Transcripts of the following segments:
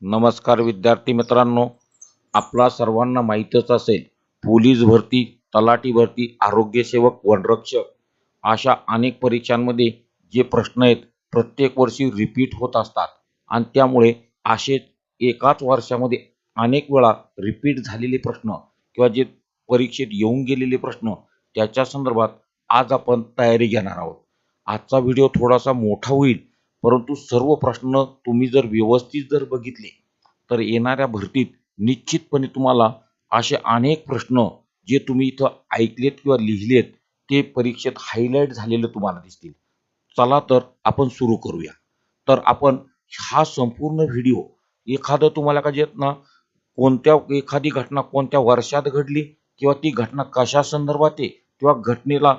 नमस्कार विद्यार्थी मित्रांनो, आपला सर्वांना माहीतच असेल, पोलीस भरती, तलाठी भरती, आरोग्य सेवक, वनरक्षक अशा अनेक परीक्षांमध्ये जे प्रश्न आहेत प्रत्येक वर्षी रिपीट होत असतात आणि त्यामुळे असे एकाच वर्षामध्ये अनेक वेळा रिपीट झालेले प्रश्न किंवा जे परीक्षेत येऊन गेलेले प्रश्न त्याच्या संदर्भात आज आपण तयारी घेणार आहोत. आजचा व्हिडिओ थोडासा मोठा होईल, परंतु सर्व प्रश्न तुम्ही जर व्यवस्थित बघितले तर येणाऱ्या भरतीत निश्चितपणे तुम्हाला असे अनेक प्रश्न जे तुम्ही इथं ऐकलेत किंवा लिहिलेत ते परीक्षेत हायलाइट झालेले तुम्हाला दिसतील. चला तर आपण सुरू करूया. तर आपण हा संपूर्ण व्हिडिओ एखादं तुम्हाला का येत ना कोणत्या एखादी घटना कोणत्या वर्षात घडली किंवा ती घटना कशा संदर्भात आहे किंवा घटनेला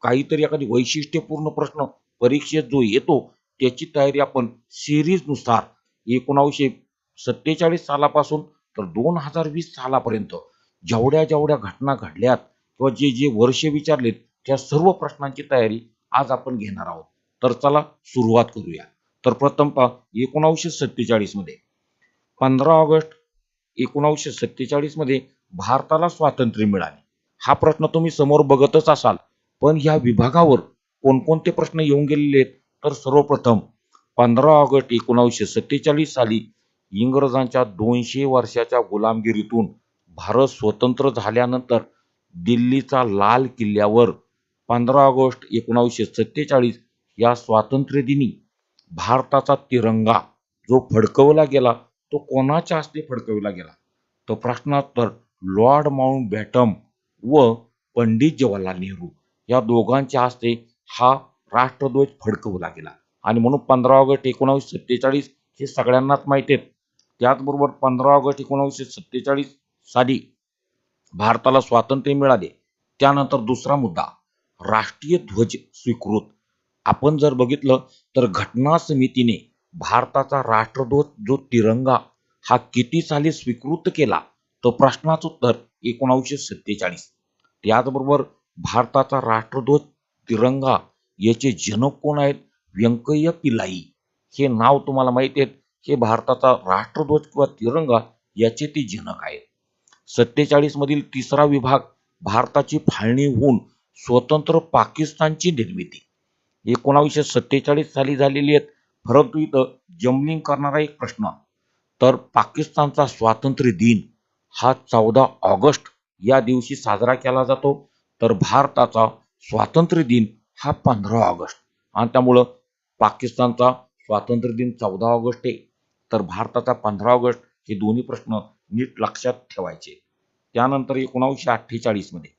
काहीतरी एखादी वैशिष्ट्यपूर्ण प्रश्न परीक्षेत जो येतो त्याची तयारी आपण सिरीजनुसार 1947 सालापासून तर 2020 सालापर्यंत जेवढ्या घटना घडल्यात किंवा जे वर्ष विचारलेत त्या सर्व प्रश्नांची तयारी आज आपण घेणार आहोत. तर चला सुरुवात करूया. तर प्रथम पहा 1947 मध्ये 15 ऑगस्ट 1947 मध्ये भारताला स्वातंत्र्य मिळाले. हा प्रश्न तुम्ही समोर बघतच असाल, पण ह्या विभागावर कोणकोणते प्रश्न येऊन गेलेले आहेत तर सर्वप्रथम 15 ऑगस्ट 1947 साली इंग्रजांच्या 200 वर्षाच्या गुलामगिरीतून भारत स्वतंत्र झाल्यानंतर दिल्लीचा लाल किल्ल्यावर 15 ऑगस्ट 1947 या स्वातंत्र्य दिनी भारताचा तिरंगा जो फडकवला गेला तो कोणाच्या हस्ते फडकवला गेला? तो प्रश्नोत्तर लॉर्ड माउंटबॅटन व पंडित जवाहरलाल नेहरू या दोघांच्या हस्ते हा राष्ट्रध्वज फडकवला गेला. आणि म्हणून 15 ऑगस्ट 1947 हे सगळ्यांनाच माहिती आहे. त्याचबरोबर 15 ऑगस्ट 1947 साली भारताला स्वातंत्र्य मिळाले. त्यानंतर दुसरा मुद्दा राष्ट्रीय ध्वज स्वीकृत. आपण जर बघितलं तर घटना समितीने भारताचा राष्ट्रध्वज जो तिरंगा हा किती साली स्वीकृत केला? तर प्रश्नाचं उत्तर 1947. त्याचबरोबर भारताचा राष्ट्रध्वज तिरंगा याचे जनक कोण आहेत? व्यंकय्या पिल्लाई हे नाव तुम्हाला माहिती आहे. हे भारताचा राष्ट्रध्वज किंवा तिरंगा याचे ते जनक आहेत. 47 मधील तिसरा विभाग भारताची फाळणी होऊन स्वतंत्र पाकिस्तानची निर्मिती 1947 साली झालेली आहे. परंतु इथं जम्बलिंग करणारा एक प्रश्न, तर पाकिस्तानचा स्वातंत्र्य दिन हा 14 ऑगस्ट या दिवशी साजरा केला जातो, तर भारताचा स्वातंत्र्य दिन हा 15 ऑगस्ट. आणि त्यामुळं पाकिस्तानचा स्वातंत्र्य दिन 14 ऑगस्ट आहे तर भारताचा 15 ऑगस्ट हे दोन्ही प्रश्न नीट लक्षात ठेवायचे. त्यानंतर 1948 मध्ये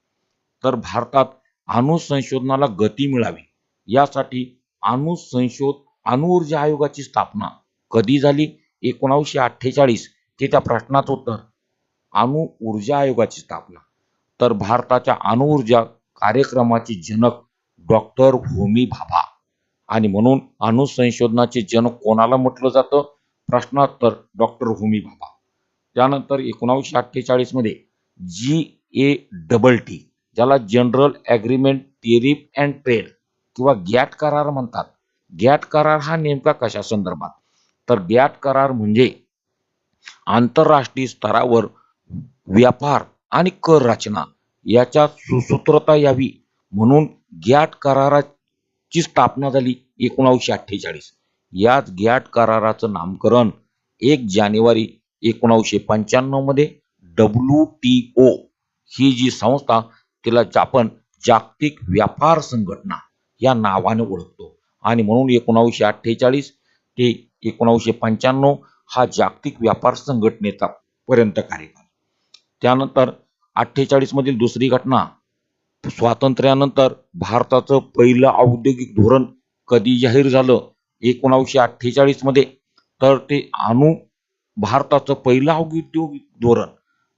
तर भारतात अणु संशोधनाला गती मिळावी यासाठी अणु ऊर्जा आयोगाची स्थापना कधी झाली? 1948 ते त्या प्रश्नाचं उत्तर अणु ऊर्जा आयोगाची स्थापना. तर भारताच्या अणु ऊर्जा कार्यक्रमाचे जनक डॉक्टर होमी भाभा. आणि म्हणून अणु संशोधनाचे जनक कोणाला म्हटलं जातं? प्रश्नोत्तर डॉक्टर होमी भाभा. त्यानंतर 1948 मध्ये GATT ज्याला general agreement tariff and trade किंवा गॅट करार म्हणतात. गॅट करार हा नेमका कशा संदर्भात? तर गॅट करार म्हणजे आंतरराष्ट्रीय स्तरावर व्यापार आणि कर रचना याच्या सुसूत्रता यावी म्हणून गॅट कराराची स्थापना झाली 1948. याच गॅट कराराचं नामकरण 1 जानेवारी 1995 मध्ये WTO ही जी संस्था तिला आपण जागतिक व्यापार संघटना या नावाने ओळखतो. आणि म्हणून 1948 ते 1995 हा जागतिक व्यापार संघटनेचा पर्यंत कार्यकाळ. त्यानंतर 48 मधील दुसरी घटना, स्वातंत्र्यानंतर भारताचं पहिलं औद्योगिक धोरण कधी जाहीर झालं? 1948 मध्ये. तर ते भारताचं पहिलं औद्योगिक धोरण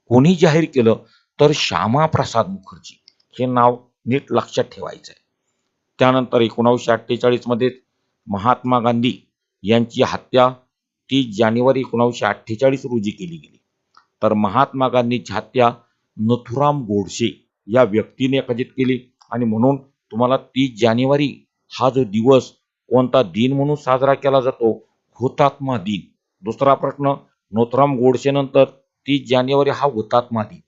कोणी जाहीर केलं? तर श्यामा प्रसाद मुखर्जी. हे नाव नीट लक्षात ठेवायचं आहे. त्यानंतर 1948 मध्ये महात्मा गांधी यांची हत्या 30 जानेवारी 1948 रोजी केली गेली. तर महात्मा गांधीची हत्या नथुराम गोडसे या व्यक्तीने कथित केली. आणि म्हणून तुम्हाला 30 जानेवारी हा जो दिवस कोणता दिन म्हणून साजरा केला जातो? हुतात्मा दिन. दुसरा प्रश्न नोथराम गोडसेनंतर 30 जानेवारी हा हुतात्मा दिन.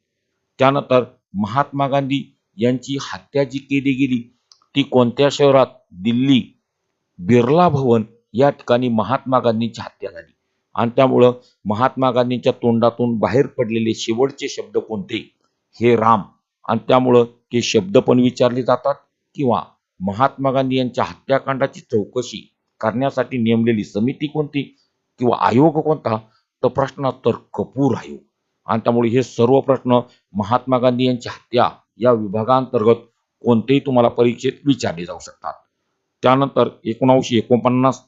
त्यानंतर महात्मा गांधी यांची हत्या जी केली गेली ती कोणत्या शहरात? दिल्ली बिर्ला भवन या ठिकाणी महात्मा गांधींची हत्या झाली. आणि त्यामुळं महात्मा गांधींच्या तोंडातून बाहेर पडलेले शेवटचे शब्द कोणते? हे राम. आणि त्यामुळं ते शब्द पण विचारले जातात किंवा महात्मा गांधी यांच्या हत्याकांडाची चौकशी करण्यासाठी नेमलेली समिती कोणती किंवा आयोग कोणता? तर प्रश्नोत्तर कपूर आयोग. आणि त्यामुळे हे सर्व प्रश्न महात्मा गांधी यांची हत्या या विभागांतर्गत कोणतेही तुम्हाला परीक्षेत विचारले जाऊ शकतात. त्यानंतर 1949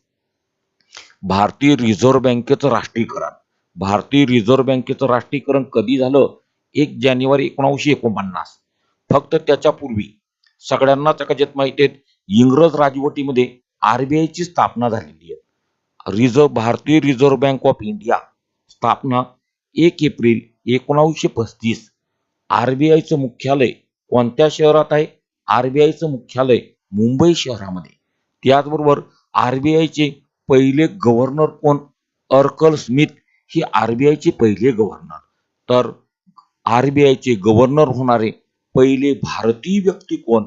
भारतीय रिझर्व्ह बँकेचं राष्ट्रीयकरण. भारतीय रिझर्व्ह बँकेचं राष्ट्रीयकरण कधी झालं? 1 जानेवारी 1949. फक्त त्याच्यापूर्वी सगळ्यांनाच कदाचित माहिती आहे इंग्रज राजवटीमध्ये आरबीआयची स्थापना झालेली आहे. भारतीय रिझर्व्ह बँक ऑफ इंडिया स्थापना 1 एप्रिल 1935. आरबीआयचं मुख्यालय कोणत्या शहरात आहे? आरबीआयचं मुख्यालय मुंबई शहरामध्ये. त्याचबरोबर आरबीआयचे पहिले गव्हर्नर कोण? अर्कल स्मिथ हे आरबीआयचे पहिले गव्हर्नर. तर आरबीआयचे गव्हर्नर होणारे पहिले भारतीय व्यक्ती कोण?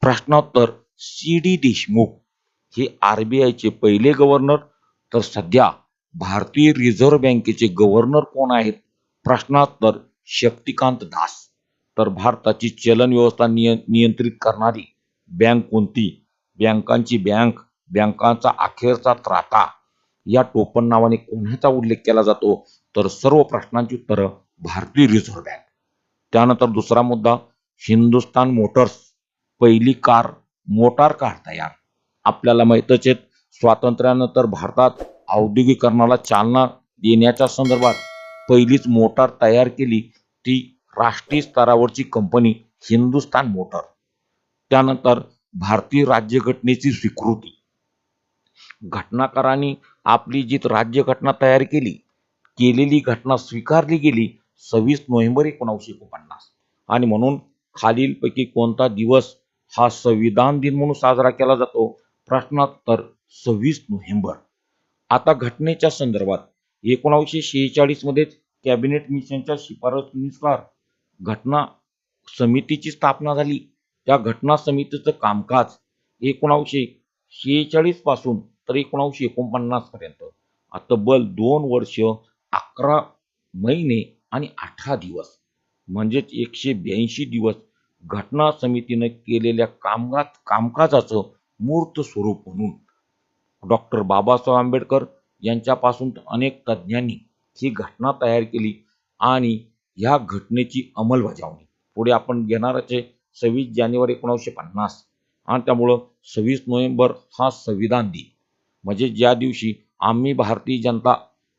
प्रश्नोत्तर सी डी देशमुख हे आरबीआयचे पहिले गव्हर्नर. तर सध्या भारतीय रिझर्व्ह बँकेचे गव्हर्नर कोण आहेत? प्रश्नोत्तर शक्तिकांत दास. तर भारताची चलन व्यवस्था नियंत्रित करणारी बँक कोणती? बँकांची बँक, बँकांचा अखेरचा त्राता या टोपण नावाने कोणाचा उल्लेख केला जातो? तर सर्व प्रश्नांची उत्तरं भारतीय रिझर्व्ह बँक. त्यानंतर दुसरा मुद्दा हिंदुस्तान मोटर्स पहिली मोटार कार तयार. आपल्याला माहितच आहे स्वातंत्र्यानंतर भारतात औद्योगिकरणाला चालना देण्याच्या संदर्भात पहिलीच मोटार तयार केली ती राष्ट्रीय स्तरावरची कंपनी हिंदुस्तान मोटर. त्यानंतर भारतीय राज्यघटनेची स्वीकृती. घटनाकारांनी आपली जी राज्यघटना तयार केलेली घटना स्वीकारली गेली 26 नोव्हेंबर 1949. आणि म्हणून खालीलपैकी कोणता दिवस हा संविधान दिन म्हणून साजरा केला जातो? प्रश्नोत्तर 26 नोव्हेंबर. आता घटनेच्या संदर्भात 1946 मध्ये कॅबिनेट मिशनच्या शिफारसीनुसार घटना समितीची स्थापना झाली. त्या घटना समितीचं कामकाज 1946 पासून तर 1949 पर्यंत तब्बल 2 वर्ष 11 महिने आणि 18 दिवस म्हणजेच 182 दिवस घटना समितीने केलेल्या कामकाजाचं मूर्त स्वरूप म्हणून डॉक्टर बाबासाहेब आंबेडकर यांच्यापासून अनेक तज्ज्ञांनी ही घटना तयार केली आणि या घटनेची अंमलबजावणी पुढे आपण घेणारच आहे 26 जानेवारी 1950. आणि त्यामुळं 26 नोव्हेंबर हा संविधान दिन म्हणजे ज्या दिवशी आम्ही भारतीय जनता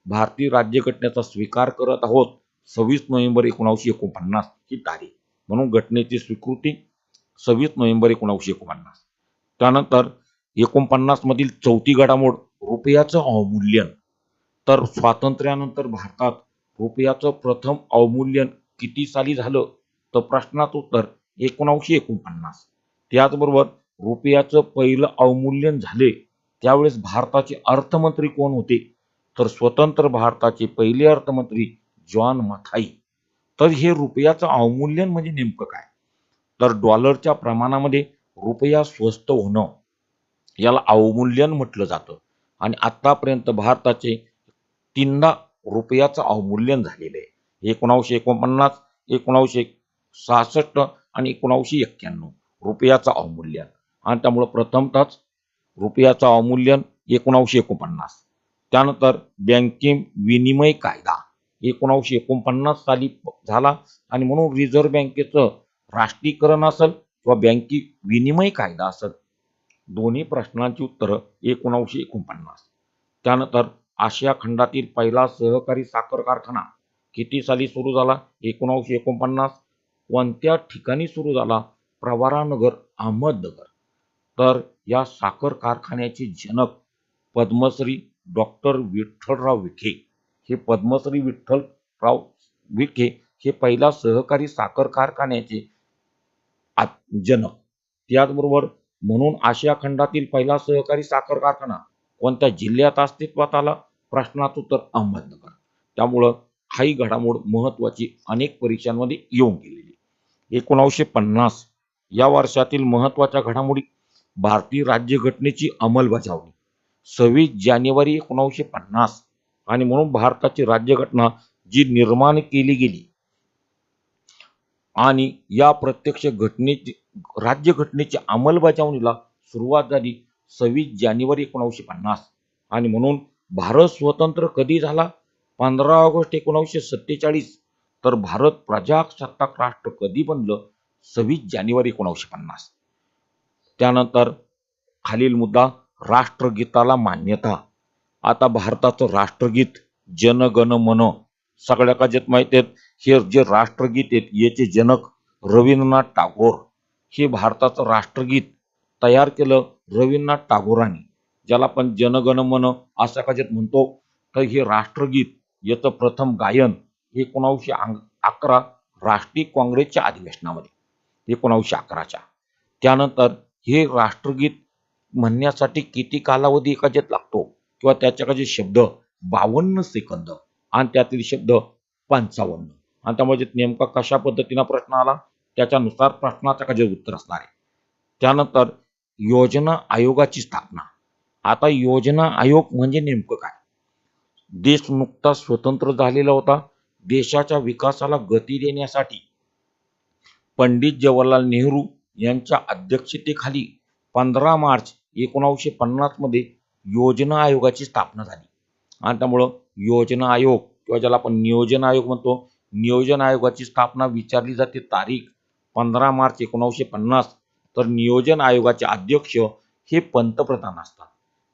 भारतीय राज्यघटनेचा स्वीकार करत आहोत 26 नोव्हेंबर 1949 ही तारीख म्हणून घटनेची स्वीकृती 26 नोव्हेंबर 1949. त्यानंतर 49 मधील चौथी घडामोड रुपयाचं अवमूल्यन. तर स्वातंत्र्यानंतर भारतात रुपयाचं प्रथम अवमूल्यन किती साली झालं? तर प्रश्नाचं उत्तर 1949. त्याचबरोबर रुपयाचं पहिलं अवमूल्यन झाले त्यावेळेस भारताचे अर्थमंत्री कोण होते? तर स्वतंत्र भारताचे पहिले अर्थमंत्री जॉन मथाई. तर हे रुपयाचं अवमूल्यन म्हणजे नेमकं काय? तर डॉलरच्या प्रमाणामध्ये रुपया स्वस्त होणं याला अवमूल्यन म्हटलं जातं. आणि आतापर्यंत भारताचे 3दा रुपयाचं अवमूल्यन झालेलं आहे. 1949, 1966 आणि 1991 रुपयाचं अवमूल्यन. आणि त्यामुळे प्रथमतःच रुपयाचं अवमूल्यन 1949. त्यानंतर बँकिंग विनिमय कायदा 1949 साली झाला आणि म्हणून रिझर्व्ह बँकेचं राष्ट्रीयकरण असेल किंवा बँकिंग विनिमय कायदा असेल दोन्ही प्रश्नांची उत्तरं 1949. त्यानंतर आशिया खंडातील पहिला सहकारी साखर कारखाना किती साली सुरू झाला? 1949. कोणत्या ठिकाणी सुरू झाला? प्रवरानगर, अहमदनगर. तर या साखर कारखान्याचे जनक पद्मश्री डॉक्टर विठ्ठलराव विखे. हे पद्मश्री विठ्ठलराव विखे हे पहिला सहकारी साखर कारखान्याचे जनक. त्याचबरोबर म्हणून आशिया खंडातील पहिला सहकारी साखर कारखाना कोणत्या जिल्ह्यात अस्तित्वात आला? प्रश्नाचं उत्तर अहमदनगर. त्यामुळं हाही घडामोड महत्वाची अनेक परीक्षांमध्ये येऊन गेलेली. 1950 या वर्षातील महत्वाच्या घडामोडी: भारतीय राज्यघटनेची अंमलबजावणी 26 जानेवारी 1950, आणि म्हणून भारताची राज्यघटना जी निर्माण केली गेली आणि या प्रत्यक्ष घटनेची राज्यघटनेच्या अंमलबजावणीला सुरुवात झाली 26 जानेवारी 1950, आणि म्हणून भारत स्वतंत्र कधी झाला? 15 ऑगस्ट 1947. तर भारत प्रजासत्ताक राष्ट्र कधी बनलं? 26 जानेवारी 1950. त्यानंतर खालील मुद्दा: राष्ट्रगीताला मान्यता. आता भारताचं राष्ट्रगीत जन गण मन सगळ्या काजत माहिती आहेत. हे जे राष्ट्रगीत आहेत याचे जनक रवींद्रनाथ टागोर. हे भारताचं राष्ट्रगीत तयार केलं रवींद्रनाथ टागोरांनी, ज्याला आपण जन गण मन असं काजत म्हणतो. तर हे राष्ट्रगीत याचं प्रथम गायन 1911 राष्ट्रीय काँग्रेसच्या अधिवेशनामध्ये 1911च्या. त्यानंतर हे राष्ट्रगीत म्हणण्यासाठी किती कालावधी एकाच्यात लागतो किंवा त्याच्याकडे शब्द 52 सेकंद आणि त्यातील शब्द 55. आणि त्यामुळे नेमका कशा पद्धतीने प्रश्न आला त्याच्यानुसार प्रश्नाचं काजे उत्तर असणार आहे. त्यानंतर योजना आयोगाची स्थापना. आता योजना आयोग म्हणजे नेमकं काय? देश नुकताच स्वतंत्र झालेला होता. देशाच्या विकासाला गती देण्यासाठी पंडित जवाहरलाल नेहरू यांच्या अध्यक्षतेखाली 15 मार्च 1950 मध्ये योजना आयोगाची स्थापना झाली. आणि त्यामुळं योजना आयोग किंवा ज्याला आपण नियोजन आयोग म्हणतो, नियोजन आयोगाची स्थापना विचारली जाते तारीख 15 मार्च 1950. तर नियोजन आयोगाचे अध्यक्ष हे पंतप्रधान असतात.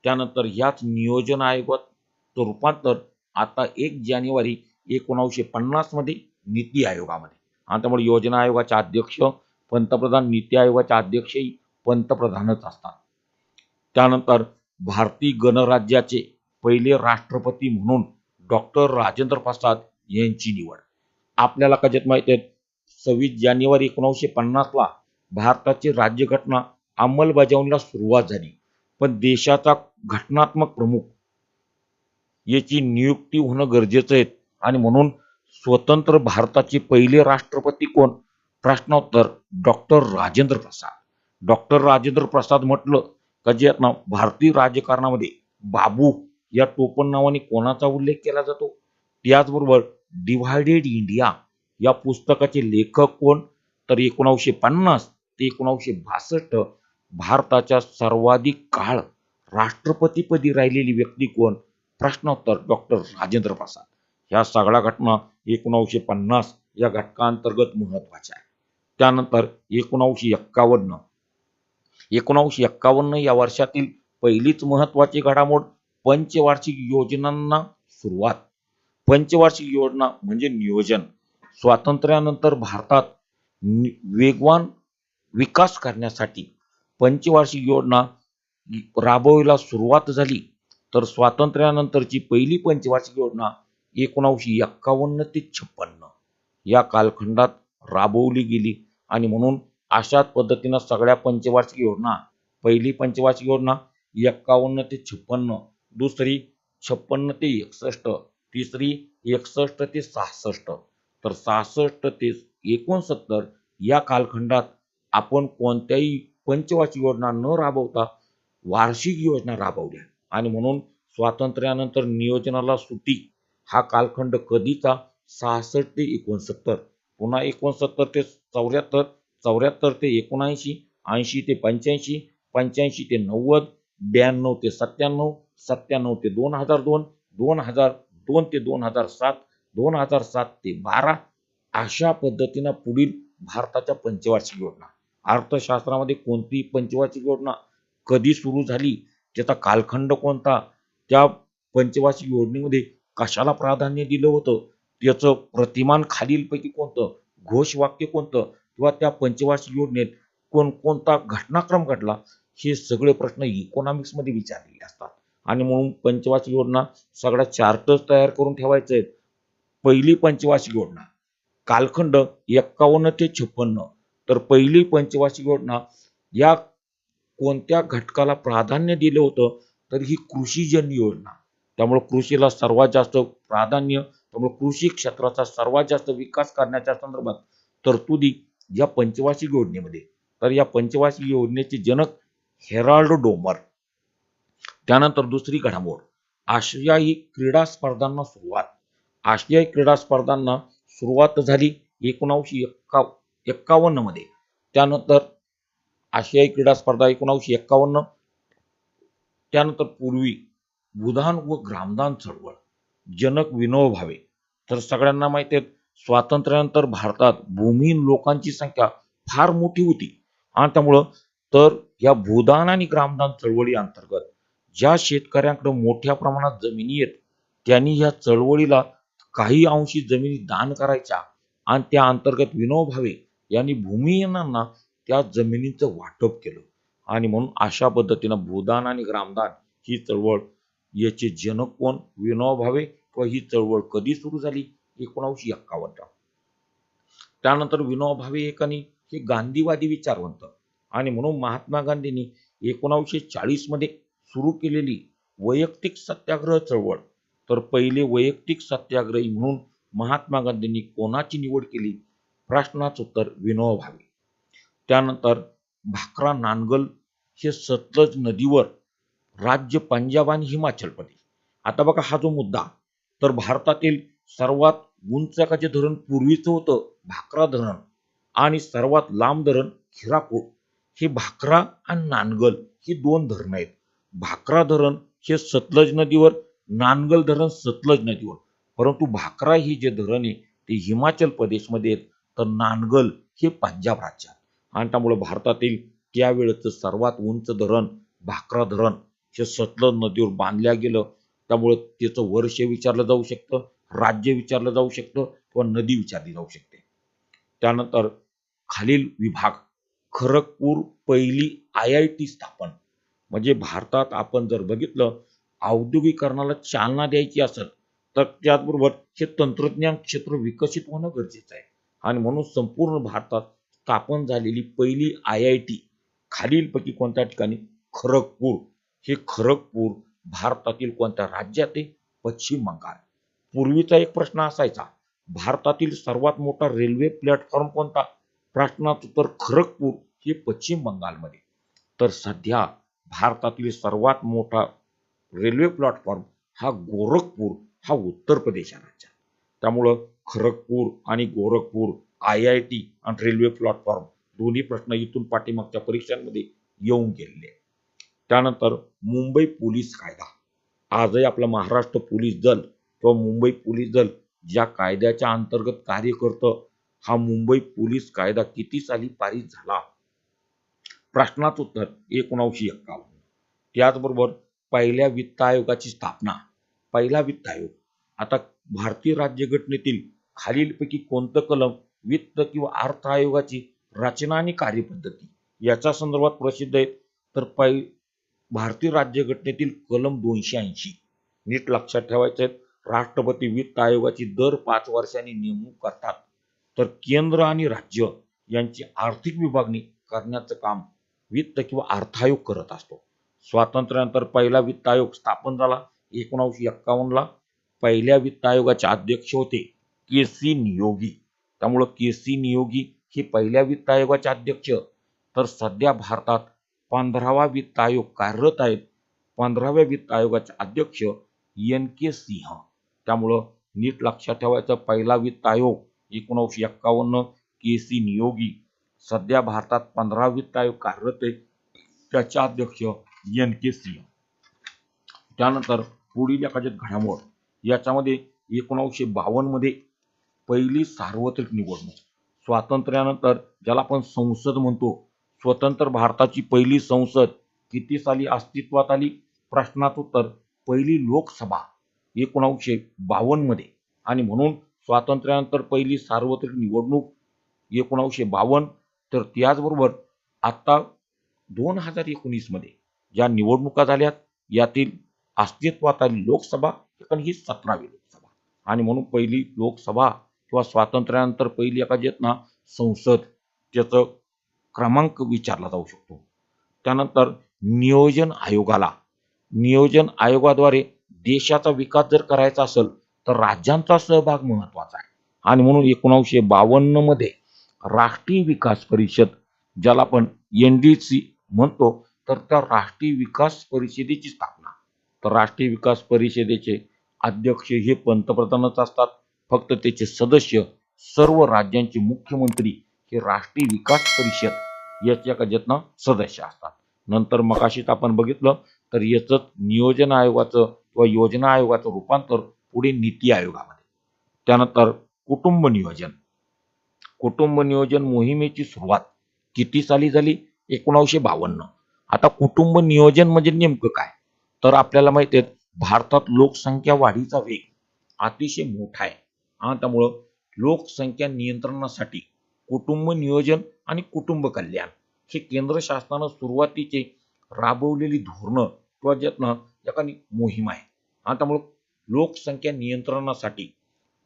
त्यानंतर याच नियोजन आयोगाचं रूपांतर आता 1 जानेवारी 1950 मध्ये नीती आयोगामध्ये. आणि त्यामुळे योजना आयोगाचे अध्यक्ष पंतप्रधान, नीती आयोगाचे अध्यक्षही पंतप्रधानच असतात. त्यानंतर भारतीय गणराज्याचे पहिले राष्ट्रपती म्हणून डॉक्टर राजेंद्र प्रसाद यांची निवड. आपल्याला कजत माहिती आहे 26 जानेवारी 1950 ला भारताची राज्यघटना अंमलबजावणीला सुरुवात झाली, पण देशाचा घटनात्मक प्रमुख याची नियुक्ती होणं गरजेचं आहे. आणि म्हणून स्वतंत्र भारताचे पहिले राष्ट्रपती कोण? प्रश्नोत्तर डॉक्टर राजेंद्र प्रसाद. डॉक्टर राजेंद्र प्रसाद म्हटलं का जे ना भारतीय राजकारणामध्ये बाबू या टोपण नावाने कोणाचा उल्लेख केला जातो? त्याचबरोबर डिव्हायडेड इंडिया या पुस्तकाचे लेखक कोण? तर 1950 ते 1962 भारताच्या सर्वाधिक काळ राष्ट्रपतीपदी राहिलेली व्यक्ती कोण? प्रश्नोत्तर डॉक्टर राजेंद्र प्रसाद. ह्या सगळ्या घटना 1950 या घटकांतर्गत महत्वाच्या आहेत. त्यानंतर 1951 या वर्षातील पहिलीच महत्वाची घडामोड पंचवार्षिक योजनांना सुरुवात. पंचवार्षिक योजना म्हणजे नियोजन. स्वातंत्र्यानंतर भारतात वेगवान विकास करण्यासाठी पंचवार्षिक योजना राबवायला सुरुवात झाली. तर स्वातंत्र्यानंतरची पहिली पंचवार्षिक योजना 1951 ते 56 या कालखंडात राबवली गेली. आणि म्हणून अशाच पद्धतीनं सगळ्या पंचवार्षिक योजना, पहिली पंचवार्षिक योजना 51 ते 56, दुसरी 56 ते 61, तिसरी 61 ते 66, तर 66 ते 69 या कालखंडात आपण कोणत्याही पंचवार्षिक योजना न राबवता वार्षिक योजना राबवल्या. आणि म्हणून स्वातंत्र्यानंतर नियोजनाला सुटी हा कालखंड कधीचा? 66 ते 69, पुन्हा 69 ते 74, 74 ते 79, 80 ते 85, 85 ते 90, 92 ते 97, 97 ते 2002, 2002 ते 2007, 2007 ते 12 अशा पद्धतीनं पुढील भारताच्या पंचवार्षिक योजना. अर्थशास्त्रामध्ये कोणती पंचवार्षिक योजना कधी सुरू झाली, त्याचा कालखंड कोणता, त्या पंचवार्षिक योजनेमध्ये कशाला प्राधान्य दिलं होतं, त्याचं प्रतिमान खालीलपैकी कोणतं, घोषवाक्य कोणतं, किंवा त्या पंचवार्षिक योजनेत कोणकोणता घटनाक्रम घडला, हे सगळे प्रश्न इकॉनॉमिक्स मध्ये विचारलेले असतात. आणि म्हणून पंचवार्षिक योजना सगळ्या चार्टर्स तयार करून ठेवायचे आहेत. पहिली पंचवार्षिक योजना कालखंड 51 ते 56. तर पहिली पंचवार्षिक योजना या कोणत्या घटकाला प्राधान्य दिलं होतं? तर ही कृषीजन्य योजना. त्यामुळे कृषीला सर्वात जास्त प्राधान्य त्यामुळे कृषी क्षेत्राचा सर्वात जास्त विकास करण्याच्या संदर्भात तरतुदी या पंचवार्षिक योजनेमध्ये. तर या पंचवार्षिक योजनेचे जनक हेराल्ड डोमर. त्यानंतर दुसरी घडामोड, आशियाई क्रीडा स्पर्धांना सुरुवात. आशियाई क्रीडा स्पर्धांना सुरुवात झाली 1951 मध्ये. त्यानंतर आशियाई क्रीडा स्पर्धा 1951. त्यानंतर पूर्वी भूदान व ग्रामदान चळवळ, जनक विनोबा भावे. तर सगळ्यांना माहिती आहे, स्वातंत्र्यानंतर भारतात भूमिहीन लोकांची संख्या फार मोठी होती आणि त्यामुळं तर या भूदान आणि ग्रामदान चळवळी अंतर्गत ज्या शेतकऱ्यांकडे मोठ्या प्रमाणात जमिनी आहेत त्यांनी या चळवळीला काही अंशी जमिनी दान करायच्या आणि त्या अंतर्गत विनोबा भावे यांनी भूमिहीनांना त्या जमिनीचं वाटप केलं आणि म्हणून अशा पद्धतीनं भूदान आणि ग्रामदान ही चळवळ, याचे जनक कोण? विनोबा भावे. व ही चळवळ कधी सुरू झाली? 1951. त्यानंतर विनोबा भावे हे गांधीवादी विचारवंत आणि म्हणून महात्मा गांधींनी 1940 मध्ये सुरू केलेली वैयक्तिक सत्याग्रह चळवळ. तर पहिले वैयक्तिक सत्याग्रही म्हणून महात्मा गांधींनी कोणाची निवड केली? प्रश्नाचं उत्तर विनोबा भावे. त्यानंतर भाकरा नानगल हे सतलज नदीवर राज्य पंजाब आणि हिमाचल प्रदेश. आता बघा हा जो मुद्दा, तर भारतातील सर्वात उंच जे धरण पूर्वीचं होतं भाकरा धरण आणि सर्वात लांब धरण हिराकूड. हे भाकरा आणि नानगल ही दोन धरणं आहेत. भाकरा धरण हे सतलज नदीवर, नानगल धरण सतलज नदीवर. परंतु भाकरा ही जे धरण आहे ते हिमाचल प्रदेशमध्ये आहेत, तर नानगल हे पंजाब राज्यात. आणि त्यामुळे भारतातील त्यावेळेचं सर्वात उंच धरण भाकरा धरण हे सतलज नदीवर बांधल्या गेलं. त्यामुळे त्याचं वर्ष विचारलं जाऊ शकतं, राज्य विचारलं जाऊ शकतं किंवा नदी विचारली जाऊ शकते. त्यानंतर खालील विभाग. खरगपूर पहिली IIT स्थापन. म्हणजे भारतात आपण जर बघितलं औद्योगिकरणाला चालना द्यायची असेल तर त्याचबरोबर हे तंत्रज्ञान क्षेत्र विकसित होणं गरजेचं आहे आणि म्हणून संपूर्ण भारतात स्थापन झालेली पहिली IIT खालीलपैकी कोणत्या ठिकाणी? खरगपूर. हे खरगपूर भारतातील कोणत्या राज्यात आहे? पश्चिम बंगाल. पूर्वीचा एक प्रश्न असायचा, भारतातील सर्वात मोठा रेल्वे प्लॅटफॉर्म कोणता? प्रश्नाचं उत्तर खरगपूर हे पश्चिम बंगालमध्ये. तर सध्या भारतातील सर्वात मोठा रेल्वे प्लॅटफॉर्म हा गोरखपूर हा उत्तर प्रदेश राज्यात. त्यामुळं खरगपूर आणि गोरखपूर, IIT आणि रेल्वे प्लॅटफॉर्म दोन्ही प्रश्न इथून पाठीमागच्या परीक्षांमध्ये येऊन गेलेले. त्यानंतर मुंबई पोलीस कायदा. आजही आपला महाराष्ट्र पोलीस दल किंवा मुंबई पोलीस दल ज्या कायद्याच्या अंतर्गत कार्य करतं, हा मुंबई पोलीस कायदा किती साली पारित झाला? प्रश्नाचं उत्तर 1951. त्याचबरोबर पहिल्या वित्त आयोगाची स्थापना. पहिला वित्त आयोग. आता भारतीय राज्यघटनेतील खालीलपैकी कोणतं कलम वित्त किंवा अर्थ आयोगाची रचना आणि कार्यपद्धती याच्या संदर्भात प्रसिद्ध आहे? तर भारतीय राज्यघटनेतील कलम 280. नीट लक्षात ठेवायचं आहे, राष्ट्रपती वित्त आयोगाची दर 5 वर्षांनी नेमणूक करतात. तर केंद्र आणि राज्य यांची आर्थिक विभागणी करण्याचं काम वित्त किंवा अर्थ आयोग करत असतो. स्वातंत्र्यानंतर पहिला वित्त आयोग स्थापन झाला 1951 ला. पहिल्या वित्त आयोगाचे अध्यक्ष होते KC नियोगी. त्यामुळे KC नियोगी हे पहिल्या वित्त आयोगाचे अध्यक्ष. तर सध्या भारतात 15वा वित्त आयोग कार्यरत आहेत. 15व्या वित्त आयोगाचे अध्यक्ष NK सिंह. त्यामुळं नीट लक्षात ठेवायचं, पहिला वित्त आयोग 1951, KC नियोगी. सध्या भारतात 15 वित्त आयोग कार्यरत आहेत, त्याचे अध्यक्ष NK सिंह. त्यानंतर पुढील एखादी घडामोड, याच्यामध्ये 1952 मध्ये पहिली सार्वत्रिक निवडणूक. स्वातंत्र्यानंतर ज्याला आपण संसद म्हणतो, स्वतंत्र भारताची पहिली संसद किती साली अस्तित्वात आली? प्रश्नाचं उत्तर पहिली लोकसभा 1952 मध्ये. आणि म्हणून स्वातंत्र्यानंतर पहिली सार्वत्रिक निवडणूक 1952. तर त्याचबरोबर आता 2019 मध्ये ज्या निवडणुका झाल्यात यातील अस्तित्वात आली लोकसभा ही 17वी लोकसभा. आणि म्हणून पहिली लोकसभा किंवा स्वातंत्र्यानंतर पहिली एखादी संसद, त्याचं क्रमांक विचारला जाऊ शकतो. त्यानंतर नियोजन आयोगाला. नियोजन आयोगाद्वारे देशाचा विकास जर करायचा असेल तर राज्यांचा सहभाग महत्वाचा आहे. आणि म्हणून 1952 मध्ये राष्ट्रीय विकास परिषद, ज्याला आपण NDC म्हणतो, तर त्या राष्ट्रीय विकास परिषदेची स्थापना. तर राष्ट्रीय विकास परिषदेचे अध्यक्ष हे पंतप्रधानच असतात. फक्त त्याचे सदस्य सर्व राज्यांचे मुख्यमंत्री हे राष्ट्रीय विकास परिषद याच्या याच्यातनं सदस्य असतात. नंतर मगाशीच आपण बघितलं तर याचं नियोजन आयोगाचं किंवा योजना आयोगाचं रूपांतर पुढे नीती आयोगामध्ये. त्यानंतर कुटुंब नियोजन. कुटुंब नियोजन मोहिमेची सुरुवात किती साली झाली? 1952. आता कुटुंब नियोजन म्हणजे नेमकं काय? तर आपल्याला माहिती आहे भारतात लोकसंख्या वाढीचा वेग अतिशय मोठा आहे. त्यामुळं लोकसंख्या नियंत्रणासाठी कुटुंब नियोजन आणि कुटुंब कल्याण हे केंद्र शासनानं सुरुवातीचे राबवलेली धोरणं किंवा ज्यातनं एखादी मोहीम आहे. त्यामुळं लोकसंख्या नियंत्रणासाठी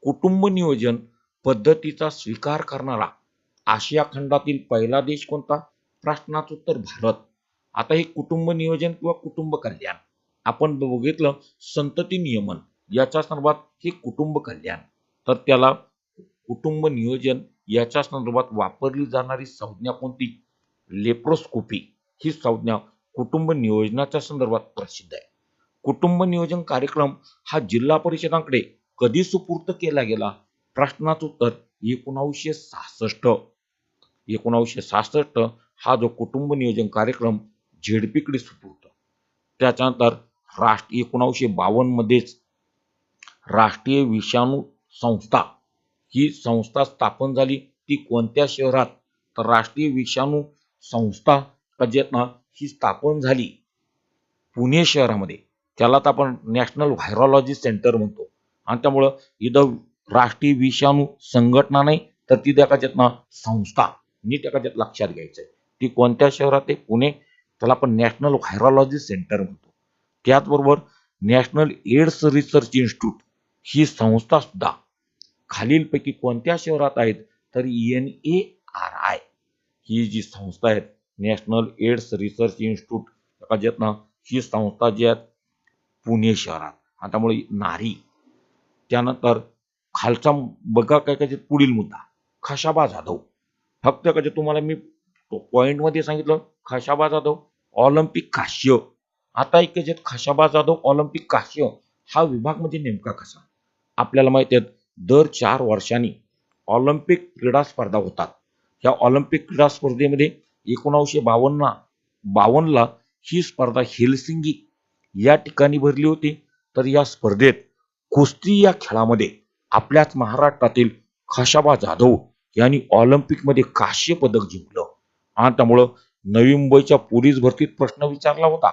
कुटुंब नियोजन पद्धतीचा स्वीकार करणारा आशिया खंडातील पहिला देश कोणता? प्रश्नाचं उत्तर भारत. आता हे कुटुंब नियोजन किंवा कुटुंब कल्याण आपण बघितलं संतती नियमन याच्या संदर्भात हे कुटुंब कल्याण. तर त्याला कुटुंब नियोजन याच्या संदर्भात वापरली जाणारी संज्ञा कोणती? लेप्रोस्कोपी ही संज्ञा कुटुंब नियोजनाच्या संदर्भात प्रसिद्ध आहे. कुटुंब नियोजन कार्यक्रम हा जिल्हा परिषदांकडे कधी सुपूर्द केला गेला? प्रश्नाचं उत्तर 1966. 1966 हा जो कुटुंब नियोजन कार्यक्रम झेडपीकडे सुपूर्द. त्याच्यानंतर 1952 मध्येच राष्ट्रीय विषाणू संस्था ही संस्था स्थापन झाली. ती कोणत्या शहरात? तर राष्ट्रीय विषाणू संस्था ही स्थापन झाली पुणे शहरामध्ये. त्यालाच आपण नॅशनल व्हायरॉलॉजी सेंटर म्हणतो. आणि त्यामुळं इथं राष्ट्रीय विषाणू संघटना नाही तर ती संस्था नीट लक्षात घ्यायचं आहे. ती कोणत्या शहरात आहे? पुणे. त्याला आपण नॅशनल व्हायरॉलॉजी सेंटर म्हणतो. त्याचबरोबर नॅशनल एड्स रिसर्च इन्स्टिट्यूट ही संस्था सुद्धा खालीलपैकी कोणत्या शहरात आहेत? तर NARI ही जी संस्था आहे नॅशनल एड्स रिसर्च इन्स्टिट्यूट ही संस्था जी आहे पुणे शहरात. त्यामुळे नारी. त्यानंतर खालचा बघा काय काय पुढील मुद्दा खशाबा जाधव. फक्त तुम्हाला मी पॉइंट मध्ये सांगितलं खशाबा जाधव ऑलिम्पिक काश्य. आता एक खशाबा जाधव ऑलिम्पिक काश्य हा विभाग म्हणजे नेमका कसा? आपल्याला माहिती आहे दर 4 वर्षांनी ऑलिम्पिक क्रीडा स्पर्धा होतात. या ऑलिम्पिक क्रीडा स्पर्धेमध्ये 1952 ला ही स्पर्धा हेलसिंगी या ठिकाणी भरली होती. तर या स्पर्धेत कुस्ती या खेळामध्ये आपल्याच महाराष्ट्रातील खशाबा जाधव यांनी ऑलिम्पिकमध्ये कांस्य पदक जिंकलं. आणि त्यामुळं नवी मुंबईच्या पोलीस भरतीत प्रश्न विचारला होता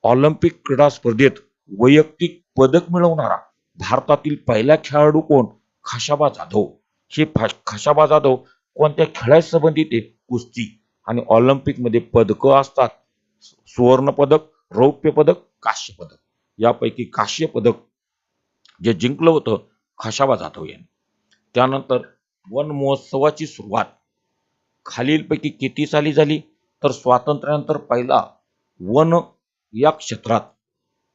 ऑलिम्पिक क्रीडा स्पर्धेत वैयक्तिक पदक मिळवणारा भारतातील पहिला खेळाडू कोण? खशाबा जाधव. हे खशाबा जाधव कोणत्या खेळाशी संबंधित आहे? कुस्ती. आणि ऑलिम्पिक मध्ये पदकं असतात सुवर्ण पदक, रौप्य पदक, कांस्य पदक. यापैकी कांस्य पदक जे जिंकलं होतं खशाबा जाधव यांनी. त्यानंतर वन महोत्सवाची सुरुवात खालीलपैकी किती साली झाली? तर स्वातंत्र्यानंतर पहिला वन या क्षेत्रात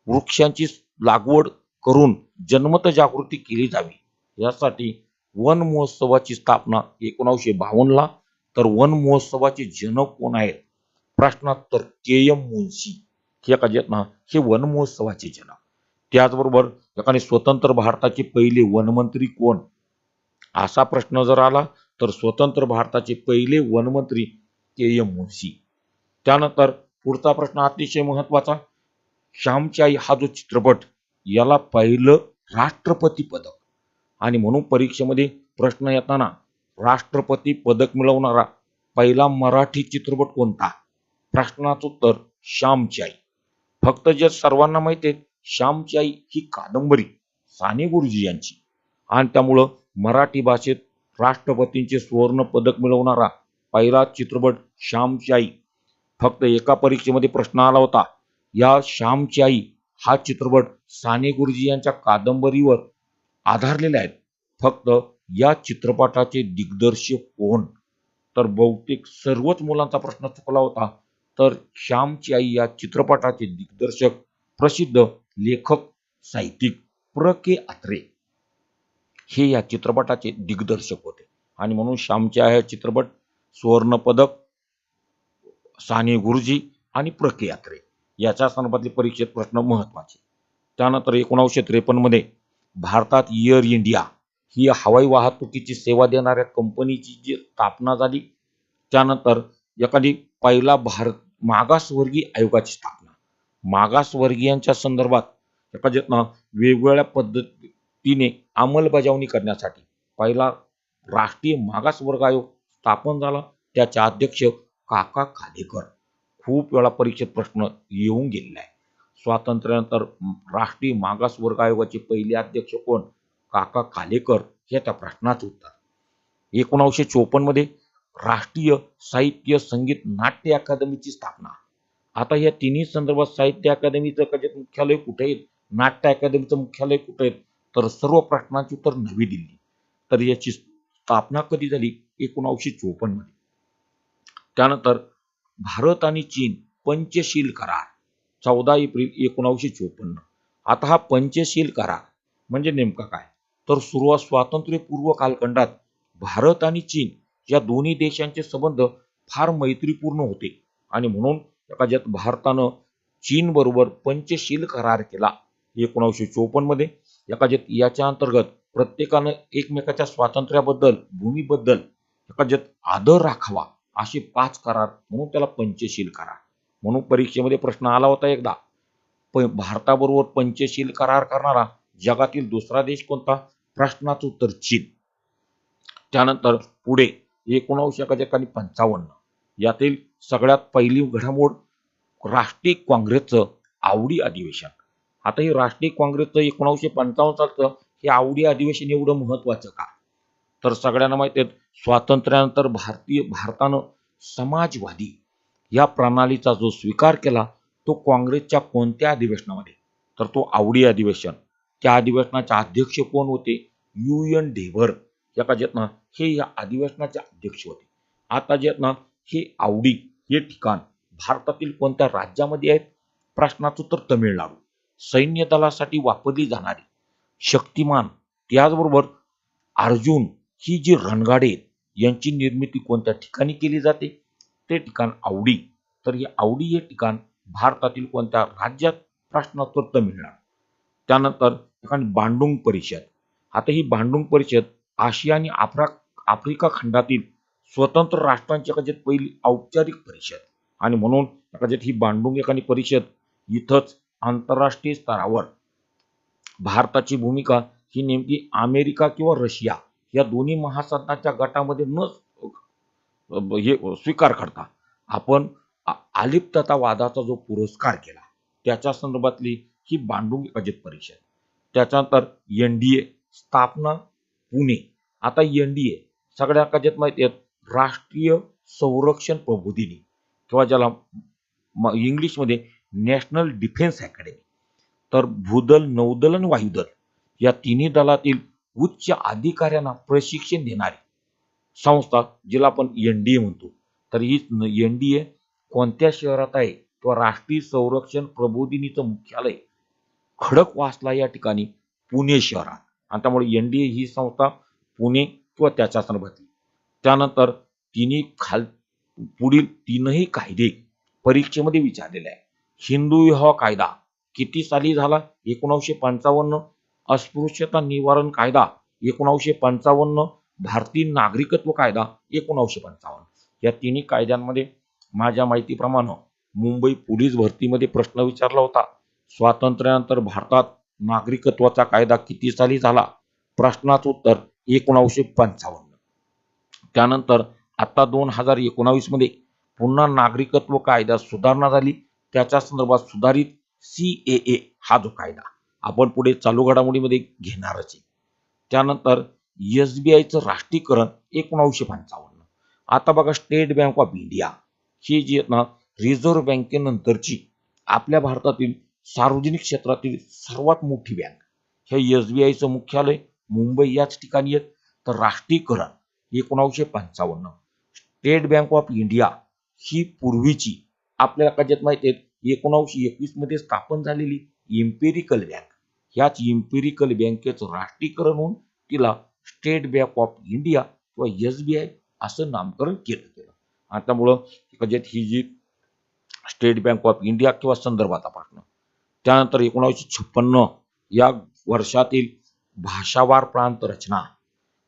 वृक्षांची लागवड करून जनमत जागृती केली जावी यासाठी वन महोत्सवाची स्थापना 1952 ला. तर वन महोत्सवाचे जनक कोण आहेत? प्रश्नोत्तर KM मुन्शी हे वन महोत्सवाचे जनक. त्याचबरोबर स्वतंत्र भारताचे पहिले वनमंत्री कोण? असा प्रश्न जर आला तर स्वतंत्र भारताचे पहिले वनमंत्री KM मुन्शी. त्यानंतर पुढचा प्रश्न अतिशय महत्वाचा श्यामची हा जो चित्रपट याला पहिलं राष्ट्रपती पदक. आणि म्हणून परीक्षेमध्ये प्रश्न येताना राष्ट्रपती पदक मिळवणारा पहिला मराठी चित्रपट कोणता? प्रश्नाचं उत्तर श्यामची आई. फक्त जे सर्वांना माहिती आहे श्यामची आई ही कादंबरी साने गुरुजी यांची. आणि त्यामुळं मराठी भाषेत राष्ट्रपतींचे सुवर्ण पदक मिळवणारा पहिला चित्रपट श्यामची आई. फक्त एका परीक्षेमध्ये प्रश्न आला होता या श्यामची आई हा चित्रपट साने गुरुजी यांच्या कादंबरीवर आधारलेला आहे. फक्त या चित्रपटाचे दिग्दर्शक कोण? तर बहुतेक सर्वच मुलांचा प्रश्न चुकला होता. तर श्यामची आई या चित्रपटाचे दिग्दर्शक प्रसिद्ध लेखक साहित्यिक प्र के अत्रे हे या चित्रपटाचे दिग्दर्शक होते आणि म्हणून श्यामच्या या चित्रपट सुवर्ण पदक, साने गुरुजी आणि प्र के अत्रे याच्या संदर्भातले परीक्षेत प्रश्न महत्वाचे. त्यानंतर 1953 मध्ये भारतात एअर इंडिया ही हवाई वाहतुकीची सेवा देणाऱ्या कंपनीची जी स्थापना झाली. त्यानंतर एखादी पहिला भारत मागासवर्गीय आयोगाची स्थापना. मागासवर्गीयांच्या संदर्भात एखाद्या वेगवेगळ्या पद्धतीने अंमलबजावणी करण्यासाठी पहिला राष्ट्रीय मागासवर्ग आयोग स्थापन झाला. त्याचे अध्यक्ष काका खालेकर. खूप वेळा परीक्षेत प्रश्न येऊन गेलेला आहे. स्वातंत्र्यानंतर राष्ट्रीय मागासवर्ग आयोगाचे पहिले अध्यक्ष कोण? काका खालेकर हे त्या प्रश्नाचं उत्तर. 1954 मध्ये राष्ट्रीय साहित्य संगीत नाट्य अकादमीची स्थापना. आता या तिन्ही संदर्भात साहित्य अकादमीचं मुख्यालय कुठे आहे, नाट्य अकादमीचं मुख्यालय कुठे आहे, तर सर्व प्रश्नांची उत्तर नवी दिल्ली. तर याची स्थापना कधी झाली? 1954 मध्ये. त्यानंतर भारत आणि चीन पंचशील करार 14 एप्रिल 1954. आता हा पंचशील करार म्हणजे नेमका काय? तर सुरुवात स्वातंत्र्यपूर्व कालखंडात भारत आणि चीन या दोन्ही देशांचे संबंध फार मैत्रीपूर्ण होते आणि म्हणून एखाद्यात भारतानं चीन बरोबर पंचशील करार केला 1954 मध्ये. एखाद्यात याच्या अंतर्गत प्रत्येकानं एकमेकाच्या स्वातंत्र्याबद्दल, भूमीबद्दल एखाद्यात आदर राखावा असे 5 करार, म्हणून त्याला पंचशील करार. म्हणून परीक्षेमध्ये प्रश्न आला होता एकदा, भारताबरोबर पंचशील करार करणारा जगातील दुसरा देश कोणता? प्रश्नाचं उत्तर चीन. त्यानंतर पुढे 1955 यातील सगळ्यात पहिली घडामोड राष्ट्रीय काँग्रेसचं आवडी अधिवेशन. आता हे राष्ट्रीय काँग्रेसचं 1955 सालचं हे आवडी अधिवेशन एवढं महत्वाचं का? तर सगळ्यांना माहिती आहे स्वातंत्र्यानंतर भारतानं समाजवादी या प्रणालीचा जो स्वीकार केला तो काँग्रेसच्या कोणत्या अधिवेशनामध्ये? तर तो आवडी अधिवेशन. त्या अधिवेशनाचे अध्यक्ष कोण होते? UN ढेबर हे या अधिवेशनाचे अध्यक्ष होते. आता जे आहेत ना हे आवडी हे ठिकाण भारतातील कोणत्या राज्यामध्ये आहेत? प्रश्नाचं उत्तर तमिळनाडू. सैन्य दलासाठी वापरली जाणारी शक्तिमान त्याचबरोबर अर्जुन ही जी रणगाडे आहेत यांची निर्मिती कोणत्या ठिकाणी केली जाते? ते ठिकाण आवडी. तर हे आवडी हे ठिकाण भारतातील कोणत्या राज्यात? प्रश्नाचं उत्तर तमिळनाडू. त्यानंतर बांडुंग परिषद. आता ही बांडुंग परिषद आशिया आणि आफ्रिका खंडातील स्वतंत्र राष्ट्रांची पहिली औपचारिक परिषद आणि म्हणून ही बांडुंग परिषद इथंच आंतरराष्ट्रीय स्तरावर भारताची भूमिका ही नेमकी अमेरिका किंवा रशिया या दोन्ही महासत्तांच्या गटामध्ये न हे स्वीकार करता आपण अलिप्ततावादाचा जो पुरस्कार केला त्याच्या संदर्भातली ही बांडुंग परिषद. त्याच्यानंतर NDA स्थापना पुणे. आता NDA सगळ्या माहिती आहेत राष्ट्रीय संरक्षण प्रबोधिनी किंवा ज्याला इंग्लिशमध्ये नॅशनल डिफेन्स अकॅडमी. तर भूदल, नौदल आणि वायुदल या तिन्ही दलातील उच्च अधिकाऱ्यांना प्रशिक्षण देणारी संस्था जिला आपण NDA म्हणतो. तर ही NDA कोणत्या शहरात आहे? किंवा राष्ट्रीय संरक्षण प्रबोधिनीचं मुख्यालय खडकवासला या ठिकाणी पुणे शहरात आणि त्यामुळे NDA ही संस्था पुणे किंवा त्याच्या संदर्भातली. त्यानंतर पुढील तीनही कायदे परीक्षेमध्ये विचारलेले आहे. हिंदू विवाह कायदा किती साली झाला? 1955. अस्पृश्यता निवारण कायदा 1955. भारतीय नागरिकत्व कायदा 1955. या तिन्ही कायद्यांमध्ये माझ्या माहितीप्रमाणे मुंबई पोलीस भरतीमध्ये प्रश्न विचारला होता. स्वातंत्र्यानंतर भारतात नागरिकत्वाचा कायदा किती साली झाला? प्रश्नाचं उत्तर 1955. त्यानंतर आता 2019 मध्ये पुन्हा नागरिकत्व कायद्यात सुधारणा झाली. त्याच्या संदर्भात सुधारित CAA हा जो कायदा आपण पुढे चालू घडामोडीमध्ये घेणारच आहे. त्यानंतर SBIचं राष्ट्रीयकरण 1955. आता बघा स्टेट बँक ऑफ इंडिया ही जी रिझर्व्ह बँकेनंतरची आपल्या भारतातील सार्वजनिक क्षेत्रातील सर्वात मोठी बँक. हे SBIचं मुख्यालय मुंबई याच ठिकाणी आहे. तर राष्ट्रीयकरण 1955. स्टेट बँक ऑफ इंडिया ही पूर्वीची आपल्याला माहिती आहे 1921 मध्ये स्थापन झालेली इम्पेरिकल बँक. ह्याच इम्पिरिकल बँकेचं राष्ट्रीयकरण होऊन तिला स्टेट बँक ऑफ इंडिया किंवा SBI असं नामकरण केलं गेलं. आणि त्यामुळं ही जी स्टेट बँक ऑफ इंडिया किंवा संदर्भाचा प्रश्न. त्यानंतर 1956 या वर्षातील भाषावार प्रांत रचना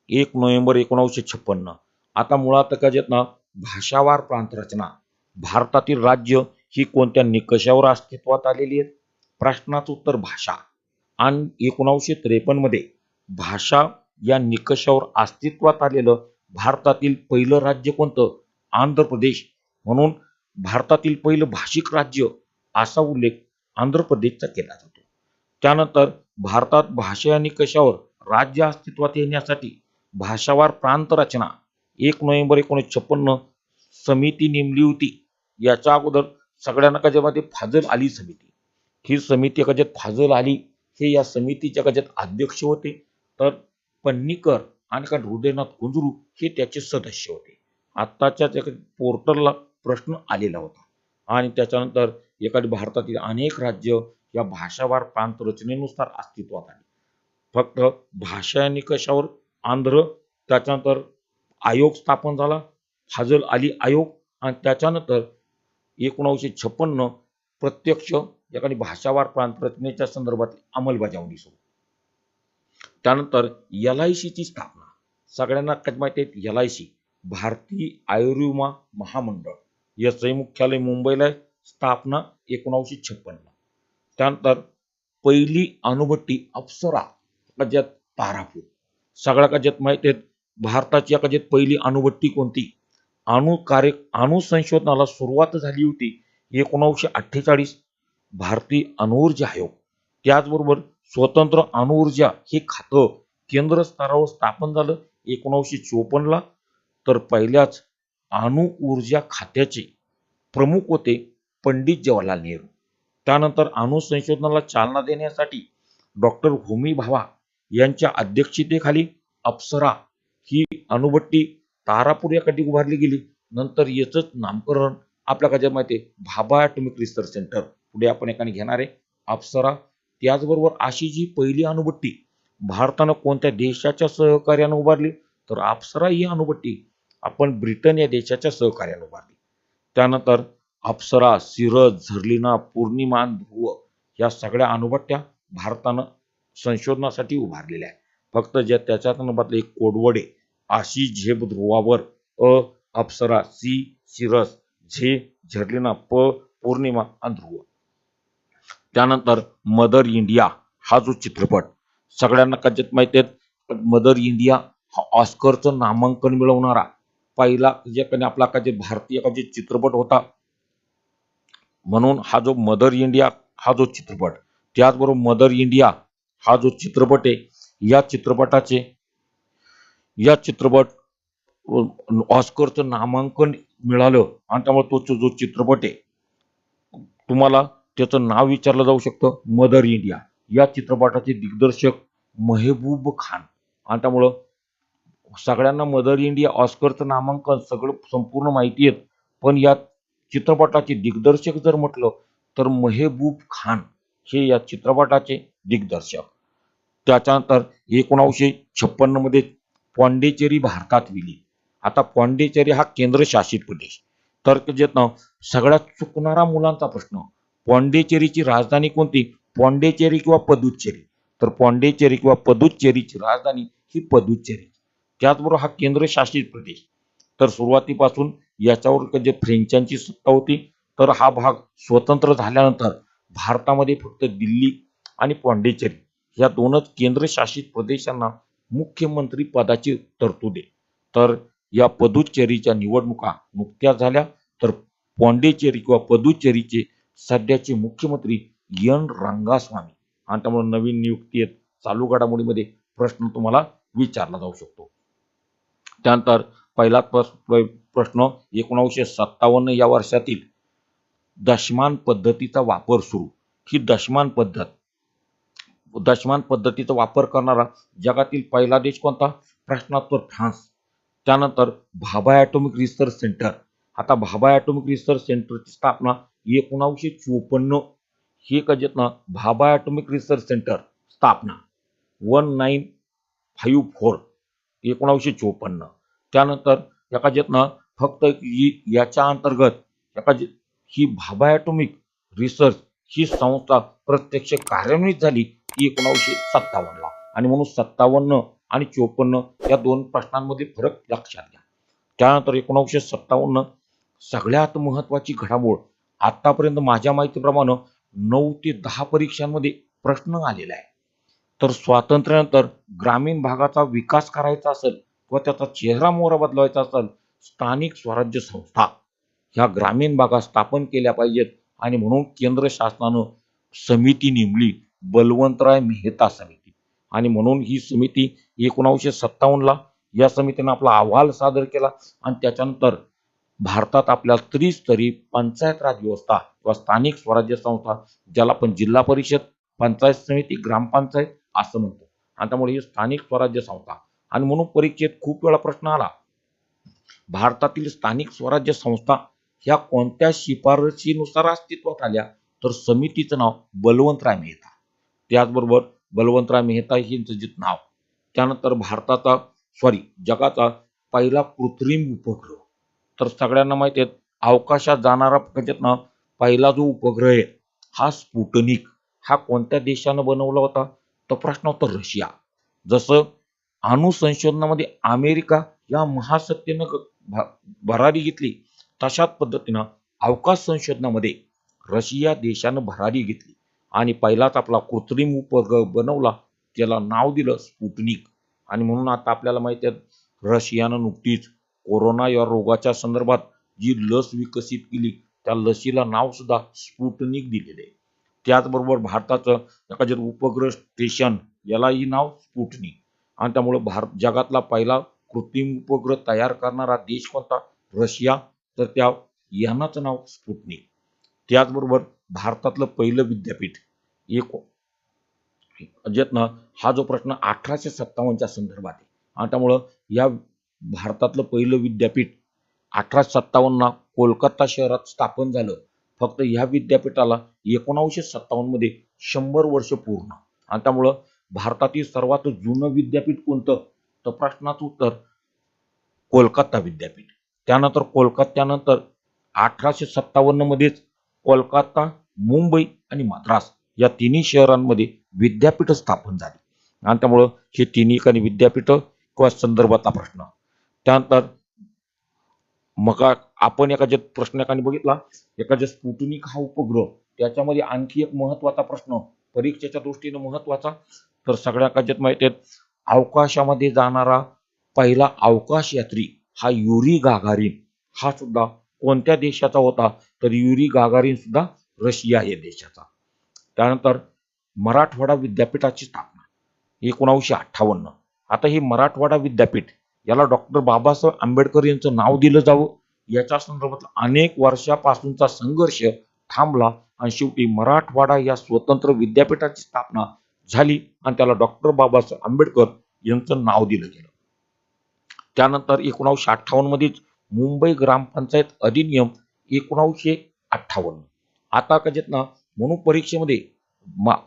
1 नोव्हेंबर 1956. आता मुळात ना भाषावार प्रांत रचना भारतातील राज्य ही कोणत्या निकषावर अस्तित्वात आलेली आहेत? प्रश्नाचं उत्तर भाषा. आणि 1953 मध्ये भाषा या निकषावर अस्तित्वात आलेलं भारतातील पहिलं राज्य कोणतं? आंध्र प्रदेश. म्हणून भारतातील पहिलं भाषिक राज्य असा उल्लेख आंध्र प्रदेशचा केला जातो. त्यानंतर भारतात भाषा या निकषावर राज्य अस्तित्वात येण्यासाठी भाषावार प्रांत रचना 1 नोव्हेंबर 1956 समिती नेमली होती. याच्या अगोदर सगळ्यांना त्याच्यामध्ये फाजल अली समिती. ही समिती फाजल अली हे या समितीच्या अध्यक्ष होते. तर पन्नीकर आणि हृदयनाथ कुंजरू हे त्याचे सदस्य होते. आत्ताच्या पोर्टलला प्रश्न आलेला होता. आणि त्याच्यानंतर भारतातील अनेक राज्य या भाषावार प्रांत रचनेनुसार अस्तित्वात आली. फक्त भाषा या निकषावर आंध्र, त्याच्यानंतर आयोग स्थापन झाला फाजल अली आयोग, आणि त्याच्यानंतर 1956 प्रत्यक्ष भाषावार प्रांत रचनेच्या संदर्भात अंमलबजावणी सुरू. त्यानंतर LIC ची स्थापना. सगळ्यांना माहिती आहे LIC भारतीय आयुर्विमा महामंडळ याचे मुख्यालय मुंबईला आहे. स्थापना 1956. त्यानंतर पहिली अणुभट्टी अप्सरा तारापूर. सगळ्या माहिती आहे भारताची पहिली अणुभट्टी कोणती? अणु संशोधनाला सुरुवात झाली होती 1948 भारतीय अणुऊर्जा आयोग. त्याचबरोबर स्वतंत्र अणुऊर्जा हे खातं केंद्र स्तरावर स्थापन झालं 1954. तर पहिल्याच अणु ऊर्जा खात्याचे प्रमुख होते पंडित जवाहरलाल नेहरू. त्यानंतर अणु संशोधनाला चालना देण्यासाठी डॉक्टर होमी भाभा यांच्या अध्यक्षतेखाली अप्सरा ही अणुभट्टी तारापूर यासाठी उभारली गेली. नंतर याचंच नामकरण आपल्याकडे माहिती आहे भाभा ॲटॉमिक रिसर्च सेंटर. पुढे आपण घेणार आहे अप्सरा. त्याचबरोबर अशी जी पहिली अणुभट्टी भारतानं कोणत्या देशाच्या सहकार्याने उभारली? तर अप्सरा ही अणुभट्टी आपण ब्रिटन या देशाच्या सहकार्याने उभारली. त्यानंतर अप्सरा, सिरस, झर्लिना, पूर्णिमा, ध्रुव या सगळ्या अणुभट्ट्या भारतानं संशोधनासाठी उभारलेल्या आहेत. फक्त त्याच्यात एक कोडवडे आशी झेब ध्रुवावर, अप्सरा, सिरस, झर्लिना, पौर्णिमा आणि ध्रुव. त्यानंतर मदर इंडिया हा जो चित्रपट सगळ्यांना माहिती आहे मदर इंडिया हा ऑस्करचं नामांकन मिळवणारा पहिला आपला भारतीय चित्रपट होता. म्हणून हा जो मदर इंडिया हा जो चित्रपट, त्याचबरोबर मदर इंडिया हा जो चित्रपट आहे या चित्रपट ऑस्करचं नामांकन मिळालं. आणि त्यामुळे तो जो चित्रपट आहे तुम्हाला त्याचं नाव विचारलं जाऊ शकतं मदर इंडिया. या चित्रपटाचे दिग्दर्शक मेहबूब खान. आणि त्यामुळं सगळ्यांना मदर इंडिया ऑस्करचं नामांकन सगळं संपूर्ण माहिती आहे. पण या चित्रपटाचे दिग्दर्शक जर म्हटलं तर मेहबूब खान हे या चित्रपटाचे दिग्दर्शक. त्याच्यानंतर 1956 मध्ये पॉंडिचेरी भारतात विलीन. आता पॉंडिचेरी हा केंद्रशासित प्रदेश. तर सगळ्यात चुकणारा मुलांचा प्रश्न, पॉंडिचेरीची राजधानी कोणती? पॉंडिचेरी किंवा पदुच्चेरी? तर पॉंडिचेरी किंवा पदुच्चेरीची राजधानी ही पदुच्चेरी. त्याचबरोबर हा केंद्रशासित प्रदेश. तर सुरुवातीपासून याच्यावर फ्रेंचांची सत्ता होती. तर हा भाग स्वतंत्र झाल्यानंतर भारतामध्ये फक्त दिल्ली आणि पॉंडिचेरी या दोनच केंद्रशासित प्रदेशांना मुख्यमंत्री पदाची तरतूद आहे. तर या पदुच्चेरीच्या निवडणुका नुकत्याच झाल्या. तर पॉंडिचेरी किंवा पदुच्चेरीचे सध्याचे मुख्यमंत्री एन रंगास्वामी. आणि त्यामुळे नवीन नियुक्ती आहेत. चालू घडामोडीमध्ये प्रश्न तुम्हाला विचारला जाऊ शकतो. त्यानंतर पहिला प्रश्न 1957 या वर्षातील दशमान पद्धतीचा वापर सुरू. ही दशमान पद्धतीचा वापर करणारा जगातील पहिला देश कोणता? प्रश्नात्तर फ्रान्स. त्यानंतर भाभा ॲटॉमिक रिसर्च सेंटर. आता भाभा ॲटॉमिक रिसर्च सेंटरची स्थापना 1954 ही भाभा ॲटॉमिक रिसर्च सेंटर स्थापना 1954 1954. त्यानंतर याच्यातनं फक्त याच्या अंतर्गत ही भाभा ॲटॉमिक रिसर्च ही संस्था प्रत्यक्ष कार्यान्वित झाली ती 1957 ला. आणि म्हणून 57 आणि 54 या दोन प्रश्नांमध्ये फरक लक्षात घ्या. त्यानंतर 1957 सगळ्यात महत्वाची घडामोड आतापर्यंत माझ्या माहितीप्रमाणे 9 ते 10 परीक्षांमध्ये प्रश्न आलेला आहे. तर स्वातंत्र्यानंतर ग्रामीण भागाचा विकास करायचा असेल किंवा त्याचा चेहरा मोहरा बदलवायचा असेल, स्थानिक स्वराज्य संस्था ह्या ग्रामीण भागात स्थापन केल्या पाहिजेत. आणि म्हणून केंद्र शासनानं समिती नेमली, बलवंतराय मेहता समिती. आणि म्हणून ही समिती 1957 ला या समितीने आपला अहवाल सादर केला. आणि त्याच्यानंतर भारतात आपल्या त्रिस्तरीय पंचायत राज व्यवस्था किंवा स्थानिक स्वराज्य संस्था, ज्याला आपण जिल्हा परिषद, पंचायत समिती, ग्रामपंचायत असं म्हणतो, आणि त्यामुळे ही स्थानिक स्वराज्य संस्था. आणि म्हणून परीक्षेत खूप वेळा प्रश्न आला, भारतातील स्थानिक स्वराज्य संस्था ह्या कोणत्या शिफारशीनुसार अस्तित्वात आल्या, तर समितीचं नाव बलवंतराय मेहता. त्याचबरोबर बलवंतराय मेहता यांचं जे नाव. त्यानंतर जगाचा पहिला कृत्रिम उपग्रह. तर सगळ्यांना माहिती आहे अवकाशात जाणारा पहिला जो उपग्रह आहे हा स्पुटनिक हा कोणत्या देशानं बनवला होता, तर प्रश्न होता रशिया. जसं अणुसंशोधनामध्ये अमेरिका या महासत्तेनं भरारी घेतली, तशाच पद्धतीनं अवकाश संशोधनामध्ये रशिया देशानं भरारी घेतली आणि पहिलाच आपला कृत्रिम उपग्रह बनवला, त्याला नाव दिलं स्पुटनिक. आणि म्हणून आता आपल्याला माहिती आहे रशियानं नुकतीच कोरोना या रोगाच्या संदर्भात जी लस विकसित केली त्या लसीला नाव सुद्धा स्पुटनिक दिलेले आहे. त्याचबरोबर भारताचं उपग्रह स्टेशन यालाही नाव स्पुटनिक. आणि त्यामुळे जगातला पहिला कृत्रिम उपग्रह तयार करणारा देश कोणता, रशिया. तर त्या यानाचं नाव स्पुटनिक. त्याचबरोबर भारतातलं पहिलं विद्यापीठ हा जो प्रश्न 1857च्या संदर्भात आहे. आणि त्यामुळं या भारतातलं पहिलं विद्यापीठ 1857 कोलकाता शहरात स्थापन झालं. फक्त ह्या विद्यापीठाला 1957 मध्ये 100 वर्ष पूर्ण. आणि त्यामुळं भारतातील सर्वात जुनं विद्यापीठ कोणतं, तर प्रश्नाचं उत्तर कोलकाता विद्यापीठ. त्यानंतर कोलकात्यानंतर 1857 मध्येच कोलकाता, मुंबई आणि मद्रास या तिन्ही शहरांमध्ये विद्यापीठ स्थापन झाली. आणि त्यामुळं हे तिन्ही ठिकाणी विद्यापीठ किंवा संदर्भातला प्रश्न. त्यानंतर मग आपण प्रश्न बघितला स्पुटनिक हा उपग्रह, त्याच्यामध्ये आणखी एक महत्वाचा प्रश्न परीक्षेच्या दृष्टीने महत्वाचा, तर सगळ्या माहिती आहे अवकाशामध्ये जाणारा पहिला अवकाश यात्री हा युरी गागारिन हा सुद्धा कोणत्या देशाचा होता, तर युरी गागारिन सुद्धा रशिया या देशाचा. त्यानंतर मराठवाडा विद्यापीठाची स्थापना 1958. आता हे मराठवाडा विद्यापीठ याला डॉक्टर बाबासाहेब आंबेडकर यांचं नाव दिलं जावं याच्या संदर्भात अनेक वर्षापासूनचा संघर्ष थांबला आणि शेवटी मराठवाडा या स्वतंत्र विद्यापीठाची स्थापना झाली आणि त्याला डॉक्टर बाबासाहेब आंबेडकर यांचं नाव दिलं गेलं. त्यानंतर 1958 मध्येच मुंबई ग्रामपंचायत अधिनियम 1958. आता म्हणून परीक्षेमध्ये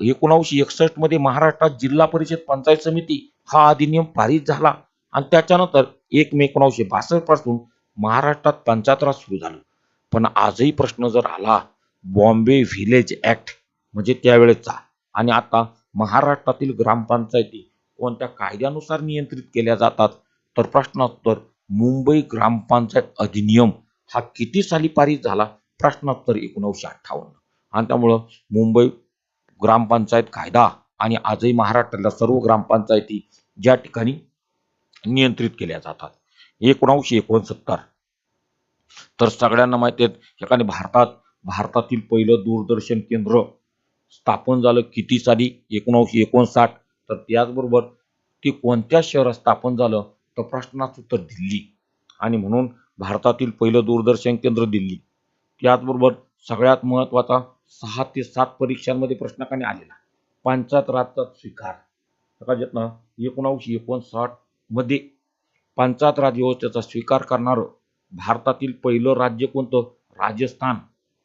1961 मध्ये महाराष्ट्रात जिल्हा परिषद पंचायत समिती हा अधिनियम पारित झाला आणि त्याच्यानंतर 1 मे 1962 पासून महाराष्ट्रात पंचायत राज सुरू झालं. पण आजही प्रश्न जर आला बॉम्बे व्हिलेज ऍक्ट म्हणजे त्यावेळेचा आणि आता महाराष्ट्रातील ग्रामपंचायती कोणत्या कायद्यानुसार नियंत्रित केल्या जातात, तर प्रश्नोत्तर मुंबई ग्रामपंचायत अधिनियम हा किती साली पारित झाला, प्रश्नोत्तर 1958. आणि त्यामुळं मुंबई ग्रामपंचायत कायदा आणि आजही महाराष्ट्रातल्या सर्व ग्रामपंचायती ज्या ठिकाणी नियंत्रित केल्या जातात. 1969 तर सगळ्यांना माहिती आहे भारतातील पहिलं दूरदर्शन केंद्र स्थापन झालं किती साली, 1959. तर त्याचबरोबर ते कोणत्या शहरात स्थापन झालं, तर प्रश्नाचं उत्तर दिल्ली. आणि म्हणून भारतातील पहिलं दूरदर्शन केंद्र दिल्ली. त्याचबरोबर सगळ्यात महत्वाचा 6 ते 7 परीक्षांमध्ये प्रश्न आलेला पंचायत राजचा स्वीकार. 1959 मध्ये पंचायत राज व्यवस्थेचा स्वीकार करणारं भारतातील पहिलं राज्य कोणतं, राजस्थान.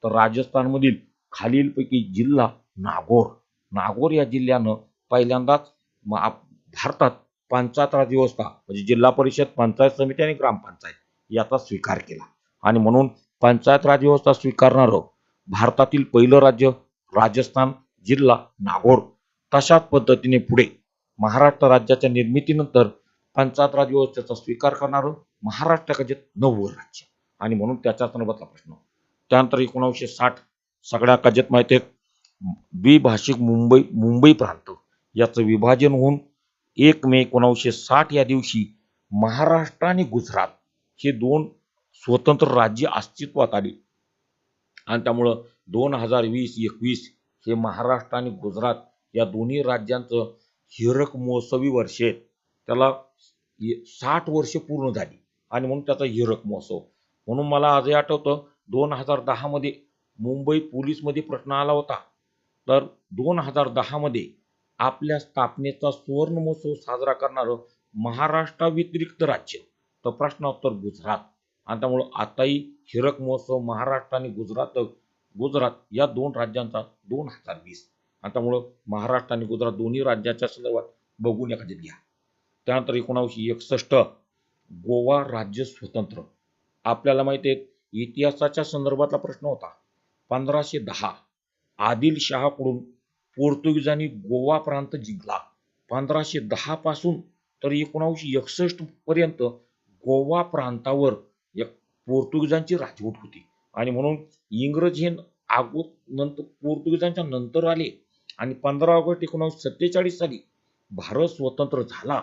तर राजस्थानमधील खालीलपैकी जिल्हा नागौर या जिल्ह्यानं पहिल्यांदाच भारतात पंचायत राज व्यवस्था म्हणजे जिल्हा परिषद, पंचायत समिती आणि ग्रामपंचायत याचा स्वीकार केला. आणि म्हणून पंचायत राज व्यवस्था स्वीकारणारं भारतातील पहिलं राज्य राजस्थान, जिल्हा नागौर. तशाच पद्धतीने पुढे महाराष्ट्र राज्याच्या निर्मितीनंतर पंचायत राज व्यवस्थेचा स्वीकार करणारं महाराष्ट्राचे 9वं राज्य. आणि म्हणून त्याच्या संदर्भातला प्रश्न. त्यानंतर 1960 सगळ्या कजेत माहिती आहे, द्विभाषिक मुंबई प्रांत याचं विभाजन होऊन 1 मे 1960 या दिवशी महाराष्ट्र आणि गुजरात हे 2 स्वतंत्र राज्य अस्तित्वात आली. आणि त्यामुळं 2020-21 हे महाराष्ट्र आणि गुजरात या दोन्ही राज्यांचं हिरक महोत्सवी वर्ष आहे. त्याला 60 वर्ष पूर्ण झाली आणि म्हणून त्याचा हिरक महोत्सव. म्हणून मला आजही आठवतं 2010 मध्ये मुंबई पोलीसमध्ये प्रश्न आला होता. तर 2010 मध्ये आपल्या स्थापनेचा सुवर्ण महोत्सव साजरा करणारं महाराष्ट्राव्यतिरिक्त राज्य तर प्रश्नोत्तर गुजरात. आणि त्यामुळं आताही हिरक महोत्सव महाराष्ट्र आणि गुजरात या 2 राज्यांचा 2020. आणि त्यामुळं महाराष्ट्र आणि गुजरात दोन्ही राज्याच्या संदर्भात बघून एखाद्यात घ्या. त्यानंतर 1961 गोवा राज्य स्वतंत्र. आपल्याला माहिती आहे इतिहासाच्या संदर्भातला प्रश्न होता. 1510 आदिलशहाकडून पोर्तुगीजांनी गोवा प्रांत जिंकला. 1510 पासून तर 1961 पर्यंत गोवा प्रांतावर पोर्तुगीजांची राजवट होती. आणि म्हणून इंग्रज हे नंतर पोर्तुगीजांच्या नंतर आले आणि 15 ऑगस्ट 1947 साली भारत स्वतंत्र झाला.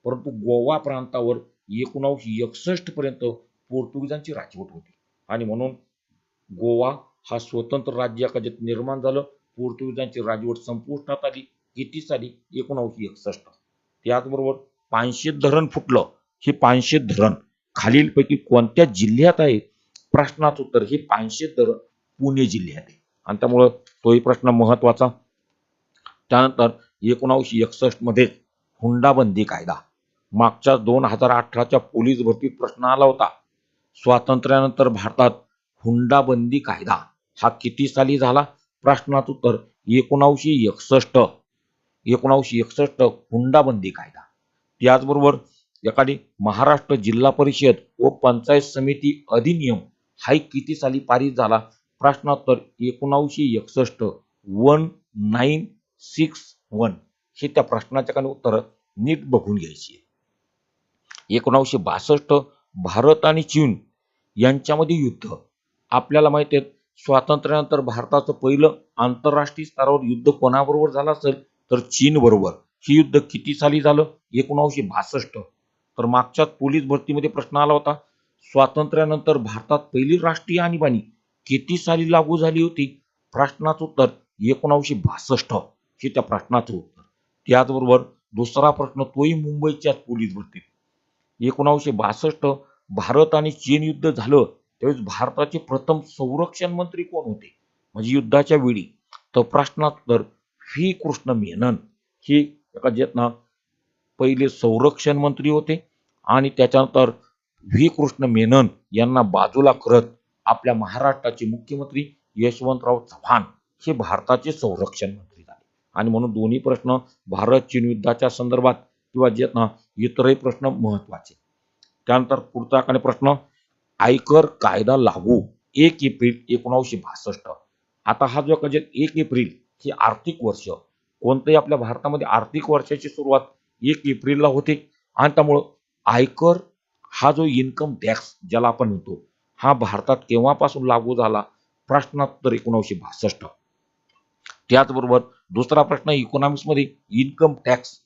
परंतु गोवा प्रांतावर 1961 पर्यंत पोर्तुगीजांची राजवट होती. आणि म्हणून गोवा हा स्वतंत्र राज्य कधीत निर्माण झालं. पोर्तुगीजांची राजवट संपुष्टात आली किती साली? 1961. त्याचबरोबर पानशेत धरण फुटलं. हे पानशेत धरण खालीलपैकी कोणत्या जिल्ह्यात आहे? प्रश्नाचं उत्तर हे पानशेत धरण पुणे जिल्ह्यात आहे. आणि त्यामुळं तोही प्रश्न महत्वाचा. त्यानंतर 1961 मध्ये हुंडाबंदी कायदा. मागच्या 2018च्या पोलीस भरतीत प्रश्न आला होता. स्वातंत्र्यानंतर भारतात हुंडाबंदी कायदा हा किती साली झाला? प्रश्नाचं उत्तर 1961. 1961 हुंडाबंदी कायदा. त्याचबरोबर एखादी महाराष्ट्र जिल्हा परिषद व पंचायत समिती अधिनियम हा किती साली पारित झाला? प्रश्नोत्तर 1961. 1961 हे त्या प्रश्नाच्या काही उत्तर नीट बघून घ्यायची. 1962 भारत आणि चीन यांच्यामध्ये युद्ध. आपल्याला माहिती आहे स्वातंत्र्यानंतर भारताचं पहिलं आंतरराष्ट्रीय स्तरावर युद्ध कोणाबरोबर झालं असेल तर चीन बरोबर. हे युद्ध किती साली झालं? 1962. तर मागच्याच पोलीस भरतीमध्ये प्रश्न आला होता. स्वातंत्र्यानंतर भारतात पहिली राष्ट्रीय आणीबाणी किती साली लागू झाली होती? प्रश्नाचं उत्तर 1962 हे त्या प्रश्नाचं उत्तर. त्याचबरोबर दुसरा प्रश्न तोही मुंबईच्याच पोलीस भरतीत. 1962 भारत आणि चीन युद्ध झालं त्यावेळेस भारताचे प्रथम संरक्षण मंत्री कोण होते म्हणजे युद्धाच्या वेळी? तर प्रश्नात्तर व्ही कृष्ण मेनन हे पहिले संरक्षण मंत्री होते. आणि त्याच्यानंतर व्ही कृष्ण मेनन यांना बाजूला करत आपल्या महाराष्ट्राचे मुख्यमंत्री यशवंतराव चव्हाण हे भारताचे संरक्षण मंत्री झाले. आणि म्हणून दोन्ही प्रश्न भारत चीन युद्धाच्या संदर्भात किंवा इतरही प्रश्न महत्वाचे. त्यानंतर पुढचा काही प्रश्न आयकर कायदा लागू 1 एप्रिल 1962. आता हा जो 1 एप्रिल हे आर्थिक वर्ष कोणतंही आपल्या भारतामध्ये आर्थिक वर्षाची सुरुवात 1 एप्रिलला होते. आणि त्यामुळं आयकर हा जो इन्कम टॅक्स ज्याला आपण म्हणतो हा भारतात केव्हापासून लागू झाला? प्रश्नोत्तर 1962. त्याचबरोबर दुसरा प्रश्न इकॉनॉमिक्स मध्ये इन्कम टॅक्स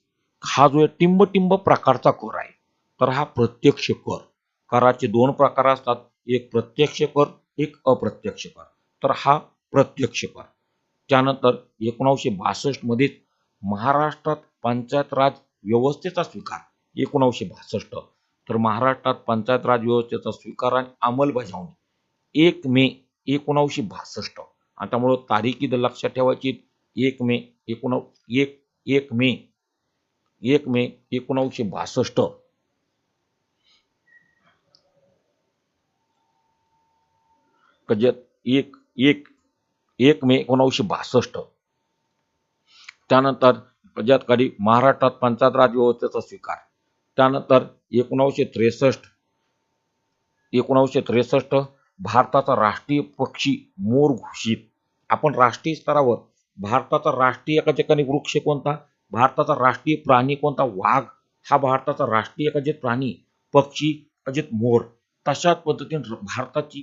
हा जो टिंब प्रकारचा कर आहे तर हा प्रत्यक्ष कर. कराचे 2 प्रकार असतात, एक प्रत्यक्ष कर एक अप्रत्यक्ष कर. तर हा प्रत्यक्ष कर. त्यानंतर 1962 मध्ये महाराष्ट्रात पंचायत राज व्यवस्थेचा स्वीकार. 1962 तर महाराष्ट्रात पंचायत राज व्यवस्थेचा स्वीकार आणि अंमलबजावणी 1 मे 1962. आणि त्यामुळे तारीख इथं लक्षात ठेवायची 1 मे 1962. एक मे 1962. त्यानंतर ज्यात कधी महाराष्ट्रात पंचायत राज व्यवस्थेचा स्वीकार. त्यानंतर 1963 भारताचा राष्ट्रीय पक्षी मोर घोषित. आपण राष्ट्रीय स्तरावर भारताचा राष्ट्रीय एकाधिकार वृक्ष कोणता, भारताचा राष्ट्रीय प्राणी कोणता, वाघ हा भारताचा राष्ट्रीय एकाधिकार प्राणी, पक्षी एकाधिकार मोर. तशाच पद्धतीने भारताची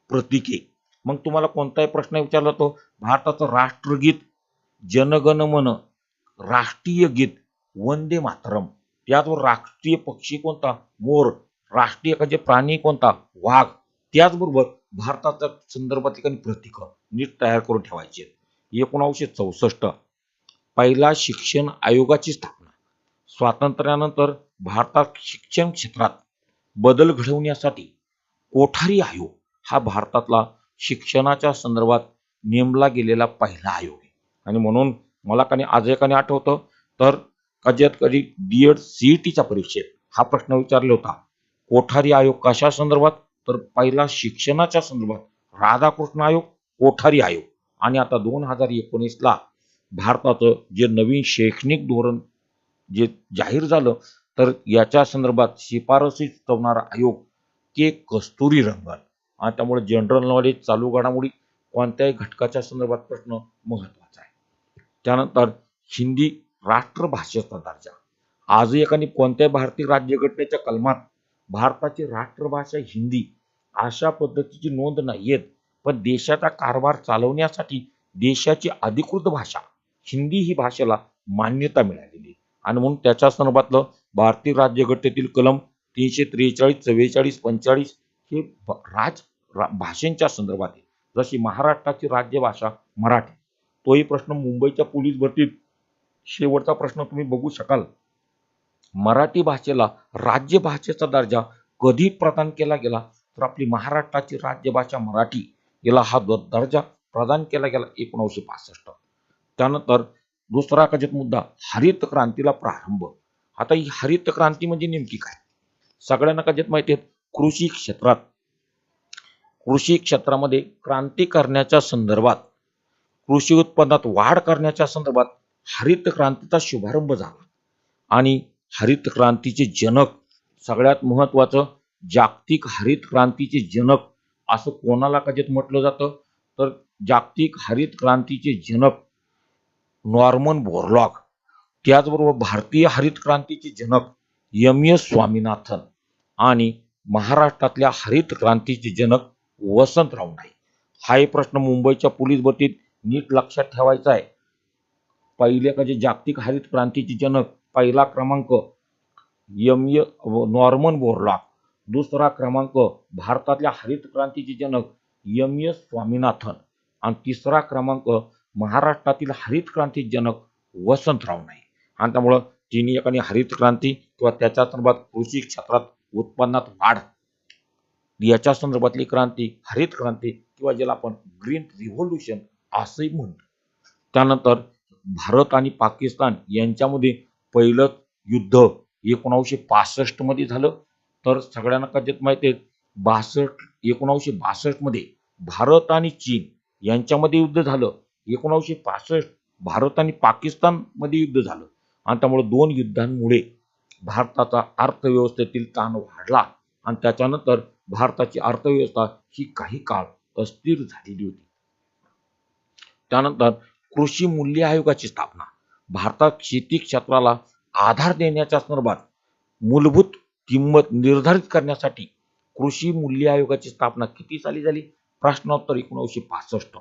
प्रतीके. मग तुम्हाला कोणताही प्रश्न विचारला तो भारताचं राष्ट्रगीत जनगण मन, राष्ट्रीय गीत वंदे मातरम. त्याचबरोबर राष्ट्रीय पक्षी कोणता, मोर, राष्ट्रीय एकाधिकार प्राणी कोणता, वाघ. त्याचबरोबर भारताच्या संदर्भातली काही प्रतीक नीट तयार करून ठेवायची. 1964 पहिला शिक्षण आयोगाची स्थापना. स्वातंत्र्यानंतर भारतात शिक्षण क्षेत्रात बदल घडवण्यासाठी कोठारी आयोग हा भारतातला शिक्षणाच्या संदर्भात नेमला गेलेला पहिला आयोग आहे. आणि म्हणून मला आज एकाने आठवतं तर कधी डीएड सीईटीच्या परीक्षेत हा प्रश्न विचारला होता. कोठारी आयोग कशा संदर्भात, तर पहिला शिक्षणाच्या संदर्भात राधाकृष्ण आयोग, कोठारी आयोग. आणि आता 2019ला भारताचं जे नवीन शैक्षणिक धोरण जे जाहीर झालं तर याच्या संदर्भात शिफारसी सुचवणारा आयोग के कस्तुरीरंगन. आणि त्यामुळे जनरल नॉलेज, चालू घडामोडी, कोणत्याही घटकाच्या संदर्भात प्रश्न महत्वाचा आहे. त्यानंतर हिंदी राष्ट्रभाषेचा दर्जा. आजही कोणत्याही भारतीय राज्यघटनेच्या कलमात भारताची राष्ट्रभाषा हिंदी अशा पद्धतीची नोंद नाहीये, पण देशाचा कारभार चालवण्यासाठी देशाची अधिकृत भाषा हिंदी ही भाषेला मान्यता मिळालेली. आणि म्हणून त्याच्या संदर्भातलं भारतीय राज्यघटनेतील कलम 343, 44, 45 हे भाषेच्या संदर्भात आहे. जशी महाराष्ट्राची राज्यभाषा मराठी. तोही प्रश्न मुंबईच्या पोलीस भरतीत शेवटचा प्रश्न तुम्ही बघू शकाल. मराठी भाषेला राज्यभाषेचा दर्जा कधी प्रदान केला गेला, तर आपली महाराष्ट्राची राज्यभाषा मराठी याला हा दर्जा प्रदान केला गेला 1965. त्यानंतर दुसरा मुद्दा हरित क्रांतीला प्रारंभ. आता ही हरित क्रांती म्हणजे नेमकी काय, सगळ्यांना माहिती आहे. कृषी क्षेत्रामध्ये क्रांती करण्याच्या संदर्भात, कृषी उत्पन्नात वाढ करण्याच्या संदर्भात हरित क्रांतीचा शुभारंभ झाला. आणि हरित क्रांतीचे जनक, सगळ्यात महत्वाचं जागतिक हरित क्रांतीचे जनक असं कोणाला म्हटलं जातं, तर जागतिक हरित क्रांतीचे जनक नॉर्मन बोरलॉग. त्याचबरोबर भारतीय हरित क्रांतीचे जनक एम.एस. स्वामीनाथन. आणि महाराष्ट्रातल्या हरित क्रांतीचे जनक वसंतराव नाईक. हा एक प्रश्न मुंबईच्या पोलीस भरतीत नीट लक्षात ठेवायचा आहे. पहिले जागतिक हरित क्रांतीचे जनक, पहिला क्रमांक नॉर्मन बोरलॉग, दुसरा क्रमांक भारतातल्या हरित क्रांतीचे जनक एम.एस. स्वामीनाथन, आणि तिसरा क्रमांक महाराष्ट्रातील हरित क्रांती जनक वसंतराव नाईक. आणि त्यामुळं तिन्ही हरित क्रांती किंवा त्याच्या संदर्भात कृषी क्षेत्रात उत्पन्नात वाढ याच्या संदर्भातली क्रांती हरित क्रांती किंवा ज्याला आपण ग्रीन रिव्होल्यूशन असंही म्हणतो. त्यानंतर भारत आणि पाकिस्तान यांच्यामध्ये पहिलं युद्ध 1965 मध्ये झालं. तर सगळ्यांना माहिती आहे 1962 मध्ये भारत आणि चीन यांच्यामध्ये युद्ध झालं. 1965 भारत आणि पाकिस्तान मध्ये युद्ध झालं. आणि त्यामुळे दोन युद्धांमुळे भारताचा अर्थव्यवस्थेतील ताण वाढला आणि त्याच्यानंतर भारताची अर्थव्यवस्था ही काही काळ अस्थिर झालेली होती. त्यानंतर कृषी मूल्य आयोगाची स्थापना. भारतात शेती क्षेत्राला आधार देण्याच्या संदर्भात मूलभूत किंमत निर्धारित करण्यासाठी कृषी मूल्य आयोगाची स्थापना किती साली झाली, प्रश्नोत्तर 1965.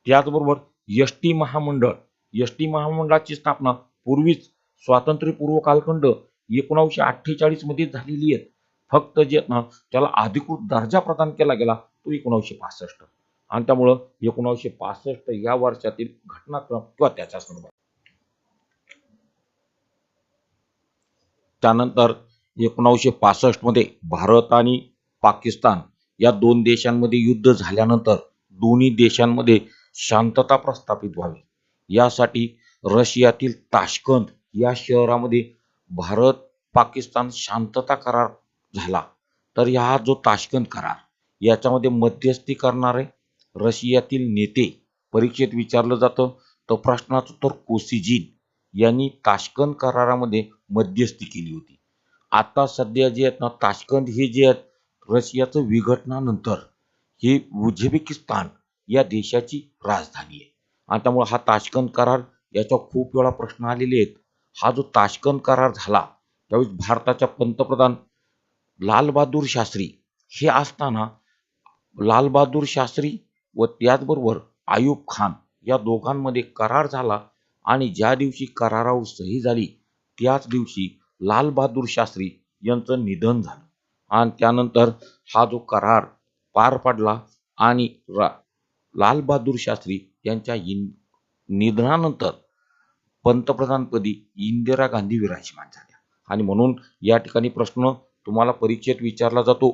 त्याचबरोबर एसटी महामंडळाची स्थापना पूर्वीच स्वातंत्र्यपूर्व कालखंड 1948 मध्ये झालेली आहे. फक्त त्याला अधिकृत दर्जा प्रदान केला गेला तो 1965. आणि त्यामुळं 1965 या वर्षातील घटनाक्रम किंवा त्याच्या संदर्भात. त्यानंतर 1965 मध्ये भारत आणि पाकिस्तान या दोन देशांमध्ये युद्ध झाल्यानंतर दोन्ही देशांमध्ये शांतता प्रस्थापित व्हावी यासाठी रशियातील ताश्कंद या शहरामध्ये भारत पाकिस्तान शांतता करार झाला. तर हा जो ताश्कंद करार याच्यामध्ये मध्यस्थी करणारे रशियातील नेते परीक्षेत विचारलं जातं. तर प्रश्नाचं उत्तर कोसिजिन यांनी ताश्कंद करारामध्ये मध्यस्थी केली होती. आता सध्या जे आहेत ना ताश्कंद हे जे आहेत रशियाचं विघटनानंतर हे उझबेकिस्तान या देशाची राजधानी आहे. आणि त्यामुळे हा ताश्कंद करार याचा खूप वेळा प्रश्न आलेले आहेत. हा जो ताश्कंद करार झाला त्यावेळी भारताच्या पंतप्रधान लालबहादूर शास्त्री हे असताना लालबहादूर शास्त्री व त्याचबरोबर आयूब खान या दोघांमध्ये करार झाला आणि ज्या दिवशी करारावर सही झाली त्याच दिवशी लालबहादूर शास्त्री यांचं निधन झालं आणि त्यानंतर हा जो करार पार पडला आणि लालबहादूर शास्त्री यांच्या निधनानंतर पंतप्रधानपदी इंदिरा गांधी विराजमान झाल्या. आणि म्हणून या ठिकाणी प्रश्न तुम्हाला परीक्षेत विचारला जातो.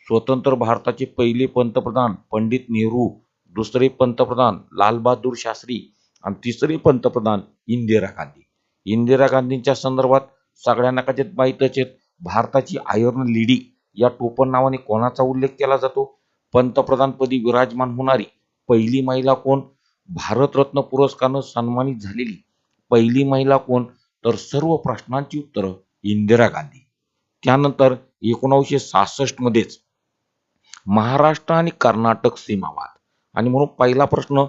स्वतंत्र भारताचे पहिले पंतप्रधान पंडित नेहरू, दुसरे पंतप्रधान लालबहादूर शास्त्री आणि तिसरे पंतप्रधान इंदिरा गांधी. इंदिरा गांधींच्या संदर्भात सगळ्यांना कदाचित माहीतच आहे, भारताची आयर्न लेडी या टोपण नावाने कोणाचा उल्लेख केला जातो? पंतप्रधानपदी विराजमान होणारी पहिली महिला कोण? भारतरत्न पुरस्कारानं सन्मानित झालेली पहिली महिला कोण? तर सर्व प्रश्नांची उत्तरं इंदिरा गांधी. त्यानंतर 1966 मध्येच महाराष्ट्र आणि कर्नाटक सीमावाद. आणि म्हणून पहिला प्रश्न,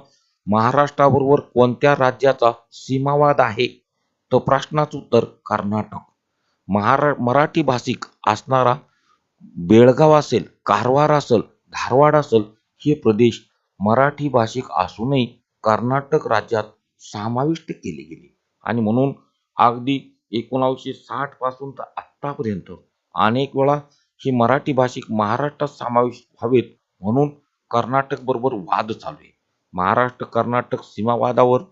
महाराष्ट्राबरोबर कोणत्या राज्याचा सीमावाद आहे? तर प्रश्नाचं उत्तर कर्नाटक. मराठी भाषिक असणारा बेळगाव असेल, कारवार असेल, धारवाड असेल हे प्रदेश मराठी भाषिक असूनही कर्नाटक राज्यात समाविष्ट केले गेले. आणि म्हणून अगदी 1960 पासून तर आतापर्यंत अनेक वेळा ही मराठी भाषिक महाराष्ट्रात समाविष्ट व्हावेत म्हणून कर्नाटक बरोबर वाद चालू आहे. महाराष्ट्र कर्नाटक सीमावादावर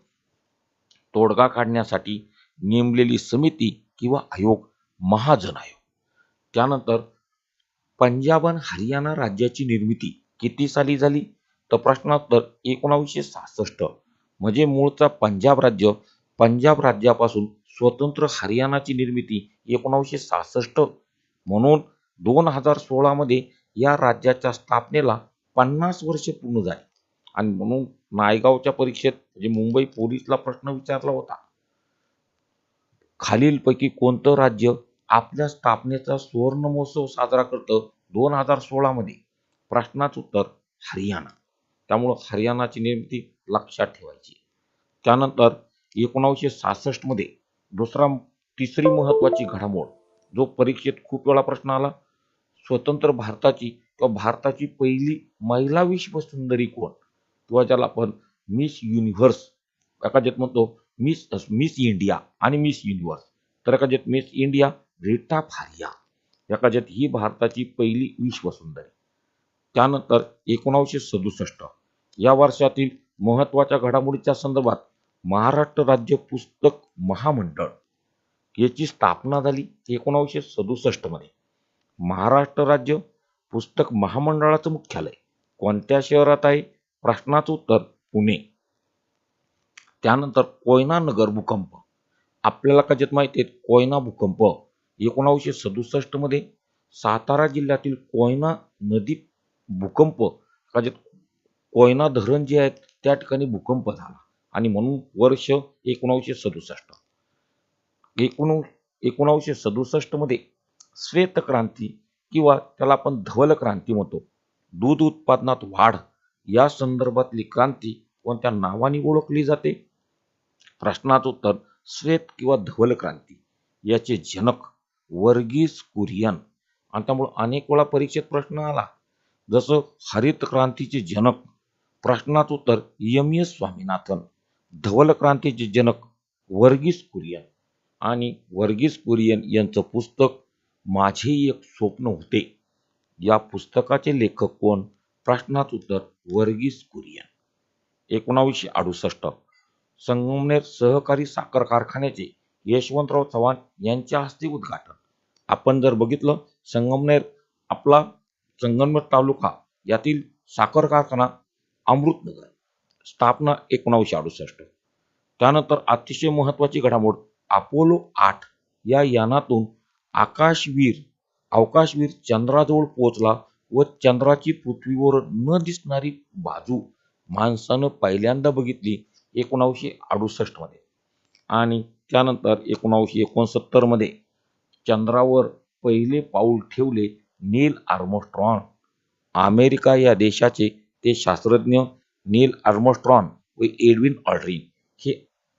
तोडगा काढण्यासाठी नेमलेली समिती किंवा आयोग महाजन आयोग. त्यानंतर पंजाब आणि हरियाणा राज्याची निर्मिती किती साली झाली? तर प्रश्नोत्तर 1966. म्हणजे मूळचा पंजाब राज्यापासून स्वतंत्र हरियाणाची निर्मिती 1966. म्हणून 2016 मध्ये या राज्याच्या स्थापनेला 50 वर्षे पूर्ण झाली. आणि म्हणून नायगावच्या परीक्षेत म्हणजे मुंबई पोलीसला प्रश्न विचारला होता, खालीलपैकी कोणतं राज्य आपल्या स्थापनेचा सुवर्ण महोत्सव साजरा करतं 2016 मध्ये? प्रश्नाचं उत्तर हरियाणा. त्यामुळं हरियाणाची निर्मिती लक्षात ठेवायची. त्यानंतर 1966 मध्ये तिसरी महत्वाची घडामोड जो परीक्षेत खूप वेळा प्रश्न आला, स्वतंत्र भारताची किंवा भारताची पहिली महिला विश्व सुंदरी कोण? किंवा ज्याला आपण मिस युनिव्हर्स एकाजत म्हणतो, मिस इंडिया आणि मिस युनिव्हर्स. तर एकाजत मिस इंडिया रीटा फारिया एकाजत ही भारताची पहिली विश्व सुंदरी. त्यानंतर 1967 या वर्षातील महत्वाच्या घडामोडीच्या संदर्भात महाराष्ट्र राज्य पुस्तक महामंडळ याची स्थापना झाली 1967 मध्ये. महाराष्ट्र राज्य पुस्तक महामंडळाचं मुख्यालय कोणत्या शहरात आहे? प्रश्नाचं उत्तर पुणे. त्यानंतर कोयना नगर भूकंप. आपल्याला कदाचित माहिती आहे कोयना भूकंप 1967 मध्ये सातारा जिल्ह्यातील कोयना नदी भूकंप कदाचित कोयना धरण जे आहे त्या ठिकाणी भूकंप झाला आणि म्हणून वर्ष 1967. 1967 मध्ये श्वेत क्रांती किंवा त्याला आपण धवल क्रांती म्हणतो, दूध उत्पादनात वाढ या संदर्भातली क्रांती कोणत्या नावाने ओळखली जाते? प्रश्नाचं उत्तर श्वेत किंवा धवल क्रांती. याचे जनक वर्गीस कुरियन. आणि त्यामुळे अनेक वेळा परीक्षेत प्रश्न आला जसं हरित क्रांतीचे जनक, प्रश्नाचं उत्तर एम.एस. स्वामीनाथन. धवल क्रांतीचे जनक वर्गीस कुरियन. आणि वर्गीस कुरियन यांचं पुस्तक माझे एक स्वप्न होते या पुस्तकाचे लेखक कोण? प्रश्नाचं उत्तर वर्गीस कुरियन. 1968 संगमनेर सहकारी साखर कारखान्याचे यशवंतराव चव्हाण यांच्या हस्ते उद्घाटन. आपण जर बघितलं संगमनेर तालुका यातील साखर कारखाना अमृतनगर स्थापना 1968. त्यानंतर अतिशय महत्वाची घडामोड, अपोलो 8 या यानातून अवकाशवीर चंद्राजवळ पोहोचला व चंद्राची पृथ्वीवर न दिसणारी बाजू माणसानं पहिल्यांदा बघितली 1968 मध्ये. आणि त्यानंतर 1969 मध्ये चंद्रावर पहिले पाऊल ठेवले नील आर्मस्ट्रॉंग. अमेरिका या देशाचे ते शास्त्रज्ञ नील आर्मस्ट्रॉंग व एडविन ऑल्ड्रिन हे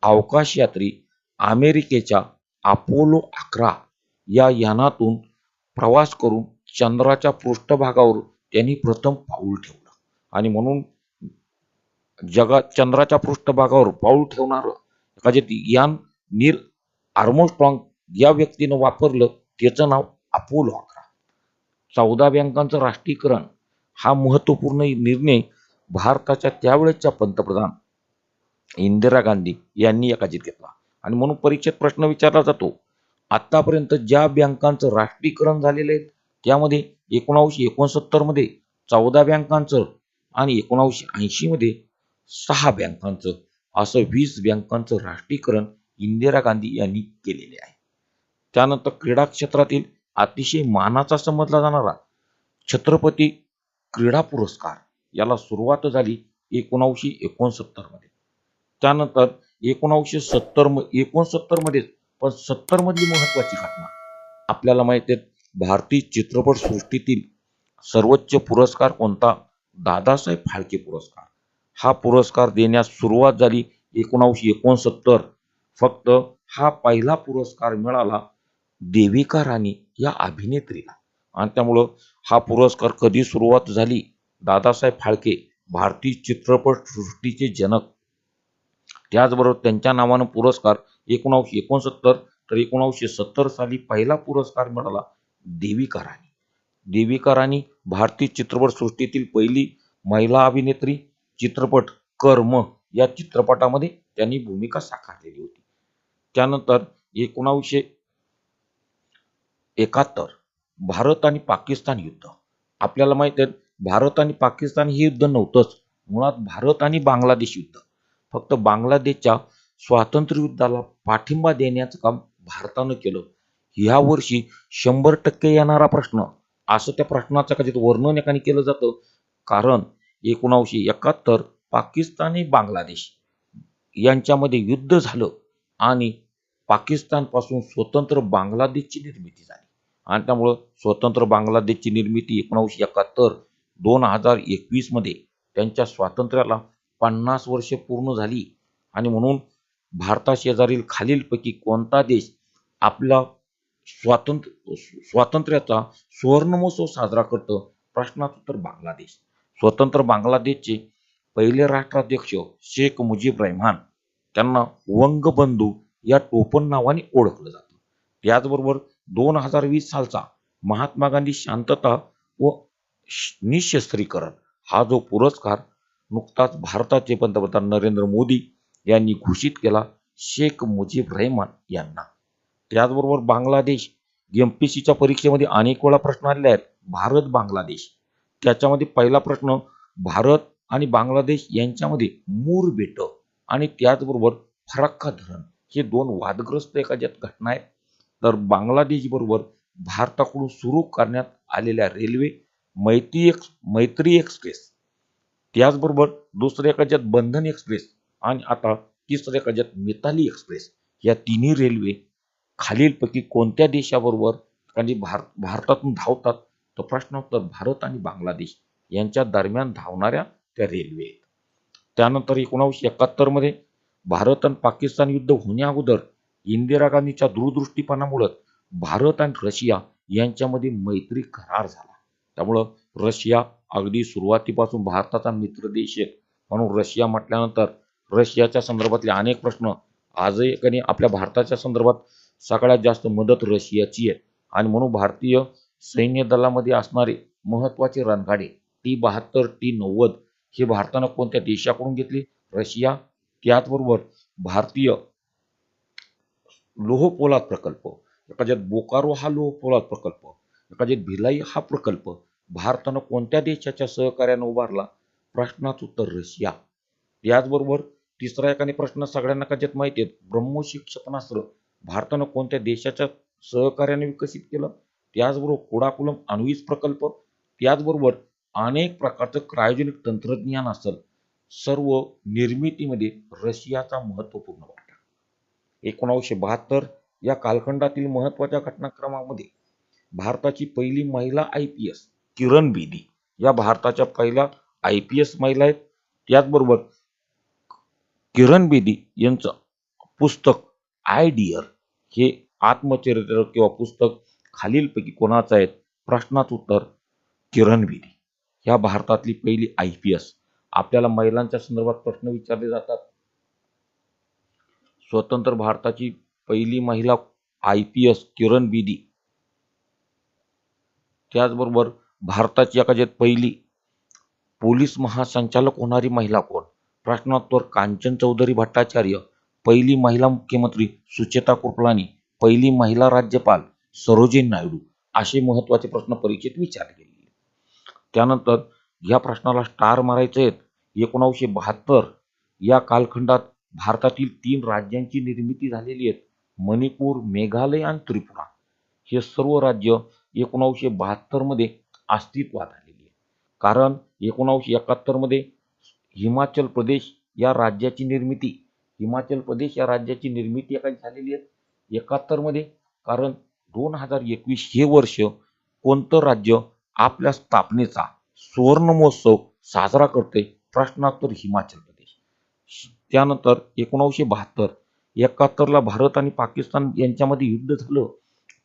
अवकाश यात्री अमेरिकेच्या अपोलो 11 या यानातून प्रवास करून चंद्राच्या पृष्ठभागावर त्यांनी प्रथम पाऊल ठेवलं. आणि म्हणून जगात चंद्राच्या पृष्ठभागावर पाऊल ठेवणारं एखादे यान नील आर्मस्ट्रॉंग या व्यक्तीनं वापरलं, त्याचं नाव अपोलो 11. 14 बँकांचं राष्ट्रीयकरण हा महत्त्वपूर्ण निर्णय भारताच्या त्यावेळेच्या पंतप्रधान इंदिरा गांधी यांनी एकाजीत घेतला. आणि म्हणून परीक्षेत प्रश्न विचारला जातो, आतापर्यंत ज्या बँकांचं राष्ट्रीयकरण झालेलं आहे त्यामध्ये 1969 मध्ये 14 बँकांचं आणि 1980 मध्ये 6 बँकांचं असं 20 बँकांचं राष्ट्रीयकरण इंदिरा गांधी यांनी केलेले आहे. त्यानंतर क्रीडा क्षेत्रातील अतिशय मानाचा समजला जाणारा छत्रपती क्रीडा पुरस्कार याला सुरुवात झाली 1969 मध्ये. त्यानंतर 1969 मध्ये पण 70 मधली महत्वाची घटना आपल्याला माहिती आहे, भारतीय चित्रपट सृष्टीतील सर्वोच्च पुरस्कार कोणता? दादासाहेब फाळके पुरस्कार. हा पुरस्कार देण्यास सुरुवात झाली 1969. फक्त हा पहिला पुरस्कार मिळाला देविका राणी या अभिनेत्रीला. आणि त्यामुळं हा पुरस्कार कधी सुरुवात झाली? दादासाहेब फाळके भारतीय चित्रपट सृष्टीचे जनक, त्याचबरोबर त्यांच्या नावानं पुरस्कार 1969 तर 1970 साली पहिला पुरस्कार मिळाला देविका राणी. देविका राणी भारतीय चित्रपट सृष्टीतील पहिली महिला अभिनेत्री. चित्रपट कर्म या चित्रपटामध्ये त्यांनी भूमिका साकारलेली होती. त्यानंतर 1971 भारत आणि पाकिस्तान युद्ध. आपल्याला माहिती आहे भारत आणि पाकिस्तान हे युद्ध नव्हतंच, मुळात भारत आणि बांगलादेश युद्ध. फक्त बांगलादेशच्या स्वातंत्र्य युद्धाला पाठिंबा देण्याचं काम भारतानं केलं. या वर्षी 100% येणारा प्रश्न असं त्या प्रश्नाचं कधीच वर्णन एकाने केलं जातं, कारण 1971 पाकिस्तान आणि बांगलादेश यांच्यामध्ये युद्ध झालं आणि पाकिस्तानपासून स्वतंत्र बांगलादेशची निर्मिती झाली. आणि त्यामुळं स्वतंत्र बांगलादेशची निर्मिती 1971 2021 मध्ये त्यांच्या स्वातंत्र्याला 50 वर्षे पूर्ण झाली. आणि म्हणून भारताशेजारील खालीलपैकी कोणता देश आपला स्वातंत्र्याचा सुवर्णमहोत्सव साजरा करतो? प्रश्नाचं उत्तर बांगलादेश. स्वतंत्र बांगलादेशचे पहिले राष्ट्राध्यक्ष शेख मुजीब रहमान, त्यांना वंगबंधू या टोपण नावाने ओळखलं जातं. त्याचबरोबर 2020 सालचा महात्मा गांधी शांतता व निःशस्त्रीकरण हा जो पुरस्कार नुकताच भारताचे पंतप्रधान नरेंद्र मोदी यांनी घोषित केला शेख मुजीब रहमान यांना. त्याचबरोबर बांगलादेश एमपीसीच्या परीक्षेमध्ये अनेक वेळा प्रश्न आलेले आहेत. भारत बांगलादेश, त्याच्यामध्ये पहिला प्रश्न भारत आणि बांगलादेश यांच्यामध्ये मूर बेट आणि त्याचबरोबर फरक्का धरण हे दोन वादग्रस्त एखाद्यात घटना आहेत. तर बांगलादेश बरोबर भारताकडून सुरू करण्यात आलेल्या रेल्वे मैत्री एक्सप्रेस, त्याचबरोबर दुसऱ्या एखाद्यात बंधन एक्सप्रेस आणि आता तिसऱ्या एखाद्यात मिताली एक्सप्रेस, या तिन्ही रेल्वे खालीलपैकी कोणत्या देशाबरोबर भारतातून धावतात? तर प्रश्नोत्तर भारत आणि बांगलादेश यांच्या दरम्यान धावणाऱ्या त्या रेल्वे आहेत. त्यानंतर 1971 मध्ये भारत आणि पाकिस्तान युद्ध होण्या अगोदर इंदिरा गांधीच्या दूरदृष्टीपणामुळे भारत आणि रशिया यांच्यामध्ये मैत्री करार झाला. त्यामुळं रशिया अगदी सुरुवातीपासून भारताचा मित्र देश आहे. म्हणून रशिया म्हटल्यानंतर रशियाच्या संदर्भातले अनेक प्रश्न आजही एकाने आपल्या भारताच्या संदर्भात सगळ्यात जास्त मदत रशियाची आहे. आणि म्हणून भारतीय सैन्य दलामध्ये असणारे महत्वाचे रणगाडे T-72 T-90 हे भारतानं कोणत्या देशाकडून घेतले? रशिया. त्याचबरोबर भारतीय लोह पोलाद प्रकल्प, एखाद्यात बोकारो हा लोह पोलाद प्रकल्प, एखाद्यात भिलाई हा प्रकल्प भारतानं कोणत्या देशाच्या सहकार्यानं उभारला? प्रश्नाचं उत्तर रशिया. याचबरोबर तिसरा एकाने प्रश्न सगळ्यांना कदाचित माहिती आहे, ब्रह्मोस क्षेपणास्त्र भारतानं कोणत्या देशाच्या सहकार्याने विकसित केलं? त्याचबरोबर कुडाकुलम अण्विक प्रकल्प, त्याचबरोबर अनेक प्रकारचं क्रायोजेनिक तंत्रज्ञान असेल, सर्व निर्मितीमध्ये रशियाचा महत्त्वपूर्ण वाटा. 1972 या कालखंडातील महत्त्वाच्या घटनाक्रमामध्ये भारताची पहिली महिला IPS किरण बेदी या भारताच्या पहिल्या IPS महिला आहेत. त्याचबरोबर किरण बेदी यांचं पुस्तक आय डिअर हे आत्मचरित्र किंवा पुस्तक खालीलपैकी कोणाचं आहे? प्रश्नाचं उत्तर किरण बेदी. ह्या भारतातली पहिली IPS. आपल्याला महिलांच्या संदर्भात प्रश्न विचारले जातात. स्वतंत्र भारताची पहिली महिला IPS किरण बेदी. त्याचबरोबर भारताची एखाद्यात पहिली पोलीस महासंचालक होणारी महिला कोण? प्रश्नोत्तर कांचन चौधरी भट्टाचार्य. पहिली महिला मुख्यमंत्री सुचेता कृपलानी. पहिली महिला राज्यपाल सरोजिनी नायडू. असे महत्त्वाचे प्रश्न परीक्षेत विचारले गेले. त्यानंतर या प्रश्नाला स्टार मारायचे आहेत. 1972 या कालखंडात भारतातील 3 राज्यांची निर्मिती झालेली आहे. मणिपूर, मेघालय आणि त्रिपुरा. हे सर्व राज्य 1972 मध्ये अस्तित्वात आलेली आहे. कारण 1971 मध्ये हिमाचल प्रदेश या राज्याची निर्मिती एका झालेली आहे 71 मध्ये. कारण 2021 हे वर्ष कोणतं राज्य आपल्या स्थापनेचा सुवर्ण महोत्सव साजरा करते? प्रश्नोत्तर हिमाचल प्रदेश. त्यानंतर 1972 71 ला भारत आणि पाकिस्तान यांच्यामध्ये युद्ध झालं.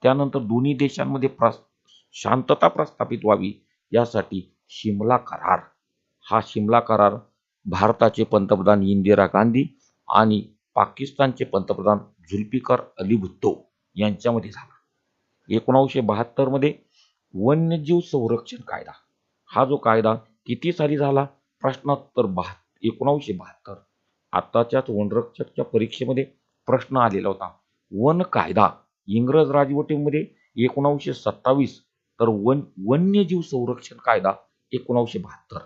त्यानंतर दोन्ही देशांमध्ये शांतता प्रस्थापित व्हावी यासाठी शिमला करार. हा शिमला करार भारताचे पंतप्रधान इंदिरा गांधी आणि पाकिस्तानचे पंतप्रधान जुल्फिकार अली भुट्टो यांच्यामध्ये झाला. 1972 मध्ये वन्यजीव संरक्षण कायदा. हा जो कायदा किती साली झाला? प्रश्नोत्तर 1972. आताच्याच वनरक्षकच्या परीक्षेमध्ये प्रश्न आलेला होता. वन कायदा इंग्रज राजवटीमध्ये 1927 तर वन्यजीव संरक्षण कायदा 1972.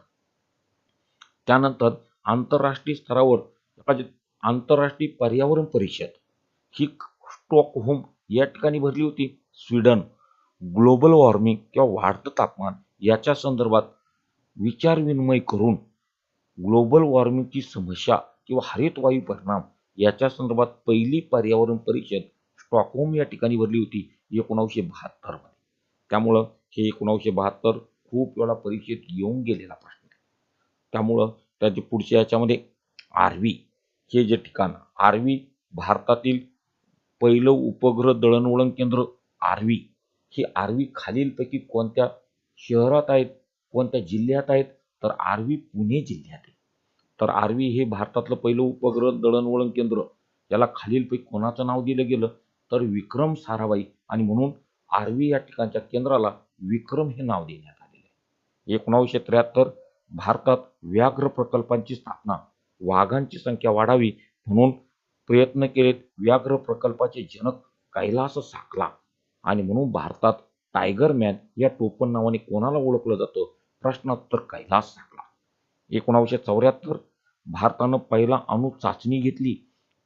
त्यानंतर आंतरराष्ट्रीय स्तरावर आंतरराष्ट्रीय पर्यावरण परिषद ही स्टॉकहोम या ठिकाणी भरली होती. स्वीडन ग्लोबल वॉर्मिंग किंवा वाढतं तापमान याच्या संदर्भात विचार विनिमय करून ग्लोबल वॉर्मिंगची समस्या किंवा हरितवायू परिणाम याच्या संदर्भात पहिली पर्यावरण परिषद स्टॉकहोम या ठिकाणी भरली होती 1972 मध्ये. त्यामुळं हे 1972 खूप वेळा परीक्षेत येऊन गेलेला प्रश्न आहे. त्यामुळं त्याच्या पुढच्या याच्यामध्ये आर्वी हे जे ठिकाण, आर्वी भारतातील पहिलं उपग्रह दळणवळण केंद्र आर्वी. हे आर्वी खालीलपैकी कोणत्या शहरात आहेत, कोणत्या जिल्ह्यात आहेत? तर आर्वी पुणे जिल्ह्यात आहे. तर आर्वी हे भारतातलं पहिलं उपग्रह दळणवळण केंद्र. याला खालीलपैकी कोणाचं नाव दिलं गेलं? तर विक्रम साराभाई. आणि म्हणून आर्वी या ठिकाणच्या केंद्राला विक्रम हे नाव देण्यात आलेले आहे. 1973 भारतात व्याघ्र प्रकल्पांची स्थापना. वाघांची संख्या वाढावी म्हणून प्रयत्न केलेत. व्याघ्र प्रकल्पाचे जनक कैलास साकला. आणि म्हणून भारतात टायगर मॅन या टोपण नावाने कोणाला ओळखलं जातं? प्रश्नोत्तर कैलास साकला. 1974 भारतानं पहिला अणु चाचणी घेतली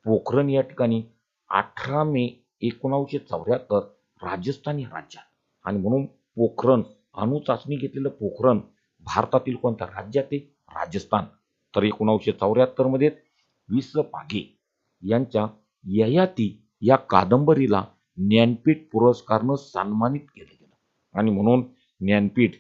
पोखरण या ठिकाणी 18 मे 1974 राजस्थान या राज्यात. आणि म्हणून पोखरण अणु चाचणी घेतलेलं पोखरण भारतातील कोणत्या राज्यात आहे? राजस्थान. तर 1974 मध्ये वि. स. पागे यांच्या ययाती या कादंबरीला ज्ञानपीठ पुरस्कारानं सन्मानित केलं गेलं. आणि म्हणून ज्ञानपीठ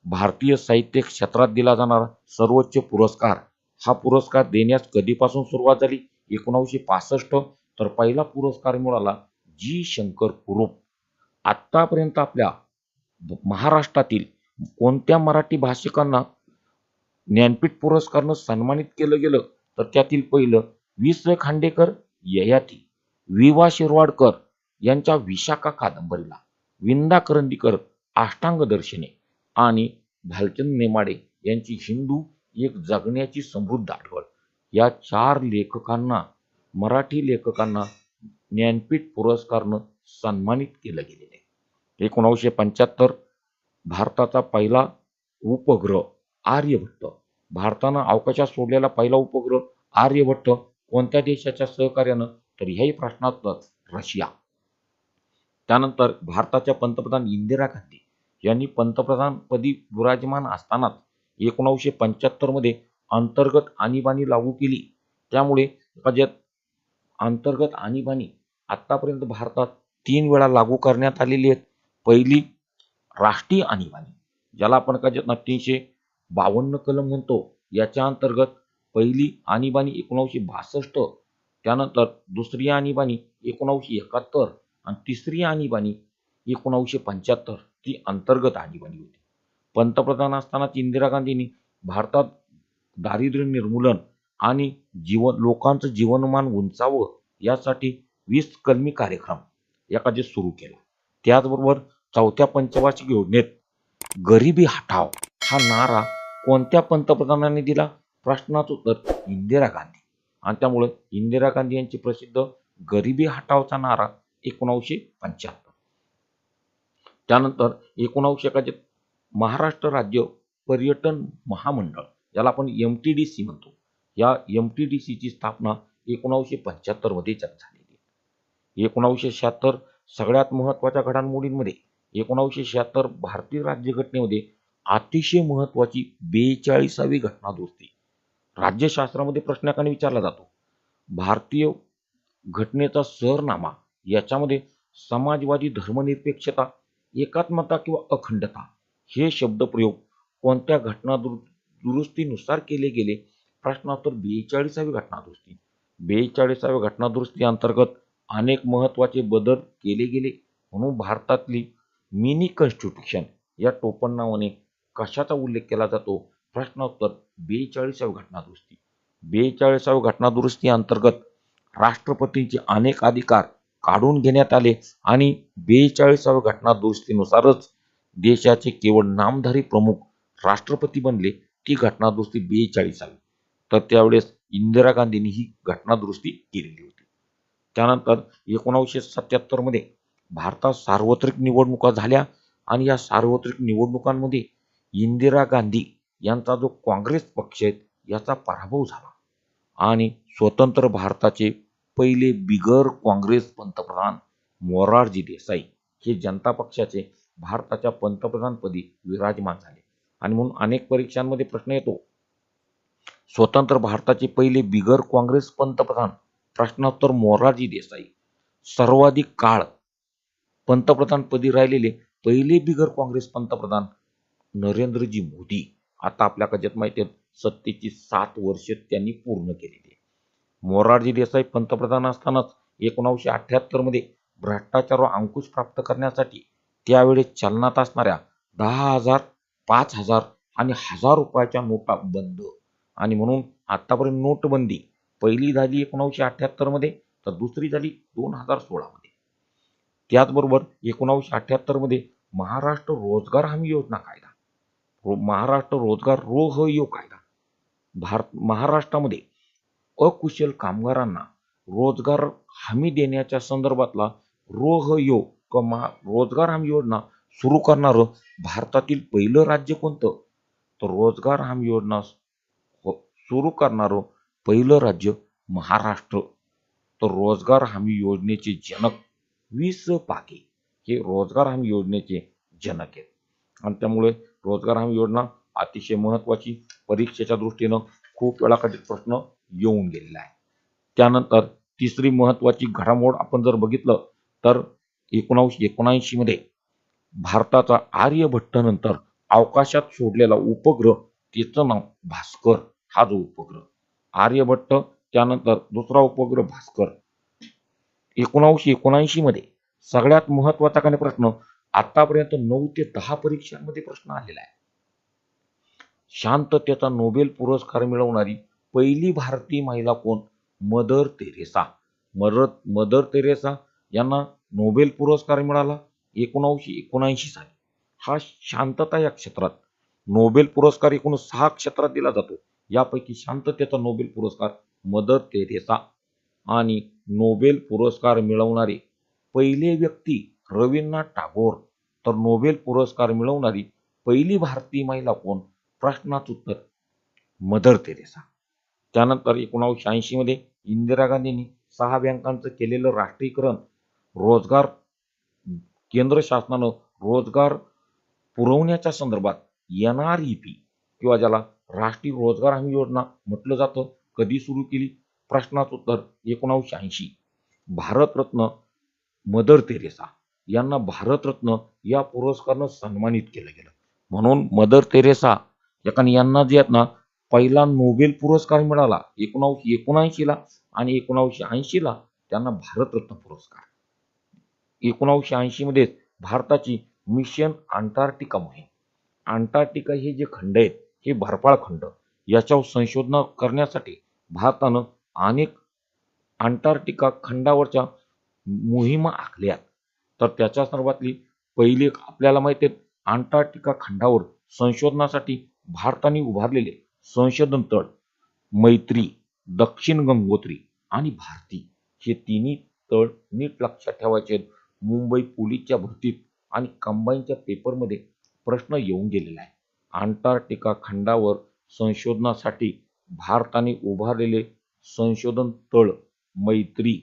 भारतीय साहित्य क्षेत्रात दिला जाणारा सर्वोच्च पुरस्कार. हा पुरस्कार देण्यास कधीपासून सुरुवात झाली? 1965. तर पहिला पुरस्कार मिळाला जी. शंकर कुरूप. आतापर्यंत आपल्या महाराष्ट्रातील कोणत्या मराठी भाषिकांना ज्ञानपीठ पुरस्कारानं सन्मानित केलं गेलं? तर त्यातील पहिलं वि. स. खांडेकर ययाती, वि. वा. शिरवाडकर यांच्या विशाखा कादंबरीला, विंदा करंदीकर अष्टांगदर्शने आणि भालचंद्र नेमाडे यांची हिंदू एक जगण्याची समृद्ध आठवण या 4 लेखकांना, मराठी लेखकांना ज्ञानपीठ पुरस्कारानं सन्मानित केलं गेलेलं आहे. 1975 भारताचा पहिला उपग्रह आर्यभट्ट. भारतानं अवकाशात सोडलेला पहिला उपग्रह आर्यभट्ट कोणत्या देशाच्या सहकार्यानं? तर ह्याही प्रश्नात रशिया. त्यानंतर भारताच्या पंतप्रधान इंदिरा गांधी यांनी पंतप्रधानपदी विराजमान असतानाच 1975 मध्ये अंतर्गत आणीबाणी लागू केली. त्यामुळे राज्यात अंतर्गत आणीबाणी आतापर्यंत भारतात 3 वेळा लागू करण्यात आलेली आहेत. पहिली राष्ट्रीय आणीबाणी, ज्याला आपण कलम 352 कलम म्हणतो, याच्या अंतर्गत पहिली आणीबाणी 1962, त्यानंतर दुसरी आणीबाणी 1971 आणि तिसरी आणीबाणी 1975 ती अंतर्गत आणीबाणी होती. पंतप्रधान असतानाच इंदिरा गांधींनी भारतात दारिद्र्य निर्मूलन आणि लोकांचं जीवनमान उंचावं यासाठी 20 कलमी कार्यक्रम एखादे सुरू केला. त्याचबरोबर चौथ्या पंचवार्षिक योजनेत गरिबी हटाव हा नारा कोणत्या पंतप्रधानांनी दिला? प्रश्नाचं उत्तर इंदिरा गांधी. आणि त्यामुळे इंदिरा गांधी यांची प्रसिद्ध गरिबी हटावचा नारा 1975. त्यानंतर 1971 महाराष्ट्र राज्य पर्यटन महामंडळ, ज्याला आपण MTDC म्हणतो, या MTDCची स्थापना 1975 मध्ये झालेली आहे. 1976 सगळ्यात महत्त्वाच्या घडामोडींमध्ये 1976 भारतीय राज्यघटनेमध्ये अतिशय महत्त्वाची 42वी घटनादुरुस्ती. राज्यशास्त्रामध्ये प्रश्न एकाने विचारला जातो, भारतीय घटनेचा सरनामा याच्यामध्ये समाजवादी, धर्मनिरपेक्षता, एकात्मता किंवा अखंडता हे शब्दप्रयोग कोणत्या घटनादुरुस्तीनुसार केले गेले? प्रश्नोत्तर 42वी घटनादुरुस्ती. 42व्या घटनादुरुस्ती अंतर्गत अनेक महत्त्वाचे बदल केले गेले, म्हणून भारतातली मिनी कॉन्स्टिट्यूशन या टोपणनावाने कशाचा उल्लेख केला जातो? प्रश्नोत्तर 42व्या घटनादुरुस्ती. 42व्या घटनादुरुस्ती अंतर्गत राष्ट्रपतींचे अनेक अधिकार काढून घेण्यात आले आणि 42व्या घटनादुरुस्तीनुसारच देशाचे केवळ नामधारी प्रमुख राष्ट्रपती बनले. ती घटनादुरुस्ती 42वी. तर त्यावेळेस इंदिरा गांधींनी ही घटनादुरुस्ती केलेली होती. त्यानंतर 1977 मध्ये भारतात सार्वत्रिक निवडणुका झाल्या आणि या सार्वत्रिक निवडणुकांमध्ये इंदिरा गांधी यांचा जो काँग्रेस पक्ष आहे याचा पराभव झाला आणि स्वतंत्र भारताचे पहिले बिगर काँग्रेस पंतप्रधान मोरारजी देसाई हे जनता पक्षाचे भारताच्या पंतप्रधानपदी विराजमान झाले. आणि म्हणून अनेक परीक्षांमध्ये प्रश्न येतो, स्वतंत्र भारताचे पहिले बिगर काँग्रेस पंतप्रधान, प्रश्नोत्तर मोरारजी देसाई. सर्वाधिक काळ पंतप्रधानपदी राहिलेले पहिले बिगर काँग्रेस पंतप्रधान नरेंद्रजी मोदी. आता आपल्याकडे माहिती आहे सत्तेची 7 वर्ष त्यांनी पूर्ण केलेली. मोरारजी देसाई पंतप्रधान असतानाच 1978 मध्ये भ्रष्टाचारावर अंकुश प्राप्त करण्यासाठी त्यावेळेस चलनात असणाऱ्या 10,000, 5,000 आणि 1,000 रुपयाच्या नोटा बंद. आणि म्हणून आतापर्यंत नोटबंदी पहिली झाली 1978 मध्ये, तर दुसरी झाली 2016 मध्ये. त्याचबरोबर 1978 मध्ये महाराष्ट्र रोजगार हमी योजना कायदा, महाराष्ट्र रोजगार रोहयो कायदा, महाराष्ट्रामध्ये अकुशल कामगारांना रोजगार हमी देण्याच्या संदर्भातला रोहयो रोजगार हमी योजना सुरू करणारं भारतातील पहिलं राज्य कोणतं? तर रोजगार हमी योजना सुरू करणारं पहिलं राज्य महाराष्ट्र. तर रोजगार हमी योजनेचे जनक वि. पागे हे रोजगार हमी योजनेचे जनक आहेत. आणि त्यामुळे रोजगार हमी योजना अतिशय महत्त्वाची, परीक्षेच्या दृष्टीनं खूप वेळा कधी प्रश्न येऊन गेलेला आहे. त्यानंतर तिसरी महत्त्वाची घडामोड आपण जर बघितलं तर 1979 मध्ये भारताचा आर्यभट्टनंतर अवकाशात सोडलेला उपग्रह, त्याचं नाव भास्कर. हा जो उपग्रह आर्यभट्ट, त्यानंतर दुसरा उपग्रह भास्कर. 1979 मध्ये सगळ्यात महत्त्वाचा काही प्रश्न आतापर्यंत 9 ते 10 परीक्षांमध्ये प्रश्न आलेला आहे. शांततेचा नोबेल पुरस्कार मिळवणारी पहिली भारतीय महिला कोण? Mother Teresa. मदर तेरेसा यांना नोबेल पुरस्कार मिळाला 1979 साली. हा शांतता या क्षेत्रात नोबेल पुरस्कार एकूण 6 क्षेत्रात दिला जातो. यापैकी शांततेचा नोबेल पुरस्कार मदर तेरेसा. आणि नोबेल पुरस्कार मिळवणारे पहिले व्यक्ती रवींद्रनाथ टागोर. तर नोबेल पुरस्कार मिळवणारी पहिली भारतीय महिला कोण? प्रश्नाचं उत्तर मदर तेरेसा. त्यानंतर 1980 मध्ये इंदिरा गांधींनी 6 बँकांचं केलेलं राष्ट्रीयकरण, रोजगार केंद्र शासनानं रोजगार पुरवण्याच्या संदर्भात NREP किंवा ज्याला राष्ट्रीय रोजगार हमी योजना म्हटलं जातं, कधी सुरू केली? प्रश्नाचं उत्तर 1980. भारतरत्न मदर तेरेसा यांना भारतरत्न या पुरस्कारानं सन्मानित केलं गेलं. म्हणून मदर तेरेसा यांना जे आहेत ना पहिला नोबेल पुरस्कार मिळाला 1979 ला आणि 1980 ला त्यांना भारतरत्न पुरस्कार. 1980 मध्ये भारताची मिशन अंटार्क्टिका मोहीम. अंटार्क्टिका हे जे खंड आहेत हे बर्फाळ खंड, याच्यावर संशोधन करण्यासाठी भारतानं अनेक अंटार्क्टिका खंडावरच्या मोहिमा आखल्या. तर त्याच्या सर्वातली पहिली आपल्याला माहिती आहे, अंटार्क्टिका खंडावर संशोधनासाठी भारताने उभारलेले संशोधन तळ मैत्री, दक्षिण गंगोत्री आणि भारती हे तिन्ही तळ नीट लक्षात ठेवायचे. मुंबई पोलीसच्या भरतीत आणि कंबाईनच्या पेपरमध्ये प्रश्न येऊन गेलेला आहे. अंटार्क्टिका खंडावर संशोधनासाठी भारताने उभारलेले संशोधन तळ मैत्री,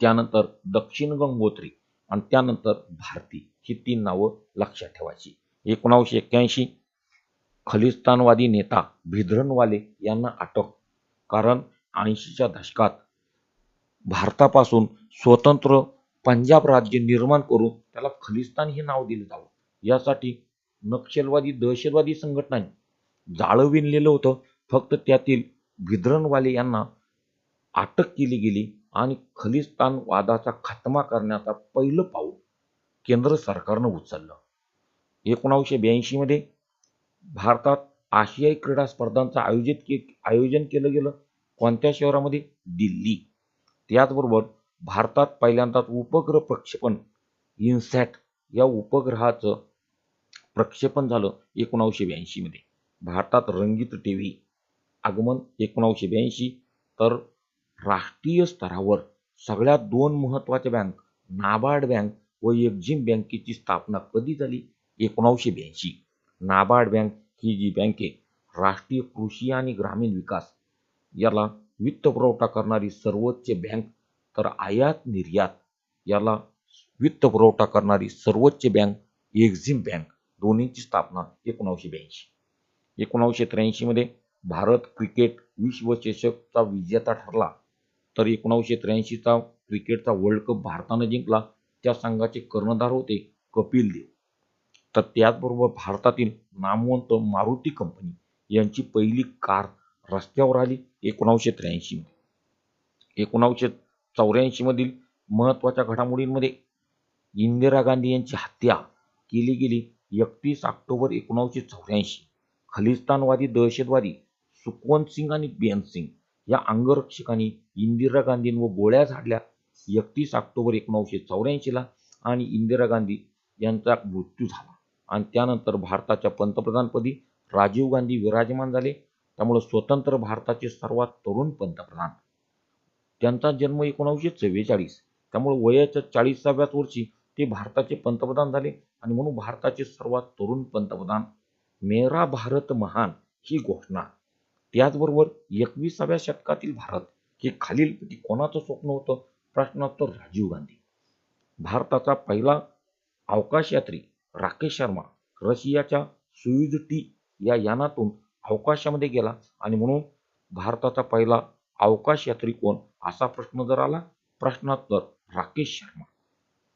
त्यानंतर दक्षिण गंगोत्री आणि त्यानंतर भारती ही 3 नावं लक्षात ठेवायची. 1981 खलिस्तानवादी नेता भिंद्रनवाले यांना अटक. कारण 80च्या दशकात भारतापासून स्वतंत्र पंजाब राज्य निर्माण करून त्याला खलिस्तान हे नाव दिलं जावं यासाठी नक्षलवादी दहशतवादी संघटनांनी जाळं विणलेलं होतं. फक्त त्यातील भिंद्रनवाले यांना अटक केली गेली आणि खलिस्तानवादाचा खात्मा करण्याचा पहिलं पाऊल केंद्र सरकारनं उचललं. 1982 मध्ये भारतात आशियाई क्रीडा स्पर्धांचं आयोजन केलं गेलं. कोणत्या शहरामध्ये? दिल्ली. त्याचबरोबर भारतात पहिल्यांदाच उपग्रह प्रक्षेपण इन्सॅट या उपग्रहाचं प्रक्षेपण झालं 1982 मध्ये. भारतात रंगीत टीव्ही आगमन 1982. तर राष्ट्रीय स्तरावर सगळ्यात 2 महत्त्वाच्या बँक नाबार्ड बँक व एक्झिम बँकेची स्थापना कधी झाली? 1982. नाबार्ड बँक ही जी बँक आहे राष्ट्रीय कृषी आणि ग्रामीण विकास याला वित्तपुरवठा करणारी सर्वोच्च बँक, तर आयात निर्यात याला वित्तपुरवठा करणारी सर्वोच्च बँक एक्झिम बँक, दोन्हीची स्थापना 1982. 1983 मध्ये भारत क्रिकेट विश्वचषकचा विजेता ठरला. तर 1983चा क्रिकेटचा वर्ल्ड कप भारतानं जिंकला. त्या संघाचे कर्णधार होते कपिल देव. तर त्याचबरोबर भारतातील नामवंत मारुती कंपनी यांची पहिली कार रस्त्यावर आली 1983 मध्ये. 1984 मधील महत्त्वाच्या घडामोडींमध्ये इंदिरा गांधी यांची हत्या केली गेली 31 ऑक्टोबर 1984. खलिस्तानवादी दहशतवादी सुखवंत सिंग आणि बेन सिंग या अंगरक्षकांनी इंदिरा गांधींवर गोळ्या झाडल्या 31 ऑक्टोबर 1984 ला आणि इंदिरा गांधी यांचा मृत्यू झाला. आणि त्यानंतर भारताच्या पंतप्रधानपदी राजीव गांधी विराजमान झाले. त्यामुळे स्वतंत्र भारताचे सर्वात तरुण पंतप्रधान. त्यांचा जन्म 1944. त्यामुळे वयाच्या 40व्याच वर्षी ते भारताचे पंतप्रधान झाले आणि म्हणून भारताचे सर्वात तरुण पंतप्रधान. मेरा भारत महान ही घोषणा. त्याचबरोबर 21व्या शतकातील भारत हे खालीलपैकी कोणाचं स्वप्न होतं? प्रश्नोत्तर राजीव गांधी. भारताचा पहिला अवकाशयात्री राकेश शर्मा रशियाच्या सोयुझ टी या यानातून अवकाशामध्ये गेला आणि म्हणून भारताचा पहिला अवकाशयात्री कोण असा प्रश्न जर आला, प्रश्नोत्तर राकेश शर्मा.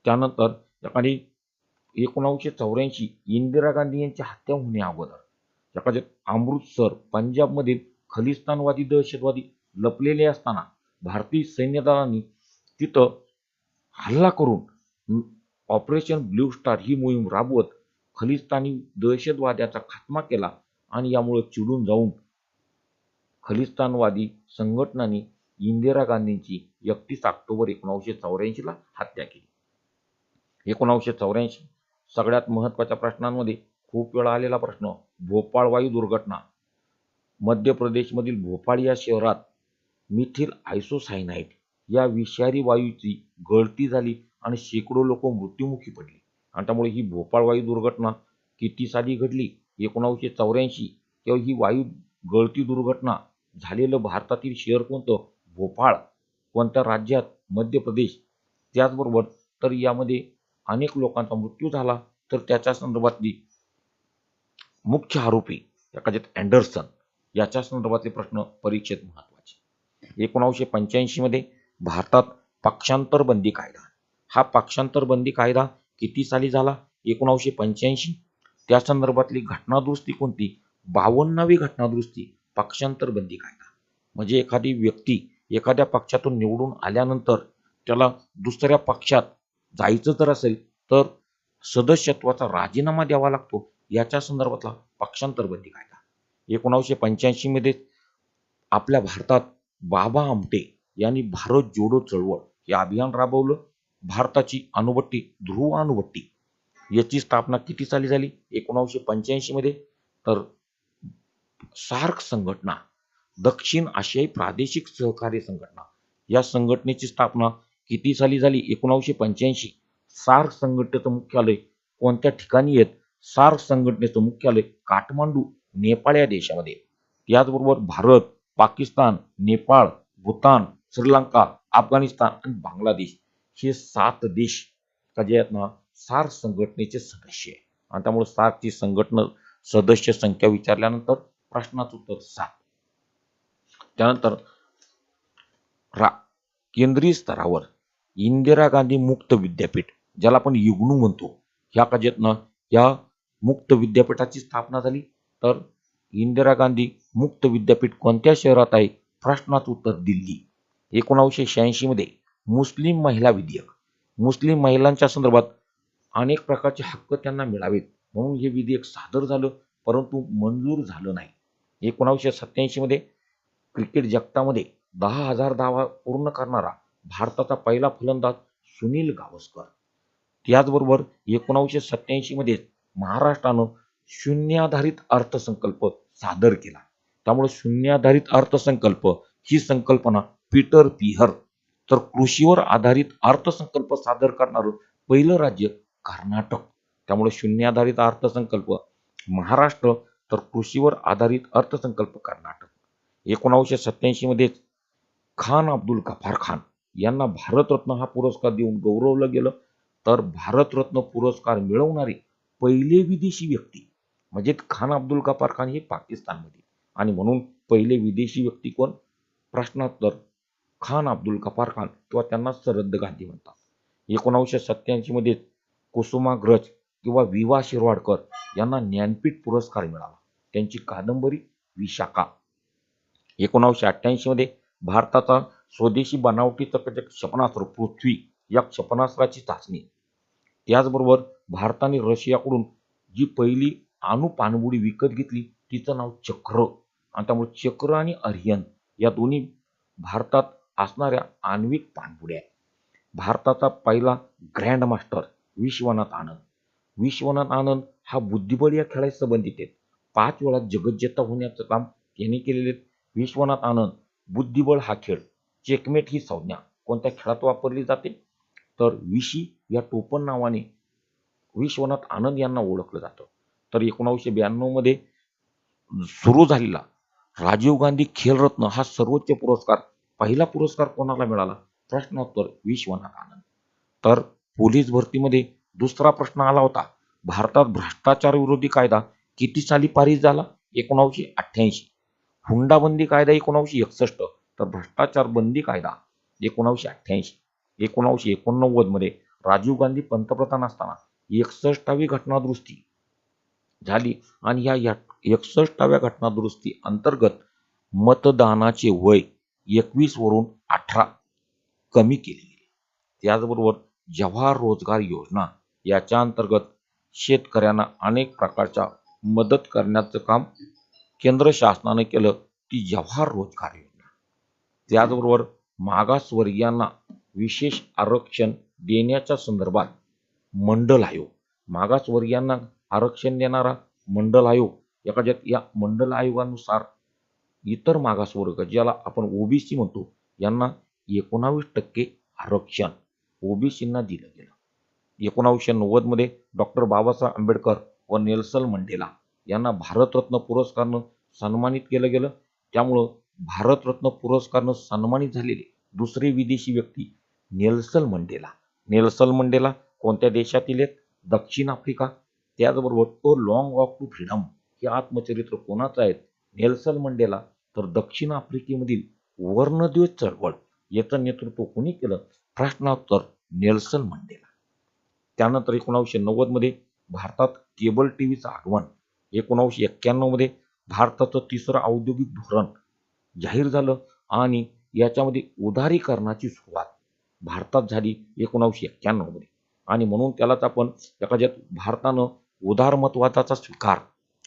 त्यानंतर एखादी 1984 इंदिरा गांधी यांची हत्या होण्या अगोदर एखाद्या अमृतसर पंजाबमधील खलिस्तानवादी दहशतवादी लपलेले असताना भारतीय सैन्य दलांनी तिथं हल्ला करून ऑपरेशन ब्ल्यू स्टार ही मोहीम राबवत खलिस्तानी दहशतवाद्याचा खात्मा केला आणि यामुळे चिडून जाऊन खलिस्तानवादी संघटनांनी इंदिरा गांधींची 31 ऑक्टोबर 1984 ला हत्या केली. 1984 सगळ्यात महत्त्वाच्या प्रश्नांमध्ये खूप वेळा आलेला प्रश्न भोपाळ वायू दुर्घटना. मध्य प्रदेशमधील भोपाळ या शहरात मिथिल आयसोसायनाइड या विषारी वायूची गळती झाली आणि शेकडो लोक मृत्युमुखी पडली. आणि त्यामुळे ही भोपाळ वायू दुर्घटना किती साली घडली? 1984. तेव्हा ही वायू गळती दुर्घटना झालेलं भारतातील शहर कोणतं? भोपाळ. कोणत्या राज्यात? मध्य प्रदेश. त्याचबरोबर तर यामध्ये अनेक लोकांचा मृत्यू झाला. तर त्याच्या संदर्भातली मुख्य आरोपी एखाद्यात अँडरसन याच्या संदर्भातले प्रश्न परीक्षेत महत्त्वाचे. 1985 मध्ये भारतात पक्षांतर बंदी कायदा, हा पक्षांतर बंदी कायदा किती साली झाला? 1985. त्या संदर्भातली घटनादुरुस्ती कोणती? 52वी घटनादुरुस्ती पक्षांतर बंदी कायदा. म्हणजे एखादी व्यक्ती एखाद्या पक्षातून निवडून आल्यानंतर त्याला दुसऱ्या पक्षात जायचं जर असेल तर सदस्यत्वाचा राजीनामा द्यावा लागतो, याच्या संदर्भातला पक्षांतर बंदी कायदा. 1985 मध्ये आपल्या भारतात बाबा आमटे यांनी भारत जोडो चळवळ हे अभियान राबवलं. भारताची अणुभट्टी ध्रुव अणुभट्टी याची स्थापना किती साली झाली? 1985 मध्ये. तर सार्क संघटना, दक्षिण आशियाई प्रादेशिक सहकार्य संघटना, या संघटनेची स्थापना किती साली झाली? 1985. सार्क संघटनेचं मुख्यालय कोणत्या ठिकाणी आहेत? सार्क संघटनेचं मुख्यालय काठमांडू, नेपाळ या देशामध्ये. याचबरोबर भारत, पाकिस्तान, नेपाळ, भूतान, श्रीलंका, अफगाणिस्तान आणि बांगलादेश हे 7 देश जे आहेत ना सार्क संघटनेचे सदस्य आहे. आणि त्यामुळे सार्कची संघटना सदस्य संख्या विचारल्यानंतर प्रश्नाचं उत्तर 7. त्यानंतर केंद्रीय स्तरावर इंदिरा गांधी मुक्त विद्यापीठ, ज्याला आपण इग्नू म्हणतो, ह्या काजेतनं या मुक्त विद्यापीठाची स्थापना झाली. तर इंदिरा गांधी मुक्त विद्यापीठ कोणत्या शहरात आहे? प्रश्नाचं उत्तर दिल्ली. 1986 मध्ये मुस्लिम महिला विधेयक, मुस्लिम महिलांच्या संदर्भात अनेक प्रकारचे हक्क त्यांना मिळावेत म्हणून हे विधेयक सादर झालं, परंतु मंजूर झालं नाही. 1987 मध्ये क्रिकेट जगतामध्ये 10,000 धावा पूर्ण करणारा भारताचा पहिला फलंदाज सुनील गावस्कर. त्याचबरोबर 1987 मध्ये महाराष्ट्रानं शून्याधारित अर्थसंकल्प सादर केला. त्यामुळे शून्याधारित अर्थसंकल्प ही संकल्पना पीटर पिहर. तर कृषीवर आधारित अर्थसंकल्प सादर करणारं पहिलं राज्य कर्नाटक. त्यामुळे शून्याधारित अर्थसंकल्प महाराष्ट्र, तर कृषीवर आधारित अर्थसंकल्प कर्नाटक. 1987 मध्ये खान अब्दुल गफार खान यांना भारतरत्न हा पुरस्कार देऊन गौरवलं गेलं. तर भारतरत्न पुरस्कार मिळवणारे पहिले विदेशी व्यक्ती म्हणजे खान अब्दुल गफार खान हे पाकिस्तानमध्ये, आणि म्हणून पहिले विदेशी व्यक्ती कोण? प्रश्नोत्तर खान अब्दुल गफार खान किंवा त्यांना सरहद्द गांधी म्हणतात. 1987 मध्ये कुसुमाग्रज किंवा विवा शिरवाडकर यांना ज्ञानपीठ पुरस्कार मिळाला, त्यांची कादंबरी विशाखा. 1988 मध्ये भारताचा स्वदेशी बनावटीचं क्षेपणास्त्र पृथ्वी या क्षेपणास्त्राची चाचणी. त्याचबरोबर भारताने रशियाकडून जी पहिली अणु पाणबुडी विकत घेतली तिचं नाव चक्र, आणि त्यामुळे चक्र आणि अरिहंत या दोन्ही भारतात असणाऱ्या आण्विक पाणबुड्या. भारताचा पहिला ग्रँड मास्टर विश्वनाथ आनंद. विश्वनाथ आनंद हा बुद्धिबळ या खेळाशी संबंधित आहेत. 5 वेळा जगज्जेता होण्याचं काम यांनी केलेले. विश्वनाथ आनंद बुद्धिबळ हा खेळ, चेकमेट ही संज्ञा कोणत्या खेळात वापरली जाते? तर विशी या टोपण नावाने विश्वनाथ आनंद यांना ओळखलं जातं. तर 1992 मध्ये सुरू झालेला राजीव गांधी खेलरत्न हा सर्वोच्च पुरस्कार, पहिला पुरस्कार कोणाला मिळाला? प्रश्नोत्तर विश्वनाथ आनंद. तर पोलीस भरतीमध्ये दुसरा प्रश्न आला होता, भारतात भ्रष्टाचार विरोधी कायदा किती साली पारित झाला? 1988. हुंडाबंदी कायदा 1961, तर भ्रष्टाचार बंदी कायदा 1988. 1989 मध्ये राजीव गांधी पंतप्रधान असताना 61वी घटनादुरुस्ती झाली, आणि या 61व्या घटनादुरुस्ती अंतर्गत मतदानाचे वय 21 वरून 18 कमी केले गेले. त्याचबरोबर जवाहर रोजगार योजना याच्या अंतर्गत शेतकऱ्यांना अनेक प्रकारच्या मदत करण्याचं काम केंद्र शासनाने केलं, ती जवाहर रोजगार योजना. त्याचबरोबर मागासवर्गीयांना विशेष आरक्षण देण्याच्या संदर्भात मंडल आयोग, मागासवर्गीयांना आरक्षण देणारा मंडल आयोग, या मंडल आयोगानुसार इतर मागासवर्ग ज्याला आपण ओबीसी म्हणतो यांना 19% आरक्षण ओबीसींना दिलं गेलं. 1990 मध्ये डॉक्टर बाबासाहेब आंबेडकर व नेल्सन मंडेला यांना भारतरत्न पुरस्कारानं सन्मानित केलं गेलं. त्यामुळं भारतरत्न पुरस्कारानं सन्मानित झालेले दुसरे विदेशी व्यक्ती नेल्सन मंडेला. नेल्सन मंडेला कोणत्या देशातील आहेत? दक्षिण आफ्रिका. त्याचबरोबर तो लॉंग वॉक टू फ्रीडम हे आत्मचरित्र कोणाचं आहे? नेल्सन मंडेला, तर दक्षिण आफ्रिकेमधील वर्णद्वेष चळवळ याचं नेतृत्व कोणी केलं? प्रश्नोत्तर नेल्सन मंडेला. त्यानंतर 1990 मध्ये भारतात केबल टीव्हीचं आगमन. 1991 मध्ये भारताचं तिसरं औद्योगिक धोरण जाहीर झालं आणि याच्यामध्ये उदारीकरणाची सुरुवात भारतात झाली 1991 मध्ये. आणि म्हणून त्यालाच आपण एखाद्यात भारतानं उदारमतवादाचा स्वीकार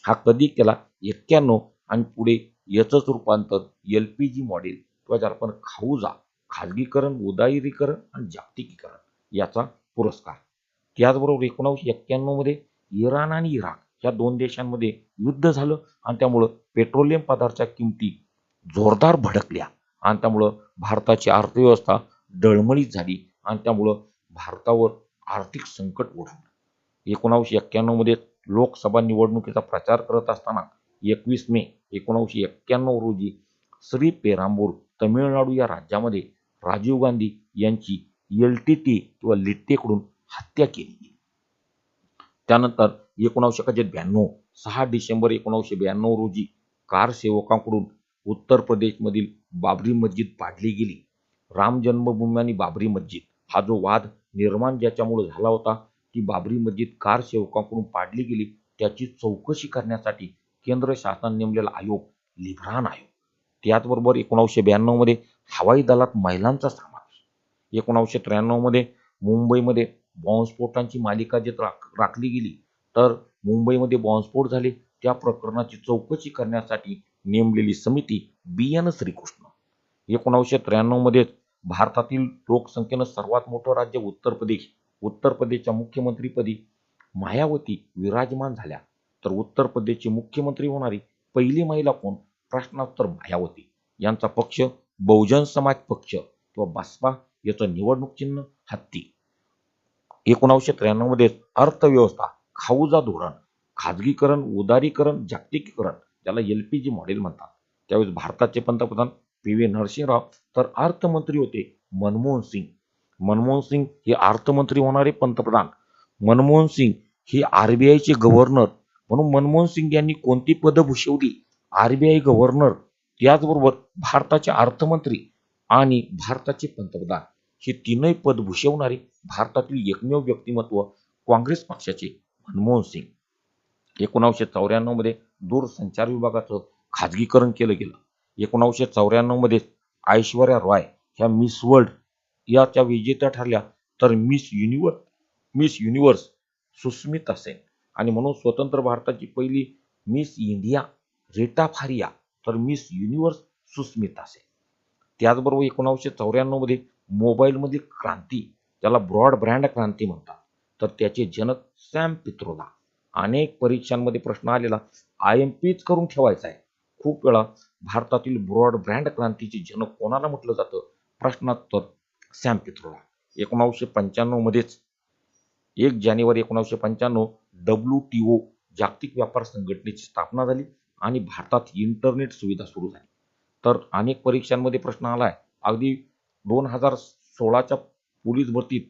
हा कधी केला? 91. आणि पुढे याचंच रूपांतर LPG मॉडेल किंवा ज्याला आपण खाऊजा, खाजगीकरण, उदारीकरण आणि जागतिकीकरण याचा पुरस्कार. त्याचबरोबर 1991 मध्ये इराण आणि इराक या दोन देशांमध्ये युद्ध झालं आणि त्यामुळं पेट्रोलियम पदार्थाच्या किमती जोरदार भडकल्या आणि त्यामुळं भारताची अर्थव्यवस्था डळमळीत झाली आणि त्यामुळं भारतावर आर्थिक संकट ओढवलं. 1991 मध्ये लोकसभा निवडणुकीचा प्रचार करत असताना 21 मे 1991 रोजी श्रीपेरांबूर तमिळनाडू या राज्यामध्ये राजीव गांधी यांची LTT किंवा लिट्टेकडून हत्या केली गेली. त्यानंतर 1992 6 डिसेंबर 1992 रोजी कार सेवकांकडून उत्तर प्रदेशमधील बाबरी मस्जिद पाडली गेली. राम जन्मभूमी आणि बाबरी मस्जिद हा जो वाद निर्माण ज्याच्यामुळे झाला होता की बाबरी मस्जिद कार सेवकांकडून पाडली गेली त्याची चौकशी करण्यासाठी केंद्र शासनाने नेमलेला आयोग लिब्रान आयोग. त्याचबरोबर 1992 मध्ये हवाई दलात महिलांचा समावेश. 1993 मध्ये मुंबईमध्ये बॉम्बस्फोटांची मालिका जे राखली गेली तर मुंबईमध्ये बॉम्बस्फोट झाले त्या प्रकरणाची चौकशी करण्यासाठी नेमलेली समिती BN श्रीकृष्ण. 1993 मध्ये भारतातील लोकसंख्येनं सर्वात मोठं राज्य उत्तर प्रदेश. उत्तर प्रदेशच्या मुख्यमंत्रीपदी मायावती विराजमान झाल्या तर उत्तर प्रदेशचे मुख्यमंत्री होणारी पहिली महिला कोण? प्रश्नोत्तर मायावती. यांचा पक्ष बहुजन समाज पक्ष किंवा बसपा याचं निवडणूक चिन्ह हत्ती. 1993 मध्ये अर्थव्यवस्था, खाऊजा धोरण, खाजगीकरण, उदारीकरण, जागतिकीकरण ज्याला LPG मॉडेल म्हणतात. त्यावेळेस भारताचे पंतप्रधान PV नरसिंहराव तर अर्थमंत्री होते मनमोहन सिंग. मनमोहन सिंग हे अर्थमंत्री होणारे पंतप्रधान. मनमोहन सिंग हे RBIचे गव्हर्नर. म्हणून मनमोहन सिंग यांनी कोणती पदं भूषवली? RBI गव्हर्नर, त्याचबरोबर भारताचे अर्थमंत्री आणि भारताचे पंतप्रधान हे तीनही पद भूषवणारे भारतातील एकमेव व्यक्तिमत्व काँग्रेस पक्षाचे मनमोहन सिंग. 1994 मध्ये दूरसंचार विभागाचं खाजगीकरण केलं गेलं. 1994 मध्ये ऐश्वर्या रॉय ह्या मिस वर्ल्ड याच्या विजेत्या ठरल्या तर मिस युनिव्हर्स सुस्मिता सेन आणि म्हणून स्वतंत्र भारताची पहिली मिस इंडिया रीटा फारिया तर मिस युनिव्हर्स सुस्मिता सेन. त्याचबरोबर 1994 मध्ये मोबाईलमधील क्रांती ज्याला ब्रॉडबँड क्रांती म्हणतात तर त्याचे जनक सॅम पित्रोदा. अनेक परीक्षांमध्ये प्रश्न आलेला IMPच करून ठेवायचा आहे. खूप वेळा भारतातील ब्रॉडबँड क्रांतीचे जनक कोणाला म्हटलं जातं? प्रश्नोत्तर सॅम पित्रोदा. 1995 मध्येच 1 जानेवारी 1995 WTO जागतिक व्यापार संघटनेची स्थापना झाली आणि भारतात इंटरनेट सुविधा सुरू झाली. तर अनेक परीक्षांमध्ये प्रश्न आलाय. अगदी 2016च्या पोलीस भरतीत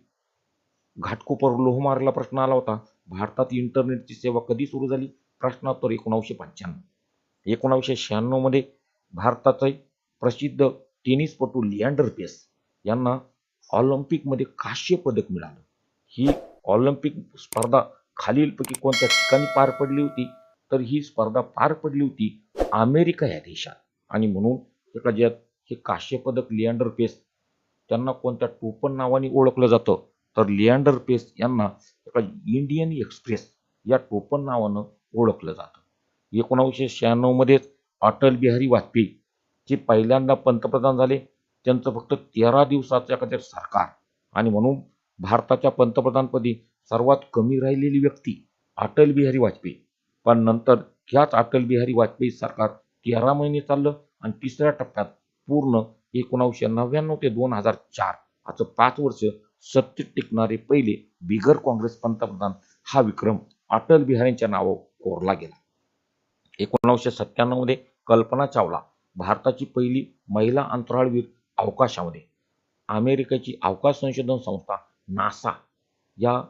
घाटकोपर लोहमार्गला प्रश्न आला होता. भारतात इंटरनेटची सेवा कधी सुरू झाली? प्रश्नोत्तर 1995. 1996 मध्ये भारताचे प्रसिद्ध टेनिसपटू लिएंडर पेस यांना ऑलिम्पिकमध्ये कांस्य पदक मिळालं. ही ऑलिम्पिक स्पर्धा खालीलपैकी कोणत्या ठिकाणी पार पडली होती? तर ही स्पर्धा पार पडली होती अमेरिका या देशात. आणि म्हणून हे कांस्य पदक लिएंडर पेस त्यांना कोणत्या टोपण नावाने ओळखलं जातं? तर लिएंडर पेस यांना इंडियन एक्सप्रेस या टोपण नावानं ओळखलं जातं. 1996 मध्येच अटल बिहारी वाजपेयी जे पहिल्यांदा पंतप्रधान झाले. त्यांचं फक्त 13 दिवसाचं एखादं सरकार आणि म्हणून भारताच्या पंतप्रधानपदी सर्वात कमी राहिलेली व्यक्ती अटल बिहारी वाजपेयी. पण नंतर ह्याच अटल बिहारी वाजपेयी सरकार 13 महिने चाललं आणि तिसऱ्या टप्प्यात पूर्ण 1999 ते 2004 असं 5 वर्ष सत्तेत टिकणारे पहिले बिगर काँग्रेस पंतप्रधान हा विक्रम अटल बिहारींच्या नावावर कोरला गेला. 1997 मध्ये कल्पना चावला भारताची पहिली महिला अंतराळवीर अवकाशामध्ये. अमेरिकेची अवकाश संशोधन संस्था नासा या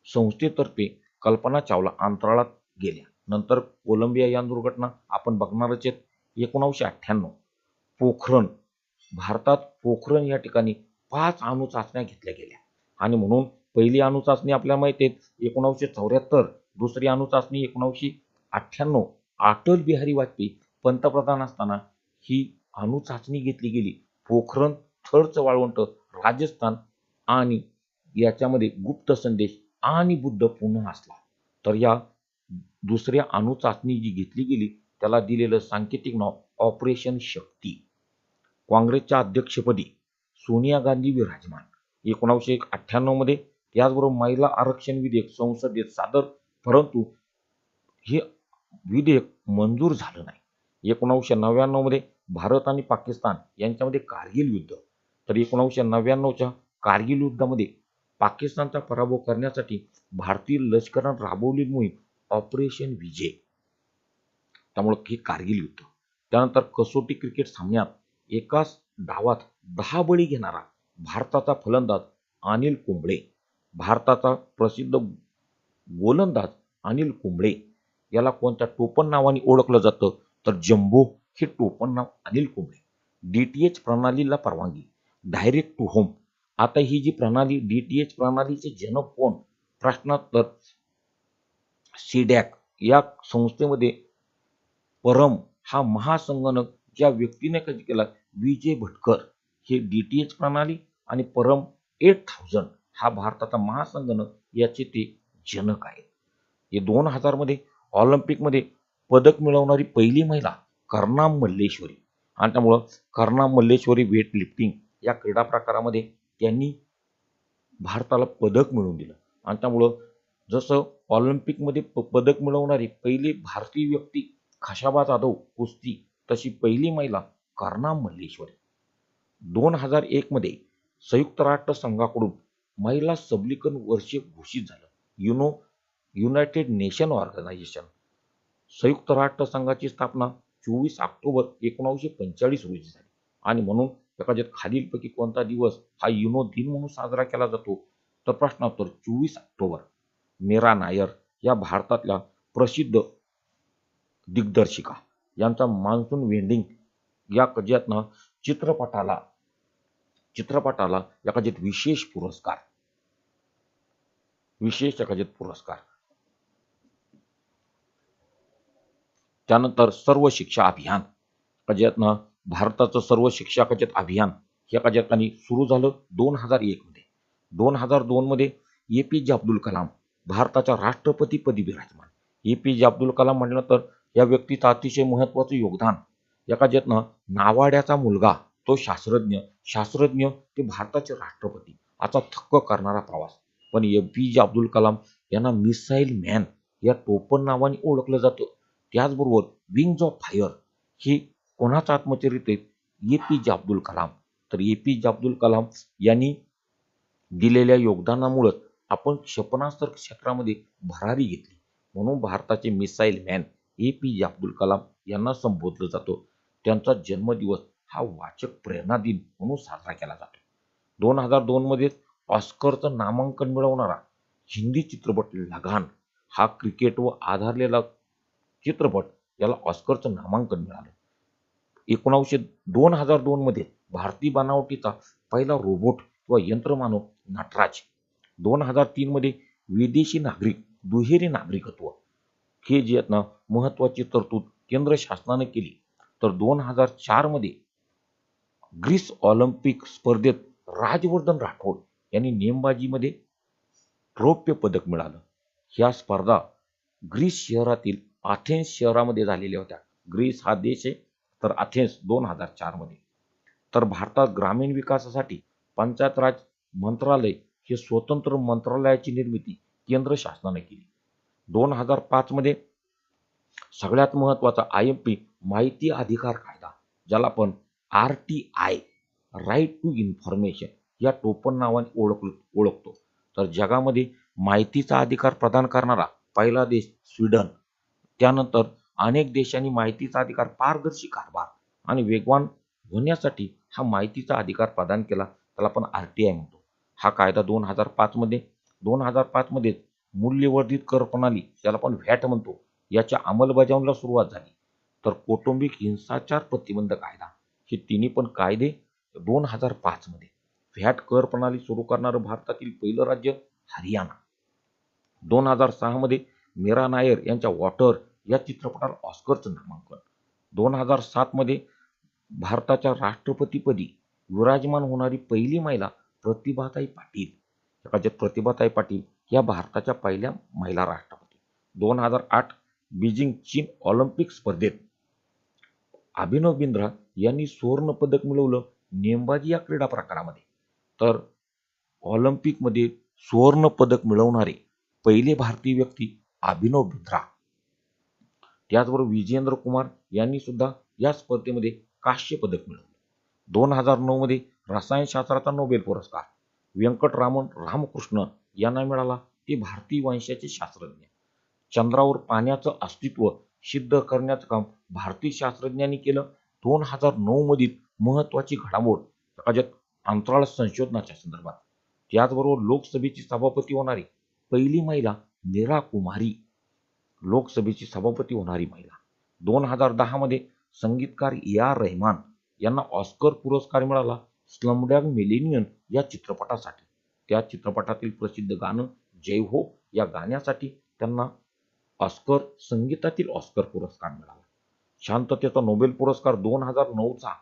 संस्थेतर्फे कल्पना चावला अंतराळात गेल्या. नंतर कोलंबिया यान दुर्घटना आपण बघणारच आहेत. 1998 पोखरण भारतात पोखरण या ठिकाणी 5 अणुचाचण्या घेतल्या गेल्या आणि म्हणून पहिली अणुचाचणी आपल्याला माहिती आहे 1974, दुसरी अणुचाचणी 1998 अटल बिहारी वाजपेयी पंतप्रधान असताना ही अणुचाचणी घेतली गेली. पोखरण थरचं वाळवंट राजस्थान आणि याच्यामध्ये गुप्त संदेश आणि बुद्ध पुन्हा असला. तर या दुसऱ्या अणुचाचणी जी घेतली गेली त्याला दिलेलं सांकेतिक नाव ऑपरेशन शक्ती. काँग्रेसच्या अध्यक्षपदी सोनिया गांधी विराजमान. 1998 मध्ये त्याचबरोबर महिला आरक्षण विधेयक संसदेत सादर, परंतु हे विधेयक मंजूर झालं नाही. 1999 मध्ये भारत आणि पाकिस्तान यांच्यामध्ये कारगिल युद्ध. तर 1999च्या कारगिल युद्धामध्ये पाकिस्तानचा पराभव करण्यासाठी भारतीय लष्करानं राबवलेली मोहीम ऑपरेशन विजय. त्यामुळे हे कारगिल युद्ध. त्यानंतर कसोटी क्रिकेट सामन्यात एकाच डावात 10 बळी घेणारा भारताचा फलंदाज अनिल कुंबळे. भारताचा प्रसिद्ध गोलंदाज अनिल कुंबळे याला कोणत्या टोपण नावाने ओळखलं जातं तर जम्बो हे टोपण नाव अनिल कुंबळे. डीटीएच प्रणालीला परवानगी, डायरेक्ट टू होम. आता ही जी प्रणाली डीटीएच प्रणालीचे जनक कोण? प्रश्नोत्तर सीडॅक या संस्थेमध्ये परम हा महासंगणक ज्या व्यक्तीने कधी केला विजय भटकर हे डीटीएच प्रणाली आणि परम 8000 हा भारताचा महासंगणक याचे ते जनक आहेत. हे 2000 मध्ये ऑलिम्पिकमध्ये पदक मिळवणारी पहिली महिला कर्णाम मल्लेश्वरी आणि त्यामुळं कर्णाम मल्लेश्वरी वेट लिफ्टिंग या क्रीडा प्रकारामध्ये त्यांनी भारताला पदक मिळवून दिलं आणि त्यामुळं जसं ऑलिम्पिकमध्ये पदक मिळवणारी पहिली भारतीय व्यक्ती खाशाबा जाधव कुस्ती, तशी पहिली महिला कर्णाम मल्लेश्वरी. 2001 मध्ये संयुक्त राष्ट्र संघाकडून महिला सबलीकरण वर्ष घोषित झालं. युनायटेड नेशन ऑर्गनायझेशन संयुक्त राष्ट्र संघाची स्थापना 24 ऑक्टोबर 1945 रोजी झाली आणि म्हणून एखाद्यात खालीलपैकी कोणता दिवस हा युनो दिन म्हणून साजरा केला जातो तर प्रश्नोत्तर 24 ऑक्टोबर. मीरा नायर या भारतातल्या प्रसिद्ध दिग्दर्शिका यांचा मान्सून वेडिंग या कजेतनं चित्रपटाला एखाद्यात विशेष एखाद्यात पुरस्कार. त्यानंतर सर्व शिक्षा अभियान कजेतनं भारताचं सर्व शिक्षा कजेत अभियान या कजेतानी सुरू झालं 2001 मध्ये. 2002 मध्ये एपीजे अब्दुल कलाम भारताच्या राष्ट्रपतीपदी विराजमान. एपीजे अब्दुल कलाम म्हटलं तर या व्यक्तीचं अतिशय महत्त्वाचं योगदान. एका ज्यातनं नावाड्याचा मुलगा तो शास्त्रज्ञ ते भारताचे राष्ट्रपती असा थक्क करणारा प्रवास. पण एपीजे अब्दुल कलाम यांना मिसाईल मॅन या टोपण नावाने ओळखलं जातं. त्याचबरोबर विंग्ज ऑफ फायर ही कोणाचं आत्मचरित्र एपीजे अब्दुल कलाम. तर एपीजे अब्दुल कलाम यांनी दिलेल्या योगदानामुळे आपण क्षेपणास्त्र क्षेत्रामध्ये भरारी घेतली म्हणून भारताचे missile man APJ Abdul Kalam यांना संबोधलं जातं. त्यांचा जन्मदिवस हा वाचक प्रेरणा दिन म्हणून साजरा केला जातो. 2002 मध्ये ऑस्करचं नामांकन मिळवणारा हिंदी चित्रपट लगान हा क्रिकेटवर आधारलेला चित्रपट याला ऑस्करचं नामांकन मिळालं. 2002 मध्ये भारतीय बनावटीचा पहिला रोबोट किंवा यंत्रमानव नटराज. 2003 मध्ये विदेशी नागरिक दुहेरी नागरिकत्व हे जे आहेत ना महत्वाची तरतूद केंद्र शासनाने केली. तर 2004 मध्ये ग्रीस ऑलिम्पिक स्पर्धेत राजवर्धन राठोड यांनी नेमबाजीमध्ये रौप्य पदक मिळालं. ह्या स्पर्धा ग्रीस शहरातील अथेन्स शहरामध्ये झालेल्या होत्या. ग्रीस हा देश आहे तर अथेन्स 2004 मध्ये. तर भारतात ग्रामीण विकासासाठी पंचायत राज मंत्रालय हे स्वतंत्र मंत्रालयाची निर्मिती केंद्र शासनाने केली. 2005 मध्ये सगळ्यात महत्त्वाचा IMP माहिती अधिकार कायदा ज्याला आपण RTI राईट टू इन्फॉर्मेशन या टोपण नावाने ओळखतो. तर जगामध्ये माहितीचा अधिकार प्रदान करणारा पहिला देश स्वीडन. त्यानंतर अनेक देशांनी माहितीचा अधिकार पारदर्शी कारभार आणि वेगवान होण्यासाठी हा माहितीचा अधिकार प्रदान केला त्याला आपण RTI म्हणतो. हा कायदा 2005 मध्ये मूल्यवर्धित कर प्रणाली ज्याला आपण व्हॅट म्हणतो याच्या अंमलबजावणीला सुरुवात झाली. तर कौटुंबिक हिंसाचार प्रतिबंध कायदा हे तिन्ही पण कायदे 2005 मध्ये व्हॅट कर प्रणाली सुरू करणारं भारतातील पहिलं राज्य हरियाणा. 2006 मध्ये मीरा नायर यांच्या वॉटर या चित्रपटाला ऑस्करचं नामांकन. 2007 मध्ये भारताच्या राष्ट्रपतीपदी विराजमान होणारी पहिली महिला प्रतिभाताई पाटील. प्रतिभाताई पाटील या भारताच्या पहिल्या महिला राष्ट्रपती. 2008 बीजिंग चीन ऑलिम्पिक स्पर्धेत अभिनव बिंद्रा यांनी सुवर्ण पदक मिळवलं नेमबाजी या क्रीडा प्रकारामध्ये. तर ऑलिम्पिकमध्ये सुवर्ण पदक मिळवणारे पहिले भारतीय व्यक्ती अभिनव बिंद्रा. त्याचबरोबर विजेंद्र कुमार यांनी सुद्धा या स्पर्धेमध्ये कांस्य पदक मिळवलं. 2009 मध्ये रसायनशास्त्राचा नोबेल पुरस्कार व्यंकटरामन रामकृष्ण यांना मिळाला. ते भारतीय वंशाचे शास्त्रज्ञ. चंद्रावर पाण्याचं अस्तित्व सिद्ध करण्याचं काम भारतीय शास्त्रज्ञांनी केलं. 2009 मधील महत्त्वाची घडामोड अंतराळ संशोधनाच्या संदर्भात. त्याचबरोबर लोकसभेची सभापती होणारी पहिली महिला मीरा कुमारी. लोकसभेची सभापती होणारी महिला. 2010 मध्ये संगीतकार ए.आर. रहमान यांना ऑस्कर पुरस्कार मिळाला स्लमडॉग मिलेनियन या चित्रपटासाठी. त्या चित्रपटातील प्रसिद्ध गाणं जय हो या गाण्यासाठी त्यांना संगीतातील ऑस्कर पुरस्कार मिळाला. शांततेचा नोबेल पुरस्कार 2009चा.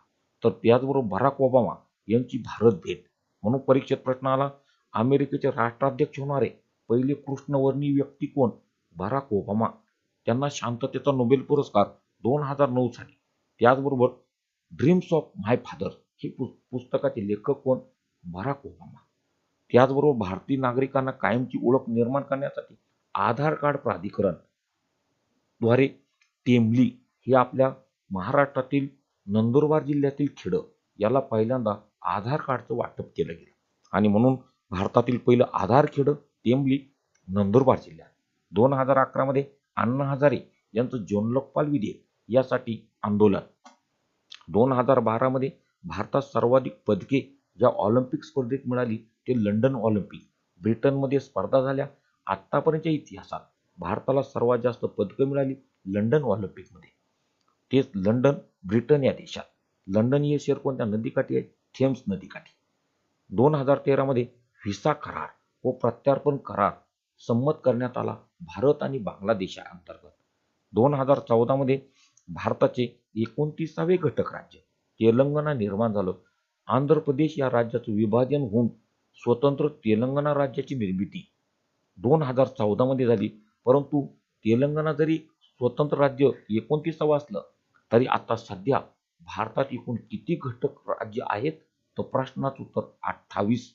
तर त्याचबरोबर बराक ओबामा यांची भारत भेट म्हणून परीक्षेत प्रश्न आला. अमेरिकेचे राष्ट्राध्यक्ष होणारे पहिले कृष्णवर्णीय व्यक्ती कोण? Barack Obama. त्यांना शांततेचा नोबेल पुरस्कार 2009 साली. त्याचबरोबर ड्रीम्स ऑफ माय फादर ही पुस्तकाचे लेखक कोण? Barack Obama. त्याचबरोबर भारतीय नागरिकांना कायमची ओळख निर्माण करण्यासाठी आधार कार्ड प्राधिकरण द्वारे टेंभली हे आपल्या महाराष्ट्रातील नंदुरबार जिल्ह्यातील खेडं याला पहिल्यांदा आधार कार्डचं वाटप केलं गेलं आणि म्हणून भारतातील पहिलं आधार खेडं टेंभली नंदुरबार जिल्ह्यात. 2011 मध्ये अण्णा हजारे यांचं जन लोकपाल विधेयक यासाठी आंदोलन. 2012 मध्ये भारतात सर्वाधिक पदके ज्या ऑलिम्पिक स्पर्धेत मिळाली ते लंडन ऑलिम्पिक. ब्रिटनमध्ये स्पर्धा झाल्या. आतापर्यंतच्या इतिहासात भारताला सर्वात जास्त पदकं मिळाली लंडन ऑलिम्पिकमध्ये. तेच लंडन ब्रिटन या देशात. लंडन हे शहर कोणत्या नदीकाठी आहे? थेम्स नदीकाठी. 2013 मध्ये व्हिसा करार व प्रत्यार्पण करार संमत करण्यात आला भारत आणि बांगलादेशाअंतर्गत. 2014 मध्ये भारताचे 29वे घटक राज्य तेलंगणा निर्माण झालं. आंध्र प्रदेश या राज्याचं विभाजन होऊन स्वतंत्र तेलंगणा राज्याची निर्मिती 2014 मध्ये झाली. परंतु तेलंगणा जरी स्वतंत्र राज्य 29वं असलं तरी आता सध्या भारतात एकूण किती घटक राज्य आहेत? तर प्रश्नाचं उत्तर 28.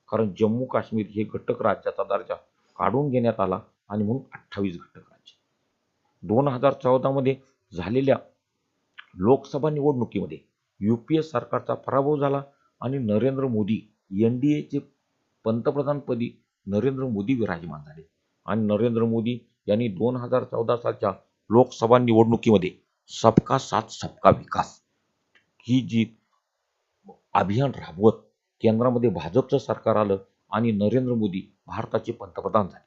कारण जम्मू काश्मीर हे घटक राज्याचा दर्जा काढून घेण्यात आला आणि म्हणून 28 घटक राज्य. 2014 मध्ये झालेल्या लोकसभा निवडणुकीमध्ये युपीए सरकारचा पराभव झाला आणि नरेंद्र मोदी एनडीएचे पंतप्रधानपदी नरेंद्र मोदी विराजमान झाले आणि नरेंद्र मोदी यांनी 2014 सालच्या लोकसभा निवडणुकीमध्ये सबका साथ सबका विकास ही जी अभियान राबवत केंद्रामध्ये भाजपचं सरकार आलं आणि नरेंद्र मोदी भारताचे पंतप्रधान झाले.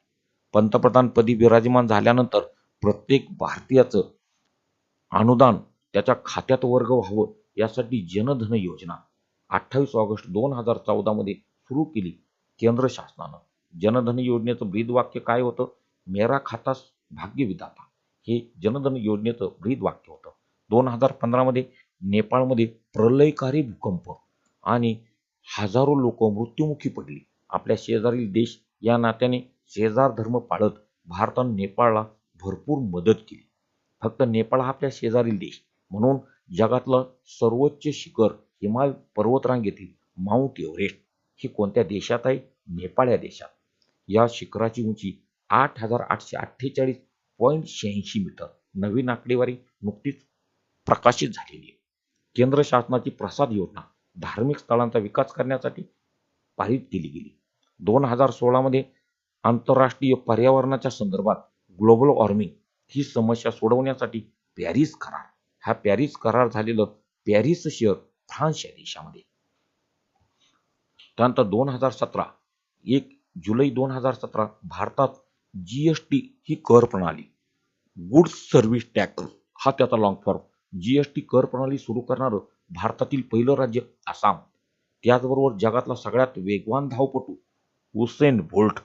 पंतप्रधानपदी विराजमान झाल्यानंतर प्रत्येक भारतीयाचं अनुदान त्याच्या खात्यात वर्ग व्हावं यासाठी जनधन योजना 28 ऑगस्ट 2014 मध्ये सुरू केली केंद्र शासनानं. जनधन योजनेचं ब्रीदवाक्य काय होतं? मेरा खाता भाग्य विधाता हे जनधन योजनेचं ब्रीदवाक्य होतं. 2015 मध्ये नेपाळमध्ये प्रलयकारी भूकंप आणि हजारो लोक मृत्युमुखी पडली. आपल्या शेजारील देश या नात्याने शेजार धर्म पाळत भारताने नेपाळला भरपूर मदत केली. फक्त नेपाळ हा आपल्या शेजारील देश म्हणून जगातलं सर्वोच्च शिखर हिमालय पर्वतरांगेतील माउंट एव्हरेस्ट हे कोणत्या देशात आहे? नेपाळ या देशात. या शिखराची उंची 8,848.86 मीटर. नवीन आकडेवारी नुकतीच प्रकाशित झालेली आहे. केंद्र शासनाची प्रसाद योजना धार्मिक स्थळांचा विकास करण्यासाठी पारित केली गेली. 2016 मध्ये आंतरराष्ट्रीय पर्यावरणाच्या संदर्भात ग्लोबल वॉर्मिंग ही समस्या सोडवण्यासाठी पॅरिस करार. हा पॅरिस करार झालेलं पॅरिस शहर फ्रान्स या देशामध्ये. त्यानंतर 1 जुलै 2017 भारतात जीएसटी ही कर प्रणाली गुड्स सर्व्हिस टॅक्स हा त्याचा लॉंग फॉर्म जीएसटी कर प्रणाली सुरू करणारं भारतातील पहिलं राज्य आसाम. त्याचबरोबर जगातला सगळ्यात वेगवान धावपटू उसेन बोल्ट,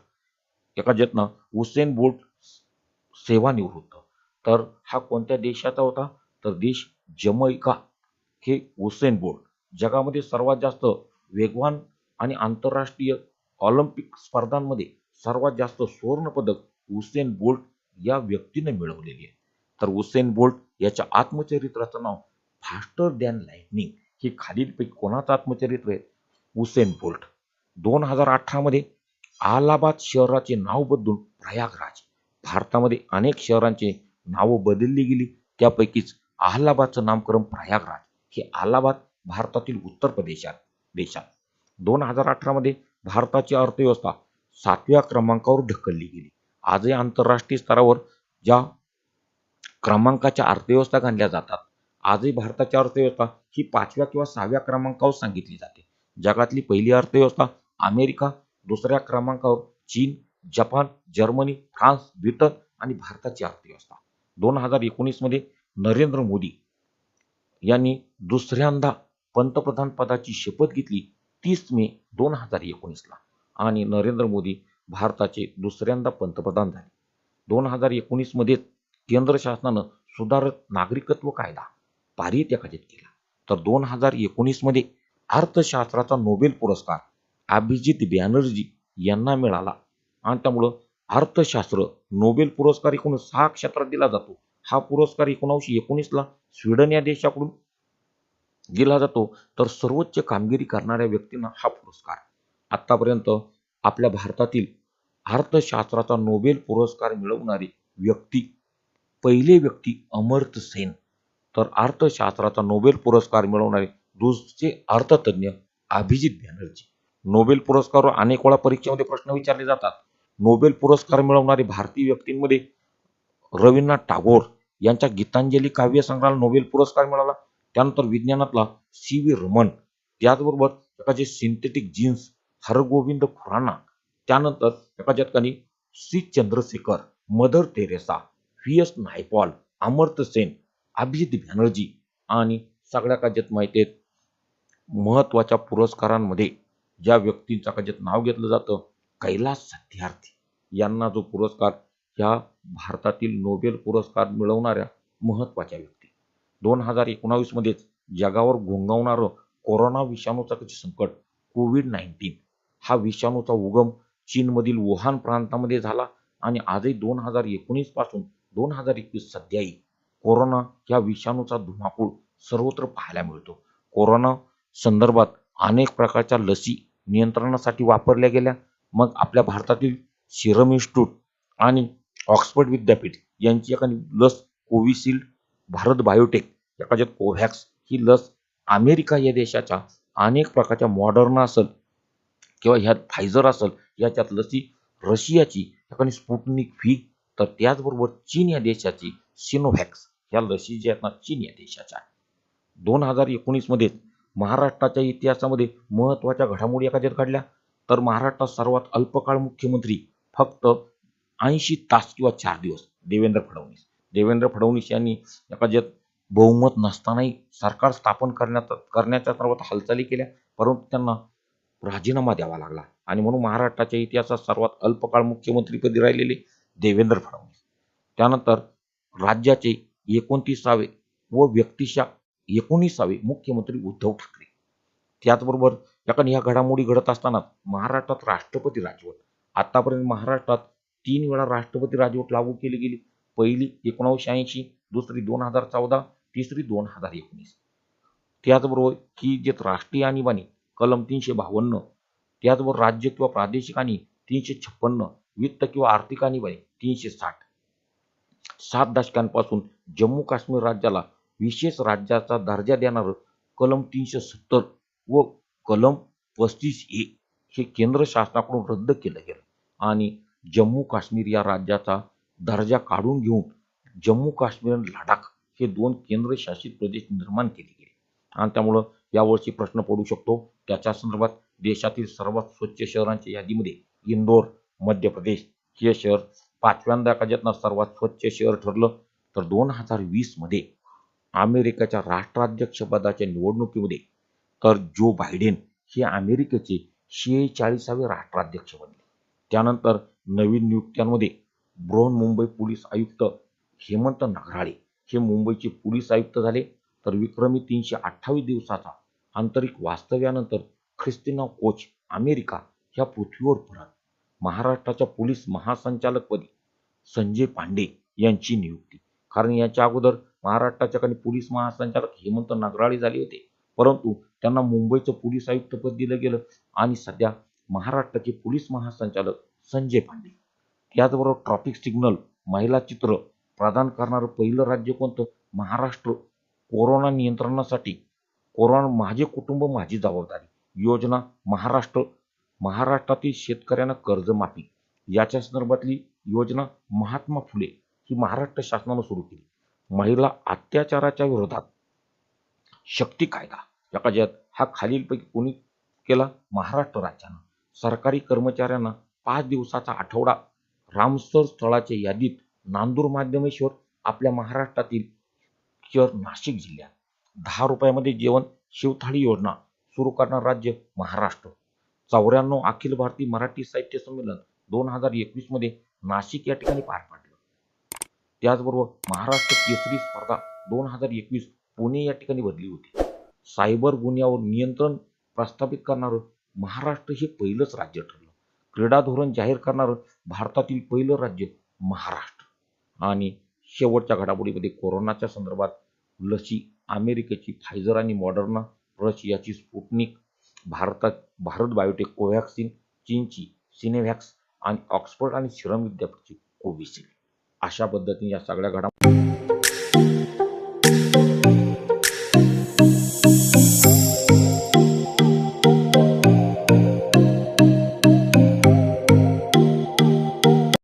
एका ज्यातनं उसेन बोल्ट सेवानिवृत्त. तर हा कोणत्या देशाचा होता? तर देश जमैका. हे उसेन बोल्ट जगामध्ये सर्वात जास्त वेगवान आणि आंतरराष्ट्रीय ऑलिम्पिक स्पर्धांमध्ये सर्वात जास्त सुवर्ण पदक उसेन बोल्ट या व्यक्तीने मिळवलेली आहे. तर उसेन बोल्ट याच्या आत्मचरित्राचं नाव फास्टर दॅन लाइटनिंग. हे खालीलपैकी कोणाचं आत्मचरित्र आहे? Usain bolt. 2018 मध्ये अलाहाबाद शहराचे नाव बदलून प्रयागराज. भारतामध्ये अनेक शहरांचे नावं बदलली गेली, त्यापैकीच अलाहाबादचं नामकरण प्रयागराज. हे अलाहाबाद भारतातील उत्तर प्रदेशात देशात. 2018 मध्ये भारताची अर्थव्यवस्था 7व्या क्रमांकावर ढकलली गेली. आजही आंतरराष्ट्रीय स्तरावर ज्या क्रमांकाच्या अर्थव्यवस्था गणल्या जातात, आजही भारताची अर्थव्यवस्था ही 5व्या किंवा 6व्या क्रमांकावर सांगितली जाते. जगातली पहिली अर्थव्यवस्था अमेरिका, दुसऱ्या क्रमांकावर चीन, जपान, जर्मनी, फ्रान्स, ब्रिटन आणि भारताची अर्थव्यवस्था. 2019 मध्ये नरेंद्र मोदी यांनी दुसऱ्यांदा पंतप्रधान पदाची शपथ घेतली 30 मे 2019 ला आणि नरेंद्र मोदी भारताचे दुसऱ्यांदा पंतप्रधान झाले. 2019 मध्ये केंद्र शासनानं सुधारित नागरिकत्व कायदा पारित केला. तर 2019 मध्ये अर्थशास्त्राचा नोबेल पुरस्कार अभिजित बॅनर्जी यांना मिळाला आणि त्यामुळं अर्थशास्त्र नोबेल पुरस्कार एकूण 6 क्षेत्रात दिला जातो. हा पुरस्कार 1919 ला स्वीडन या देशाकडून दिला जातो. तर सर्वोच्च कामगिरी करणाऱ्या व्यक्तींना हा पुरस्कार. आतापर्यंत आपल्या भारतातील अर्थशास्त्राचा नोबेल पुरस्कार मिळवणारी पहिली व्यक्ती अमर्त्य सेन. तर अर्थशास्त्राचा नोबेल पुरस्कार मिळवणारे दुसरे अर्थतज्ञ अभिजित बॅनर्जी. नोबेल पुरस्कारावर अनेक वेळा परीक्षेमध्ये प्रश्न विचारले जातात. नोबेल पुरस्कार मिळवणारे भारतीय व्यक्तींमध्ये रवींद्रनाथ टागोर यांच्या गीतांजली काव्यसंग्रहाला नोबेल पुरस्कार मिळाला. त्यानंतर विज्ञानातला सी व्ही रमन, त्याचबरोबर एकाचे सिंथेटिक जीन्स हरगोविंद खुराना, त्यानंतर एकाच्या ठिकाणी C Chandrashekhar, mother Teresa, V S Naipaul, Amartya Sen, Abhijit Banerjee आणि सगळ्या काज्यात माहिती आहेत महत्वाच्या पुरस्कारांमध्ये ज्या व्यक्तींचं काज्यात नाव घेतलं जातं कैलास सत्यार्थी यांना जो पुरस्कार ह्या भारतातील नोबेल पुरस्कार मिळवणाऱ्या महत्वाच्या व्यक्ती. 2019 मध्येच जगावर घोंघावणारं कोरोना विषाणूचं संकट कोविड-19 हा विषाणूचा उगम चीनमधील वुहान प्रांतामध्ये झाला आणि आजही 2019 पासून 2021 सध्याही कोरोना या विषाणूचा धुमाकूळ सर्वत्र पाहायला मिळतो. कोरोना संदर्भात अनेक प्रकारच्या लसी नियंत्रणासाठी वापरल्या गेल्या. मग आपल्या भारतातील सिरम इन्स्टिट्यूट आणि ऑक्सफर्ड विद्यापीठ यांची एखादी लस कोविशिल्ड, भारत बायोटेक एखाद्यात कोव्हॅक्स ही लस अमेरिका या देशाच्या अनेक प्रकारच्या मॉडर्ना असेल किंवा ह्यात फायझर असेल याच्यात लसी, रशियाची एखादी स्पुटनिक व्ही, तर त्याचबरोबर चीन या देशाची सिनोव्हॅक्स ह्या लसी ज्या आहेत ना चीन या देशाच्या. 2019 मध्ये महाराष्ट्राच्या इतिहासामध्ये महत्वाच्या घडामोडी एखाद्यात घडल्या. तर महाराष्ट्रात सर्वात अल्पकाळ मुख्यमंत्री फक्त 80 तास किंवा 4 दिवस देवेंद्र फडणवीस यांनी एखाद्यात बहुमत नसतानाही सरकार स्थापन करण्याच्या सर्वात हालचाली केल्या, परंतु त्यांना राजीनामा द्यावा लागला आणि म्हणून महाराष्ट्राच्या इतिहासात सर्वात अल्पकाळ मुख्यमंत्रीपदी राहिलेले देवेंद्र फडणवीस. त्यानंतर राज्याचे 29वे व व्यक्तिशः 19वे मुख्यमंत्री उद्धव ठाकरे. त्याचबरोबर या घडामोडी घडत असताना महाराष्ट्रात राष्ट्रपती राजवट. आतापर्यंत महाराष्ट्रात 3 वेळा राष्ट्रपती राजवट लागू केली गेली. पहिली 1980, दुसरी 2014, तिसरी 2019. त्याचबरोबर ही जे राष्ट्रीय आणीबाणी कलम 352, त्याचबरोबर राज्य किंवा प्रादेशिक आणि 356, वित्त किंवा आर्थिक आणीबाणी 360. 7 दशकांपासून जम्मू काश्मीर राज्याला विशेष राज्याचा दर्जा देणारं कलम 370 व कलम 35A हे केंद्र शासनाकडून रद्द केलं गेलं आणि जम्मू काश्मीर या राज्याचा दर्जा काढून घेऊन जम्मू काश्मीर आणि लडाख हे 2 केंद्रशासित प्रदेश निर्माण केले गेले. आणि त्यामुळं यावर्षी प्रश्न पडू शकतो त्याच्या संदर्भात देशातील सर्वात स्वच्छ शहरांच्या यादीमध्ये इंदोर मध्य प्रदेश हे शहर 5व्यांदा एखाद्यातनं सर्वात स्वच्छ शहर ठरलं. तर 2020 मध्ये अमेरिकेच्या राष्ट्राध्यक्षपदाच्या निवडणुकीमध्ये तर जो बायडेन हे अमेरिकेचे 46वे राष्ट्राध्यक्ष बनले. त्यानंतर नवीन नियुक्त्यांमध्ये बृहन्मुंबई पोलीस आयुक्त हेमंत नगराळे हे मुंबईचे पोलीस आयुक्त झाले. तर विक्रमी 328 दिवसाचा आंतरिक वास्तव्यानंतर ख्रिस्तिना कोच अमेरिका ह्या पृथ्वीवर परत. महाराष्ट्राच्या पोलीस महासंचालकपदी संजय पांडे यांची नियुक्ती. कारण याच्या अगोदर महाराष्ट्राच्या काही पोलीस महासंचालक हेमंत नगराळे झाले होते, परंतु त्यांना मुंबईचं पोलीस आयुक्तपद दिलं गेलं आणि सध्या महाराष्ट्राचे पोलीस महासंचालक संजय पांडे. त्याचबरोबर ट्रॅफिक सिग्नल महिला चित्र प्रदान करणारं पहिलं राज्य कोणतं? महाराष्ट्र. कोरोना नियंत्रणासाठी कोरोना माझे कुटुंब माझी जबाबदारी योजना महाराष्ट्र. महाराष्ट्रातील शेतकऱ्यांना कर्जमाफी याच्या संदर्भातली योजना महात्मा फुले ही महाराष्ट्र शासनानं सुरू केली. महिला अत्याचाराच्या विरोधात शक्ती कायदा याच्यात हा खालीलपैकी कोणी केला? महाराष्ट्र राज्यानं. सरकारी कर्मचाऱ्यांना 5 दिवसाचा आठवडा रामसर स्थळाच्या यादीत नांदूर माध्यमेश्वर आपल्या महाराष्ट्रातील शहर नाशिक जिल्ह्यात. 10 रुपयामध्ये जेवण शिवथाळी योजना सुरू करणार राज्य महाराष्ट्र. 94 अखिल भारतीय मराठी साहित्य संमेलन 2021 मध्ये नाशिक या ठिकाणी पार पडलं. त्याचबरोबर महाराष्ट्र केसरी स्पर्धा 2021 पुणे या ठिकाणी भरली होती. सायबर गुन्ह्यावर नियंत्रण प्रस्थापित करणारं महाराष्ट्र हे पहिलंच राज्य ठरलं. क्रीडा धोरण जाहीर करणारं भारतातील पहिलं राज्य महाराष्ट्र. आणि शेवटच्या घडामोडीमध्ये कोरोनाच्या संदर्भात लसी अमेरिकेची फायझर आणि मॉडर्ना, रशियाची स्पुटनिक, भारत बायोटेक कोव्हॅक्सिन, चीनची सिनेव्हॅक्स आणि ऑक्सफर्ड आणि सिरम विद्यापीठची कोविशिल्ड. अशा पद्धतीने या सगळ्या घडामोडी